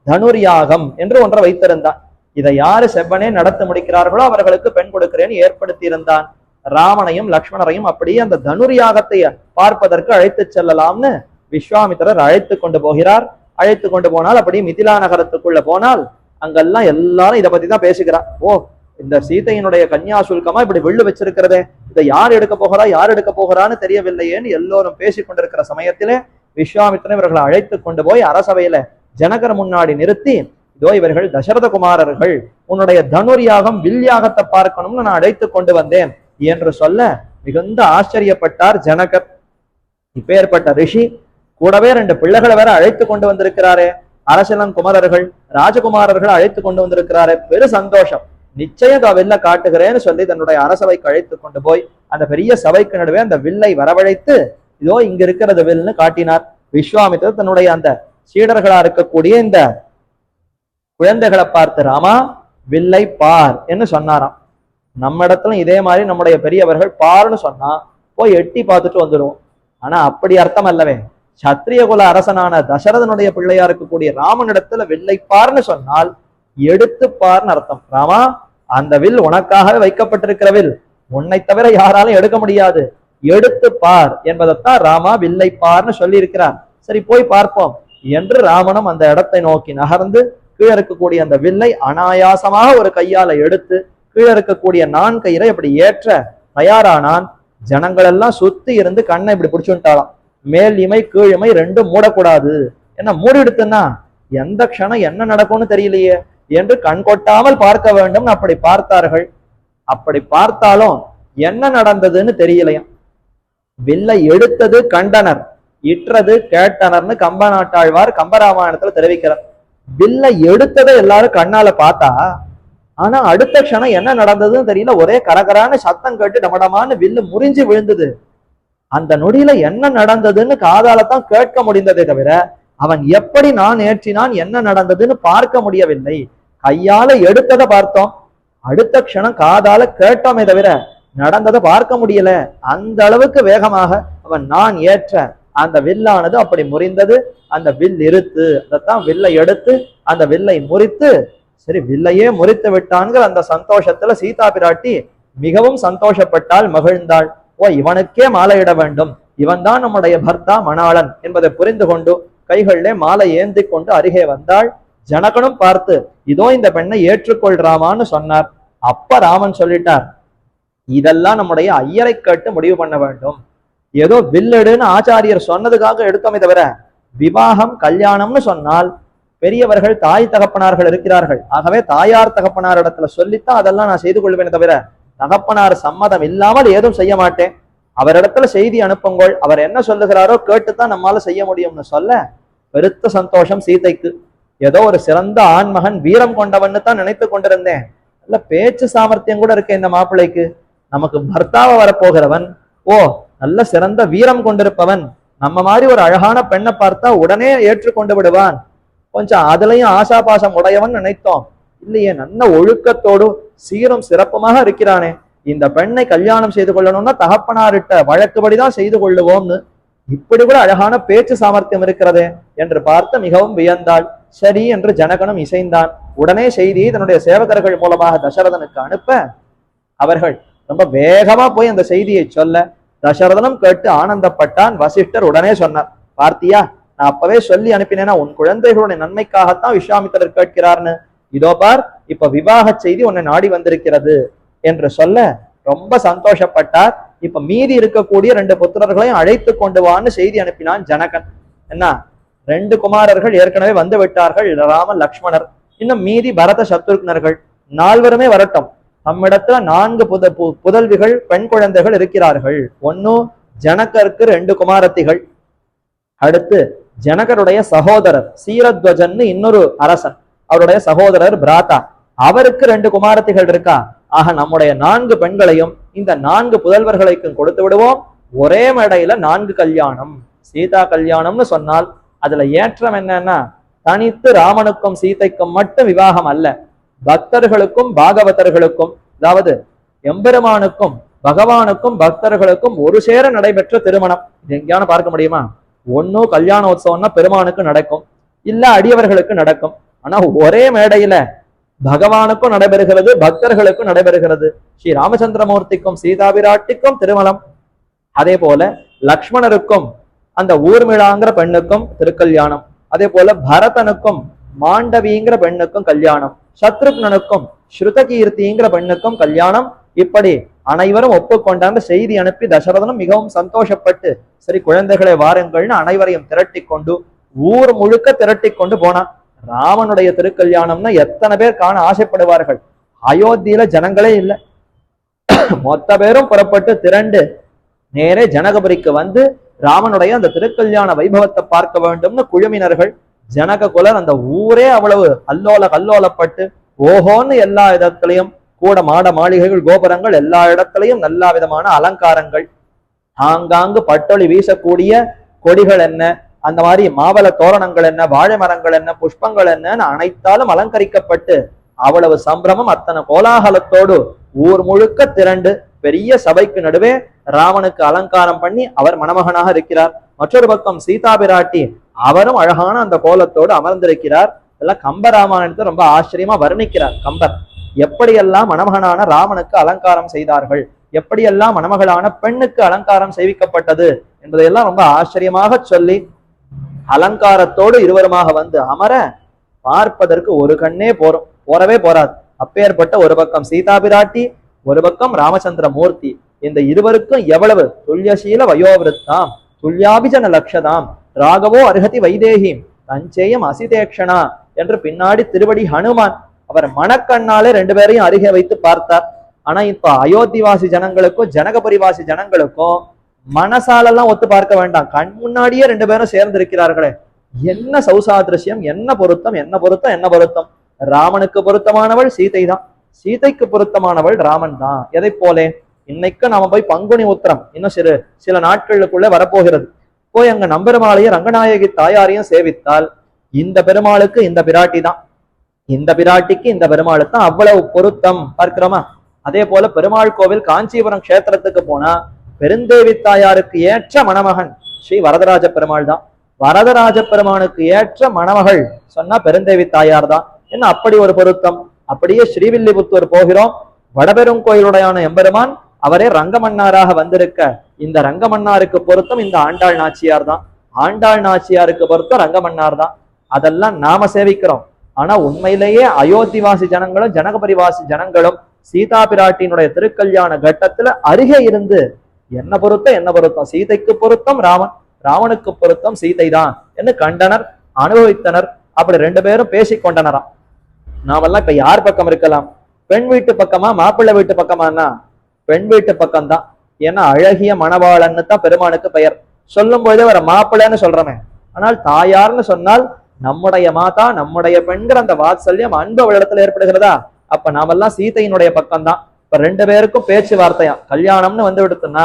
தனுர்யாகம் என்று ஒன்றை வைத்திருந்தான். இதை யாரு செவ்வனே நடத்த முடிக்கிறார்களோ அவர்களுக்கு பெண் கொடுக்கிறேன்னு ஏற்படுத்தி இருந்தான். ராமனையும் லக்ஷ்மணரையும் அப்படியே அந்த தனுர்யாகத்தை பார்ப்பதற்கு அழைத்து செல்லலாம்னு விஸ்வாமித்திரர் அழைத்து கொண்டு போகிறார். அழைத்து கொண்டு போனால் அப்படி மிதிலா நகரத்துக்குள்ள போனால் அங்கெல்லாம் எல்லாரும் இதை பத்தி தான் பேசுகிறார். ஓ, இந்த சீதையினுடைய கன்யாசுல்கமா இப்படி வில்லு வச்சிருக்கிறதே, இதை யார் எடுக்க போகிறா யார் எடுக்க போகிறான்னு தெரியவில்லையேன்னு எல்லோரும் பேசி கொண்டிருக்கிற சமயத்திலே விஸ்வாமித்திரன் இவர்களை அழைத்து கொண்டு போய் அரசவையில ஜனகர் முன்னாடி நிறுத்தி, இதோ இவர்கள் தசரத குமாரர்கள், உன்னுடைய தனுர்யாகம் வில்யாகத்தை பார்க்கணும்னு நான் அழைத்து கொண்டு வந்தேன் என்று சொல்ல மிகுந்த ஆச்சரியப்பட்டார் ஜனகர். இப்பேற்பட்ட ரிஷி கூடவே 2 பிள்ளைகளை வேற அழைத்து கொண்டு வந்திருக்கிறாரே, அரசலன் குமாரர்கள் ராஜகுமாரர்கள் அழைத்து கொண்டு வந்திருக்கிறாரே, பெரு சந்தோஷம். நிச்சயம் வில்ல காட்டுகிறேன்னு சொல்லி தன்னுடைய அரசவைக்கு அழைத்து கொண்டு போய் அந்த பெரிய சபைக்கு நடுவே அந்த வில்லை வரவழைத்து, இதோ இங்க இருக்கிறது வில்னு காட்டினார். விஸ்வாமித்திரர் தன்னுடைய அந்த சீடர்களா இருக்கக்கூடிய இந்த குழந்தைகளை பார்த்து, ராமா வில்லை பார் என்று சொன்னாராம். நம்ம இடத்துல இதே மாதிரி நம்முடைய பெரியவர்கள் பார்னு சொன்னா போய் எட்டி பார்த்துட்டு வந்துடுவோம். ஆனா அப்படி அர்த்தம் அல்லவே. சத்திரிய குல அரசனான தசரதனுடைய பிள்ளையா இருக்கக்கூடிய ராமனிடத்துல வில்லை பார்னு சொன்னால் எடுத்து பார்னு அர்த்தம். ராமா அந்த வில் உனக்காகவே வைக்கப்பட்டிருக்கிற வில், உன்னை தவிர யாராலும் எடுக்க முடியாது, எடுத்து பார் என்பதைத்தான் ராமா வில்லை பார்னு சொல்லி இருக்கிறார். சரி போய் பார்ப்போம் என்று ராமனும் அந்த இடத்தை நோக்கி நகர்ந்து கீழே இருக்கக்கூடிய அந்த வில்லை அனாயாசமாக ஒரு கையால எடுத்து கீழே இருக்கக்கூடிய நான் கயிறை இப்படி ஏற்ற தயாரானான். ஜனங்கள் எல்லாம் சுத்தி இருந்து கண்ணை இப்படி பிடிச்சுட்டாலாம். மேல் இமை கீழ் இமை ரெண்டும் மூடக்கூடாது, என்ன மூடி எடுத்துன்னா எந்த க்ஷணம் என்ன நடக்கும்னு தெரியலையே என்று கண் கொட்டாமல் பார்க்க வேண்டும். அப்படி பார்த்தார்கள். அப்படி பார்த்தாலும் என்ன நடந்ததுன்னு தெரியலையா. வில்லை எடுத்தது கண்டனர், இற்றது கேட்டனர்னு கம்ப நாட்டாழ்வார் கம்பராமாயணத்துல தெரிவிக்கிறார். வில்லை எடுத்ததை எல்லாரும் கண்ணால பார்த்தா, ஆனா அடுத்த க்ஷணம் என்ன நடந்ததுன்னு தெரியல. ஒரே கரகரான சத்தம் கேட்டு டமடமான்னு வில்லு முறிஞ்சு விழுந்தது. அந்த நொடியில என்ன நடந்ததுன்னு காதாலத்தான் கேட்க முடிந்ததே தவிர அவன் எப்படி நான் ஏற்றினான் என்ன நடந்ததுன்னு பார்க்க முடியவில்லை. கையால எடுத்ததை பார்த்தோம், அடுத்த க்ஷணம் காதால கேட்டோமே தவிர நடந்ததை பார்க்க முடியல. அந்த அளவுக்கு வேகமாக அவன் நான் ஏற்ற அந்த வில்லானது அப்படி முறிந்தது. அந்த வில் இருத்து, அதைத்தான் வில்லை எடுத்து அந்த வில்லை முறித்து, சரி வில்லையே முறித்து விட்டான்கிற அந்த சந்தோஷத்துல சீதா பிராட்டி மிகவும் சந்தோஷப்பட்டாள், மகிழ்ந்தாள். ஓ, இவனுக்கே மாலையிட வேண்டும், இவன் தான் நம்முடைய பர்த்தா மணாளன் என்பதை புரிந்து கொண்டு கைகளிலே மாலை ஏந்தி கொண்டு அருகே வந்தாள். ஜனகனும் பார்த்து இதோ இந்த பெண்ணை ஏற்றுக்கொள்றாமான்னு சொன்னார். அப்ப ராமன் சொல்லிட்டார், இதெல்லாம் நம்முடைய ஐயரை கேட்டு முடிவு பண்ண வேண்டும். ஏதோ வில்லெடுன்னு ஆச்சாரியர் சொன்னதுக்காக எடுத்தோமே தவிர விவாகம் கல்யாணம்னு சொன்னால் பெரியவர்கள் தாய் தகப்பனார்கள் இருக்கிறார்கள். ஆகவே தாயார் தகப்பனார் இடத்துல சொல்லித்தான் அதெல்லாம் நான் செய்து கொள்வேன் தவிர தகப்பனார் சம்மதம் இல்லாமல் ஏதும் செய்ய மாட்டேன். அவரிடத்துல செய்தி அனுப்புங்கள், அவர் என்ன சொல்லுகிறாரோ கேட்டுத்தான் நம்மால செய்ய முடியும்னு சொல்ல பெருத்த சந்தோஷம் சீதைக்கு. ஏதோ ஒரு சிறந்த ஆண்மகன் வீரம் கொண்டவன்னு தான் நினைத்து கொண்டிருந்தேன். நல்ல பேச்சு சாமர்த்தியம் கூட இருக்கு இந்த மாப்பிள்ளைக்கு. நமக்கு பர்த்தாவ வரப்போகிறவன் ஓ நல்ல சிறந்த வீரம் கொண்டிருப்பவன், நம்ம மாதிரி ஒரு அழகான பெண்ணை பார்த்தா உடனே ஏற்றுக்கொண்டு விடுவான், கொஞ்சம் அதுலயும் ஆசாபாசம் உடையவன் நினைத்தோம். இல்லையே, நல்ல ஒழுக்கத்தோடு சீரும் சிறப்புமாக இருக்கிறானே. இந்த பெண்ணை கல்யாணம் செய்து கொள்ளணும்னா தகப்பனாரிட்ட வழக்குபடிதான் செய்து கொள்ளுவோம்னு இப்படி கூட அழகான பேச்சு சாமர்த்தியம் இருக்கிறதே என்று பார்த்து மிகவும் வியந்தாள். சரி என்று ஜனகனும் இசைந்தான். உடனே செய்தியை தன்னுடைய சேவகர்கள் மூலமாக தசரதனுக்கு அனுப்ப அவர்கள் ரொம்ப வேகமா போய் அந்த செய்தியை சொல்ல தசரதனும் கேட்டு ஆனந்தப்பட்டான். வசிஷ்டர் உடனே சொன்னார், பார்த்தியா, நான் அப்பவே சொல்லி அனுப்பினேன்னா உன் குழந்தைகளுடைய நன்மைக்காகத்தான் விஸ்வாமித்திரர் கேட்கிறார்னு. இதோ பார், இப்ப விவாக செய்தி உன்னை நாடி வந்திருக்கிறது என்று சொல்ல ரொம்ப சந்தோஷப்பட்டார். இப்ப மீதி இருக்கக்கூடிய 2 புத்திரர்களையும் அழைத்து கொண்டு வான்னு செய்தி அனுப்பினான் ஜனகன். என்ன, 2 குமாரர்கள் ஏற்கனவே வந்து விட்டார்கள், ராம லக்ஷ்மணர். இன்னும் மீதி பரத சத்ருக்னர்கள் 4 வரட்டும். நம்மிடத்துல 4 புதல்விகள் பெண் குழந்தைகள் இருக்கிறார்கள். ஒன்னு ஜனகருக்கு 2 குமாரத்திகள், அடுத்து ஜனகருடைய சகோதரர் சீரத்வஜன் இன்னொரு அரசன், அவருடைய சகோதரர் பிராதா, அவருக்கு 2 குமாரத்திகள் இருக்கா. ஆக நம்முடைய 4 பெண்களையும் இந்த 4 புதல்வர்களுக்கும் கொடுத்து விடுவோம். ஒரே மேடையில 4 கல்யாணம். சீதா கல்யாணம்னு சொன்னால் அதுல ஏற்றம் என்னன்னா, தனித்து ராமனுக்கும் சீதைக்கும் மட்டும் விவாகம் அல்ல, பக்தர்களுக்கும் பாகவதர்களுக்கும், அதாவது எம்பெருமானுக்கும் பகவானுக்கும் பக்தர்களுக்கும் ஒரு சேர நடைபெற்ற திருமணம். இது எங்கேயான பார்க்க முடியுமா? ஒன்னு கல்யாணோத்சவம்னா பெருமானுக்கு நடக்கும், இல்ல அடியவர்களுக்கு நடக்கும். ஆனா ஒரே மேடையில பகவானுக்கும் நடைபெறுகிறது, பக்தர்களுக்கும் நடைபெறுகிறது. ஸ்ரீ ராமச்சந்திரமூர்த்திக்கும் சீதா விராட்டிக்கும் திருமணம், அதே போல லக்ஷ்மணருக்கும் அந்த ஊர்மிளாங்கிற பெண்ணுக்கும் திருக்கல்யாணம், அதே போல பரதனுக்கும் மாண்டவிங்கிற பெண்ணுக்கும் கல்யாணம், சத்ருக்னனுக்கும் ஸ்ருதகீர்த்திங்கிற பெண்ணுக்கும் கல்யாணம். இப்படி அனைவரும் ஒப்புக்கொண்டாங்க. செய்தி அனுப்பி தசரதனும் மிகவும் சந்தோஷப்பட்டு சரி குழந்தைகளை வாருங்கள்னு அனைவரையும் திரட்டி கொண்டு ஊர் முழுக்க திரட்டி கொண்டு போனான். ராமனுடைய திருக்கல்யாணம்னா எத்தனை பேர் காண ஆசைப்படுவார்கள். அயோத்தியில ஜனங்களே இல்லை, மொத்த பேரும் புறப்பட்டு திரண்டு நேரே ஜனகபுரிக்கு வந்து ராமனுடைய அந்த திருக்கல்யாண வைபவத்தை பார்க்க வேண்டும்னு குழுமினர்கள். ஜனக குலர் அந்த ஊரே அவ்வளவு கல்லோலப்பட்டு ஓஹோன்னு எல்லா இடத்துலையும் கூட மாட மாளிகைகள் கோபுரங்கள் எல்லா இடத்துலையும் நல்ல விதமான அலங்காரங்கள், ஆங்காங்கு பட்டொளி வீசக்கூடிய கொடிகள் என்ன, அந்த மாதிரி மாவள தோரணங்கள் என்ன, வாழை மரங்கள் என்ன, புஷ்பங்கள் என்னன்னு அனைத்தாலும் அலங்கரிக்கப்பட்டு அவ்வளவு சம்பிரமம் அத்தனை கோலாகலத்தோடு ஊர் முழுக்க திரண்டு பெரிய சபைக்கு நடுவே ராமனுக்கு அலங்காரம் பண்ணி அவர் மணமகனாக இருக்கிறார். மற்றொரு பக்கம் சீதா பிராட்டி அவரும் அழகான அந்த கோலத்தோடு அமர்ந்திருக்கிறார். இதெல்லாம் கம்பராமாயணத்தை ரொம்ப ஆச்சரியமா வர்ணிக்கிறார் கம்பர். எப்படியெல்லாம் மணமகனான ராமனுக்கு அலங்காரம் செய்தார்கள் எப்படியெல்லாம் மணமகளான பெண்ணுக்கு அலங்காரம் செய்விக்கப்பட்டது என்பதையெல்லாம் ரொம்ப ஆச்சரியமாக சொல்லி அலங்காரத்தோடு இருவருமாக வந்து அமர பார்ப்பதற்கு ஒரு கண்ணே போறவே போராது. அப்பேற்பட்ட ஒரு பக்கம் சீதா பிராட்டி, ஒரு பக்கம் ராமச்சந்திர மூர்த்தி. இந்த இருவருக்கும் எவ்வளவு துல்யசீல வயோவிருத்தாம் துல்யாபிஜன லட்சதாம் ராகவோ அருகதி வைதேகி தஞ்சேயம் அசிதேக்ஷனா என்று பின்னாடி திருவடி ஹனுமான் அவர் மணக்கண்ணாலே ரெண்டு பேரையும் அருகே வைத்து பார்த்தார். ஆனா இப்ப அயோத்திவாசி ஜனங்களுக்கும் ஜனகபுரிவாசி ஜனங்களுக்கும் மனசாலெல்லாம் ஒத்து பார்க்க வேண்டாம், கண் முன்னாடியே ரெண்டு பேரும் சேர்ந்து இருக்கிறார்களே, என்ன சௌசாதிருஷ்யம், என்ன பொருத்தம், என்ன பொருத்தம், என்ன பொருத்தம். ராமனுக்கு பொருத்தமானவள் சீதை தான், சீதைக்கு பொருத்தமானவள் ராமன் தான். எதை போலே இன்னைக்கு நாம போய் பங்குனி உத்திரம் இன்னும் சில நாட்களுக்குள்ள வரப்போகிறது. போய் அங்க நம்பெருமாளையும் ரங்கநாயகி தாயாரையும் சேவித்தால் இந்த பெருமாளுக்கு இந்த பிராட்டி தான், இந்த பிராட்டிக்கு இந்த பெருமாளுக்கு தான் அவ்வளவு பொருத்தம் பார்க்கிறோமா. அதே போல பெருமாள் கோவில் காஞ்சிபுரம் கஷேத்திரத்துக்கு போனா பெருந்தேவி தாயாருக்கு ஏற்ற மணமகன் ஸ்ரீ வரதராஜ பெருமாள் தான். வரதராஜ பெருமானுக்கு ஏற்ற மணமகள் சொன்னா பெருந்தேவி தாயார் தான். என்ன அப்படி ஒரு பொருத்தம். அப்படியே ஸ்ரீவில்லிபுத்தூர் போகிறோம், வடபெரும் கோயிலுடையான எம்பெருமான் அவரே ரங்கமன்னாராக வந்திருக்க இந்த ரங்கமன்னாருக்கு பொருத்தம் இந்த ஆண்டாள் நாச்சியார் தான், ஆண்டாள் நாச்சியாருக்கு பொருத்தம் ரங்கமன்னார் தான். அதெல்லாம் நாம சேவிக்கிறோம். ஆனா உண்மையிலேயே அயோத்திவாசி ஜனங்களும் ஜனகபரிவாசி ஜனங்களும் சீதா பிராட்டியினுடைய திருக்கல்யாண கட்டத்துல அருகே இருந்து என்ன பொருத்தம், என்ன பொருத்தம், சீதைக்கு பொருத்தம் ராமன், ராவனுக்கு பொருத்தம் சீதை தான் என்று கண்டனர், அனுபவித்தனர். அப்படி ரெண்டு பேரும் பேசிக்கொண்டனராம். நாமெல்லாம் இப்ப யார் பக்கம் இருக்கலாம், பெண் வீட்டு பக்கமா மாப்பிள்ளை வீட்டு பக்கமானா பெண் வீட்டு பக்கம் தான். ஏன்னா அழகிய மணவாளன்னு தான் பெருமானுக்கு பெயர். சொல்லும் பொழுதே வர மாப்பிள்ளைன்னு சொல்றமே, ஆனால் தாயார்னு சொன்னால் நம்முடைய மாதா நம்முடைய பெண்கள் அந்த வாத்சல்யம் அன்பு அவளிடத்துல ஏற்படுகிறதா. அப்ப நாமெல்லாம் சீதையினுடைய பக்கம் தான். இப்ப ரெண்டு பேருக்கும் பேச்சுவார்த்தையா கல்யாணம்னு வந்து விடுத்துன்னா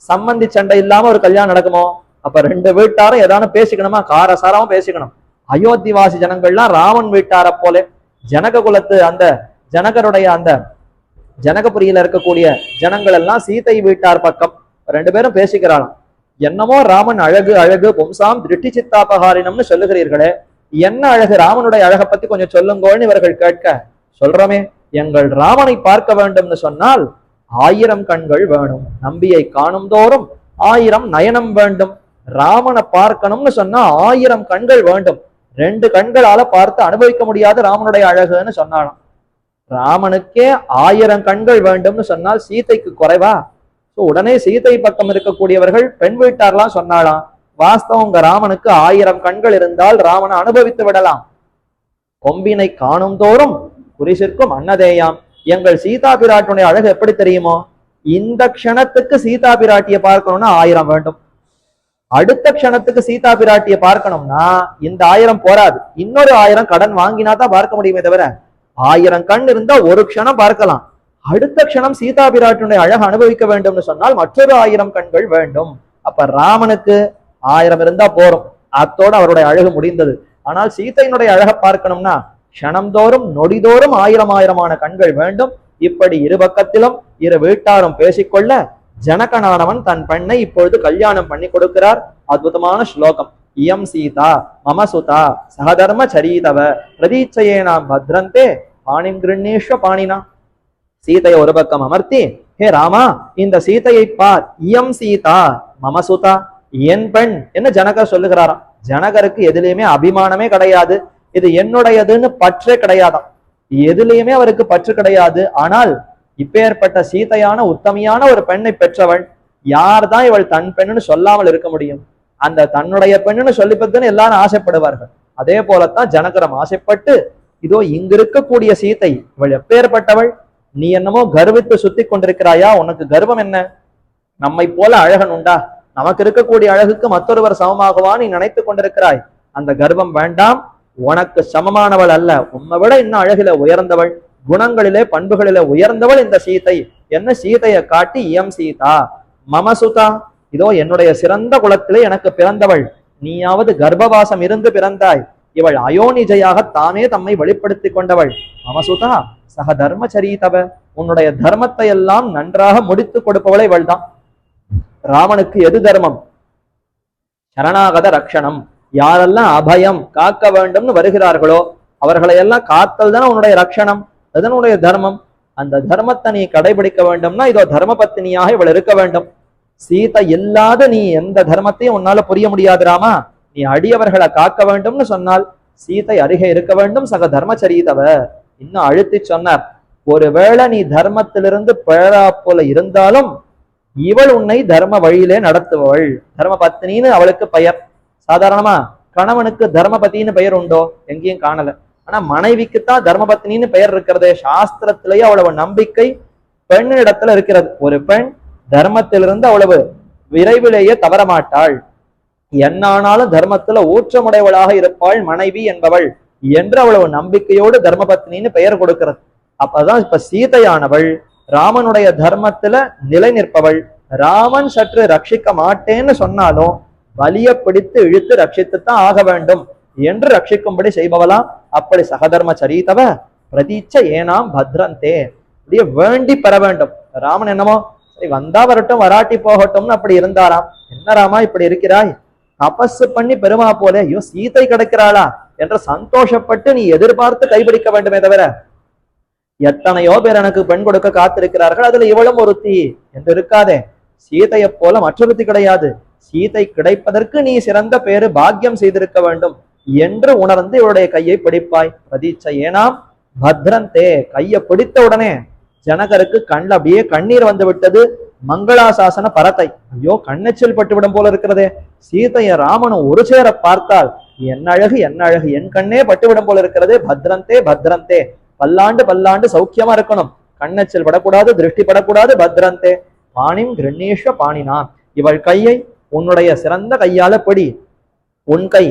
சம்பந்தி சண்டை இல்லாம ஒரு கல்யாணம் நடக்குமோ. அப்ப ரெண்டு வீட்டாரும் ஏதானு பேசிக்கணுமா, காரசாரமும் பேசிக்கணும். அயோத்திவாசி ஜனங்கள்லாம் ராமன் வீட்டார போல ஜனக குலத்து அந்த ஜனகருடைய அந்த ஜனகபுரியில இருக்கக்கூடிய ஜனங்கள் எல்லாம் சீதை வீட்டார் பக்கம் ரெண்டு பேரும் பேசிக்கிறாளாம். என்னமோ ராமன் அழகு அழகு பும்சாம் திருஷ்டி சித்தாபகாரினம்னு சொல்லுகிறீர்களே, என்ன அழகு, ராமனுடைய அழகை பத்தி கொஞ்சம் சொல்லுங்கோன்னு இவர்கள் கேட்க சொல்றமே, எங்கள் ராமனை பார்க்க வேண்டும்னு சொன்னால் 1000 கண்கள் வேணும், நம்பியை காணும் தோறும் 1000 நயனம் வேண்டும். ராமனை பார்க்கணும்னு சொன்னா 1000 கண்கள் வேண்டும், 2 கண்களால பார்த்து அனுபவிக்க முடியாது ராமனுடைய அழகுன்னு சொன்னாலும். ராமனுக்கே 1000 கண்கள் வேண்டும்னு சொன்னால் சீதைக்கு குறைவா? உடனே சீதை பக்கம் இருக்கக்கூடியவர்கள் பெண் வீட்டார்லாம் சொன்னாலாம், வாஸ்தவம் உங்க ராமனுக்கு 1000 கண்கள் இருந்தால் ராமனை அனுபவித்து விடலாம். கொம்பினை காணும் தோறும் குறிசிற்கும் அன்னதேயாம். எங்கள் சீதா பிராட்டியுடைய அழகு எப்படி தெரியுமோ, இந்த க்ஷணத்துக்கு சீதா பிராட்டியை பார்க்கணும்னா 1000 வேண்டும், அடுத்த க்ஷணத்துக்கு சீதா பிராட்டியை பார்க்கணும்னா இந்த 1000 போராது, இன்னொரு 1000 கடன் வாங்கினா தான் பார்க்க முடியுமே தவிர 1000 கண் இருந்தா ஒரு க்ஷணம் பார்க்கலாம், அடுத்த க்ஷணம் சீதா பிராட்டியுடைய அழகு அனுபவிக்க வேண்டும்னு சொன்னால் மற்றொரு 1000 கண்கள் வேண்டும். அப்ப ராமனுக்கு 1000 இருந்தா போறோம், அத்தோடு அவருடைய அழகு முடிந்தது. ஆனால் சீதையினுடைய அழகை பார்க்கணும்னா க்ஷணம்தோறும் நொடிதோறும் 1000 கண்கள் வேண்டும். இப்படி இரு பக்கத்திலும் இரு வீட்டாரும் பேசிக்கொள்ள ஜனகனானவன் தன் பெண்ணை இப்பொழுது கல்யாணம் பண்ணி கொடுக்கிறார். அற்புதமான ஸ்லோகம். இயம் சீதா மம சுதா சகதர்ம சரீதவ பிரதீட்சையேனாம் பத்ரந்தே பாணிம் கிருண்ணீஸ்வ பாணினா. சீதையை ஒரு பக்கம் அமர்த்தி, ஹே ராமா, இந்த சீதையை பார், இயம் சீதா மம சுதா, என் பெண் என்ன ஜனகர் சொல்லுகிறாராம். ஜனகருக்கு எதுலையுமே அபிமானமே கிடையாது, இது என்னுடையதுன்னு பற்றே கிடையாதாம், எதுலையுமே அவருக்கு பற்று கிடையாது. ஆனால் இப்பேற்பட்ட சீதையான உத்தமையான ஒரு பெண்ணை பெற்றவள், யார் தான் இவள் தன் பெண்ணுன்னு சொல்லாமல் இருக்க முடியும்? அந்த தன்னுடைய பெண்ணுன்னு சொல்லிப்பதுன்னு எல்லாரும் ஆசைப்படுவார்கள். அதே போலத்தான் ஜனகரம் ஆசைப்பட்டு, இதோ இங்க இருக்கக்கூடிய சீதை இவள் எப்பேற்பட்டவள், நீ என்னமோ கர்வித்து சுத்தி கொண்டிருக்கிறாயா, உனக்கு கர்வம் என்ன? நம்மை போல அழகன் உண்டா? நமக்கு இருக்கக்கூடிய அழகுக்கு மற்றொருவர் சமமாகவா நீ நினைத்து கொண்டிருக்கிறாய்? அந்த கர்வம் வேண்டாம், உனக்கு சமமானவள் அல்ல, உன்னை விட இன்னும் அழகில உயர்ந்தவள், குணங்களிலே பண்புகளிலே உயர்ந்தவள் இந்த சீதை. என்ன சீதையை காட்டி, இயம் சீதா மமசுதா, இதோ என்னுடைய சிறந்த குலத்திலே எனக்கு பிறந்தவள், நீயாவது கர்ப்பவாசம் இருந்து பிறந்தாய், இவள் அயோனிஜையாக தானே தம்மை வெளிப்படுத்தி கொண்டவள். மமசுதா சக தர்மச்சரீதவ, உன்னுடைய தர்மத்தை எல்லாம் நன்றாக முடித்து கொடுப்பவளை இவள் தான். ராமனுக்கு எது தர்மம்? சரணாகத ரக்ஷணம். யாரெல்லாம் அபயம் காக்க வேண்டும்னு வருகிறார்களோ அவர்களை எல்லாம் காத்தல் தானே உன்னுடைய ரட்சணம், அதனுடைய தர்மம். அந்த தர்மத்தை நீ கடைபிடிக்க வேண்டும்னா இதோ தர்ம பத்தினியாக இவள் இருக்க வேண்டும். சீதை இல்லாத நீ எந்த தர்மத்தையும் உன்னால புரிய முடியாது ராமா. நீ அடியவர்களை காக்க வேண்டும்னு சொன்னால் சீதை அருகே இருக்க வேண்டும். சக தர்மச்சரீதவ இன்னும் அழுத்தி சொன்னார். ஒருவேளை நீ தர்மத்திலிருந்து பிழறா போல இருந்தாலும் இவள் உன்னை தர்ம வழியிலே நடத்துவள். தர்ம பத்னின்னு அவளுக்கு பெயர். சாதாரணமா கணவனுக்கு தர்மபத்தின்னு பெயர் உண்டோ? எங்கேயும் காணல. ஆனா மனைவிக்குத்தான் தர்மபத்னின்னு பெயர் இருக்கிறதே. சாஸ்திரத்திலேயே அவ்வளவு நம்பிக்கை பெண்ணிடத்துல இருக்கிறது. ஒரு பெண் தர்மத்திலிருந்து அவ்வளவு விரைவிலேயே தவறமாட்டாள். என்னானாலும் தர்மத்துல ஊற்றமுடையவளாக இருப்பாள் மனைவி என்பவள் என்று அவ்வளவு நம்பிக்கையோடு தர்மபத்னின்னு பெயர் கொடுக்கிறது. அப்பதான் இப்ப சீதையானவள் ராமனுடைய தர்மத்துல நிலை நிற்பவள். ராமன் சற்று ரட்சிக்க மாட்டேன்னு சொன்னாலும் வலிய பிடித்து இழுத்து ரட்சித்துத்தான் ஆக வேண்டும் என்று ரட்சிக்கும்படி செய்பவலாம். அப்படி சகதர்ம சரிதவ பிரதீட்ச ஏனாம் பத்ரந்தே, அப்படியே வேண்டி பெற வேண்டும். ராமன் என்னமோ சரி வந்தா வரட்டும் வராட்டி போகட்டும்னு அப்படி இருந்தாராம். என்ன ராமா இப்படி இருக்கிறாய், தபசு பண்ணி பெருமா போல ஐயோ சீதை கிடைக்கிறாளா என்று சந்தோஷப்பட்டு நீ எதிர்பார்த்து கைபிடிக்க வேண்டுமே தவிர எத்தனையோ பேர் எனக்கு பெண் கொடுக்க காத்திருக்கிறார்கள், அதுல இவளும் ஒருத்தி என்று இருக்காதே. சீதையை போல மற்றொருத்தி கிடையாது. சீதை கிடைப்பதற்கு நீ சிறந்த பேரு பாக்கியம் செய்திருக்க வேண்டும் என்று உணர்ந்து இவருடைய கையை பிடிப்பாய். பிரதீட்ச ஏனாம் பத்ரந்தே, கையை பிடித்த உடனே ஜனகருக்கு கண்ணில் அப்படியே கண்ணீர் வந்து விட்டது. மங்களாசாசன பரத்தை, ஐயோ கண்ணெச்சில் பட்டுவிடும் போல இருக்கிறதே. சீதைய ராமனும் ஒரு சேர பார்த்தால் என் அழகு என் அழகு, என் கண்ணே பட்டுவிடும் போல இருக்கிறது. பத்ரந்தே பத்ரந்தே, பல்லாண்டு பல்லாண்டு சௌக்கியமா இருக்கணும், கண்ணெச்சில் படக்கூடாது, திருஷ்டி படக்கூடாது. பத்ரந்தே பாணிம் கிருண்ணீஸ்வ பாணினா, இவள் கையை உன்னுடைய சிறந்த கையால பிடி. உன் கை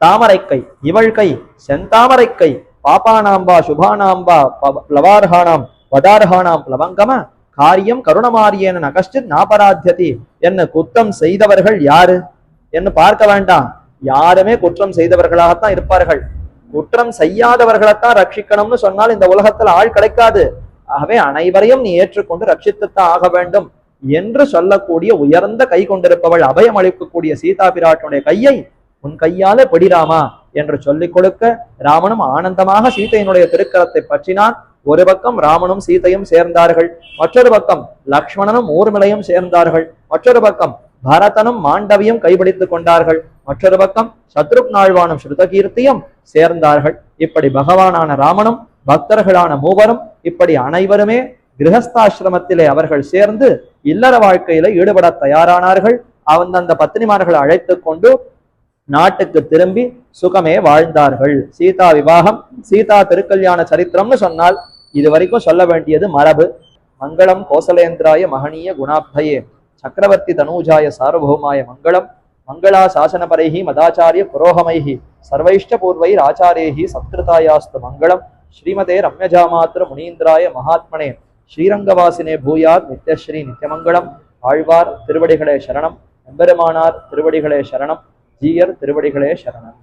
தாமரை கை, இவள் கை செந்தாமரை கை. பாப்பானாம்பா சுபானாம்பா பிளவார்ஹானாம் வதார்ஹானாம் பிளவங்கம காரியம் கருணமாரியன நகஷ்டித் நாபராத்தியதி. என்ன குற்றம் செய்தவர்கள் யாரு என்று பார்க்க வேண்டாம். யாருமே குற்றம் செய்தவர்களாகத்தான் இருப்பார்கள். குற்றம் செய்யாதவர்களைத்தான் ரட்சிக்கணும்னு சொன்னால் இந்த உலகத்துல ஆள் கிடைக்காது. ஆகவே அனைவரையும் நீ ஏற்றுக்கொண்டு ரட்சித்துத்தான் ஆக வேண்டும் என்று சொல்லக்கூடிய உயர்ந்த கை கொண்டிருப்பவள், அபயம் அளிக்கக்கூடிய சீதா பிராட்டுடைய கையை உன் கையால பிடிராமா என்று சொல்லிக் கொடுக்க ராமனும் ஆனந்தமாக சீதையினுடைய திருக்கரத்தை பற்றினான். ஒரு பக்கம் ராமனும் சீதையும் சேர்ந்தார்கள், மற்றொரு பக்கம் லக்ஷ்மணனும் ஊர்மிளையும் சேர்ந்தார்கள், மற்றொரு பக்கம் பரதனும் மாண்டவியும் கைபிடித்துக் கொண்டார்கள், மற்றொரு பக்கம் சத்ருக்னாழ்வானும் ஸ்ருதகீர்த்தியும் சேர்ந்தார்கள். இப்படி பகவானான ராமனும் பக்தர்களான மூவரும் இப்படி அனைவருமே கிரகஸ்தாசிரமத்திலே அவர்கள் சேர்ந்து இல்லற வாழ்க்கையில ஈடுபட தயாரானார்கள். அந்த பத்தினிமார்களை அழைத்து கொண்டு நாட்டுக்கு திரும்பி சுகமே வாழ்ந்தார்கள். சீதா விவாகம், சீதா திருக்கல்யாண சரித்திரம்னு சொன்னால் இதுவரைக்கும் சொல்ல வேண்டியது மரபு. மங்களம் கோசலேந்திராய மகனீய குணாப்தயே சக்கரவர்த்தி தனூஜாய சார்வபௌமாய மங்களம். மங்களா சாசனபரைஹி மதாச்சாரிய புரோகமைஹி சர்வைஷ்ட பூர்வைர் ஆச்சாரேஹி சத்கிருதாயாஸ்து மங்களம். ஸ்ரீமதே ரம்யஜாமாத்திர முனீந்திராய மகாத்மனே ஸ்ரீரங்கவாசினே பூயாத் நித்யஸ்ரீ நித்யமங்கலம். ஆழ்வார் திருவடிகளே சரணம், எம்பெருமானார் திருவடிகளே சரணம், ஜீயர் திருவடிகளே சரணம்.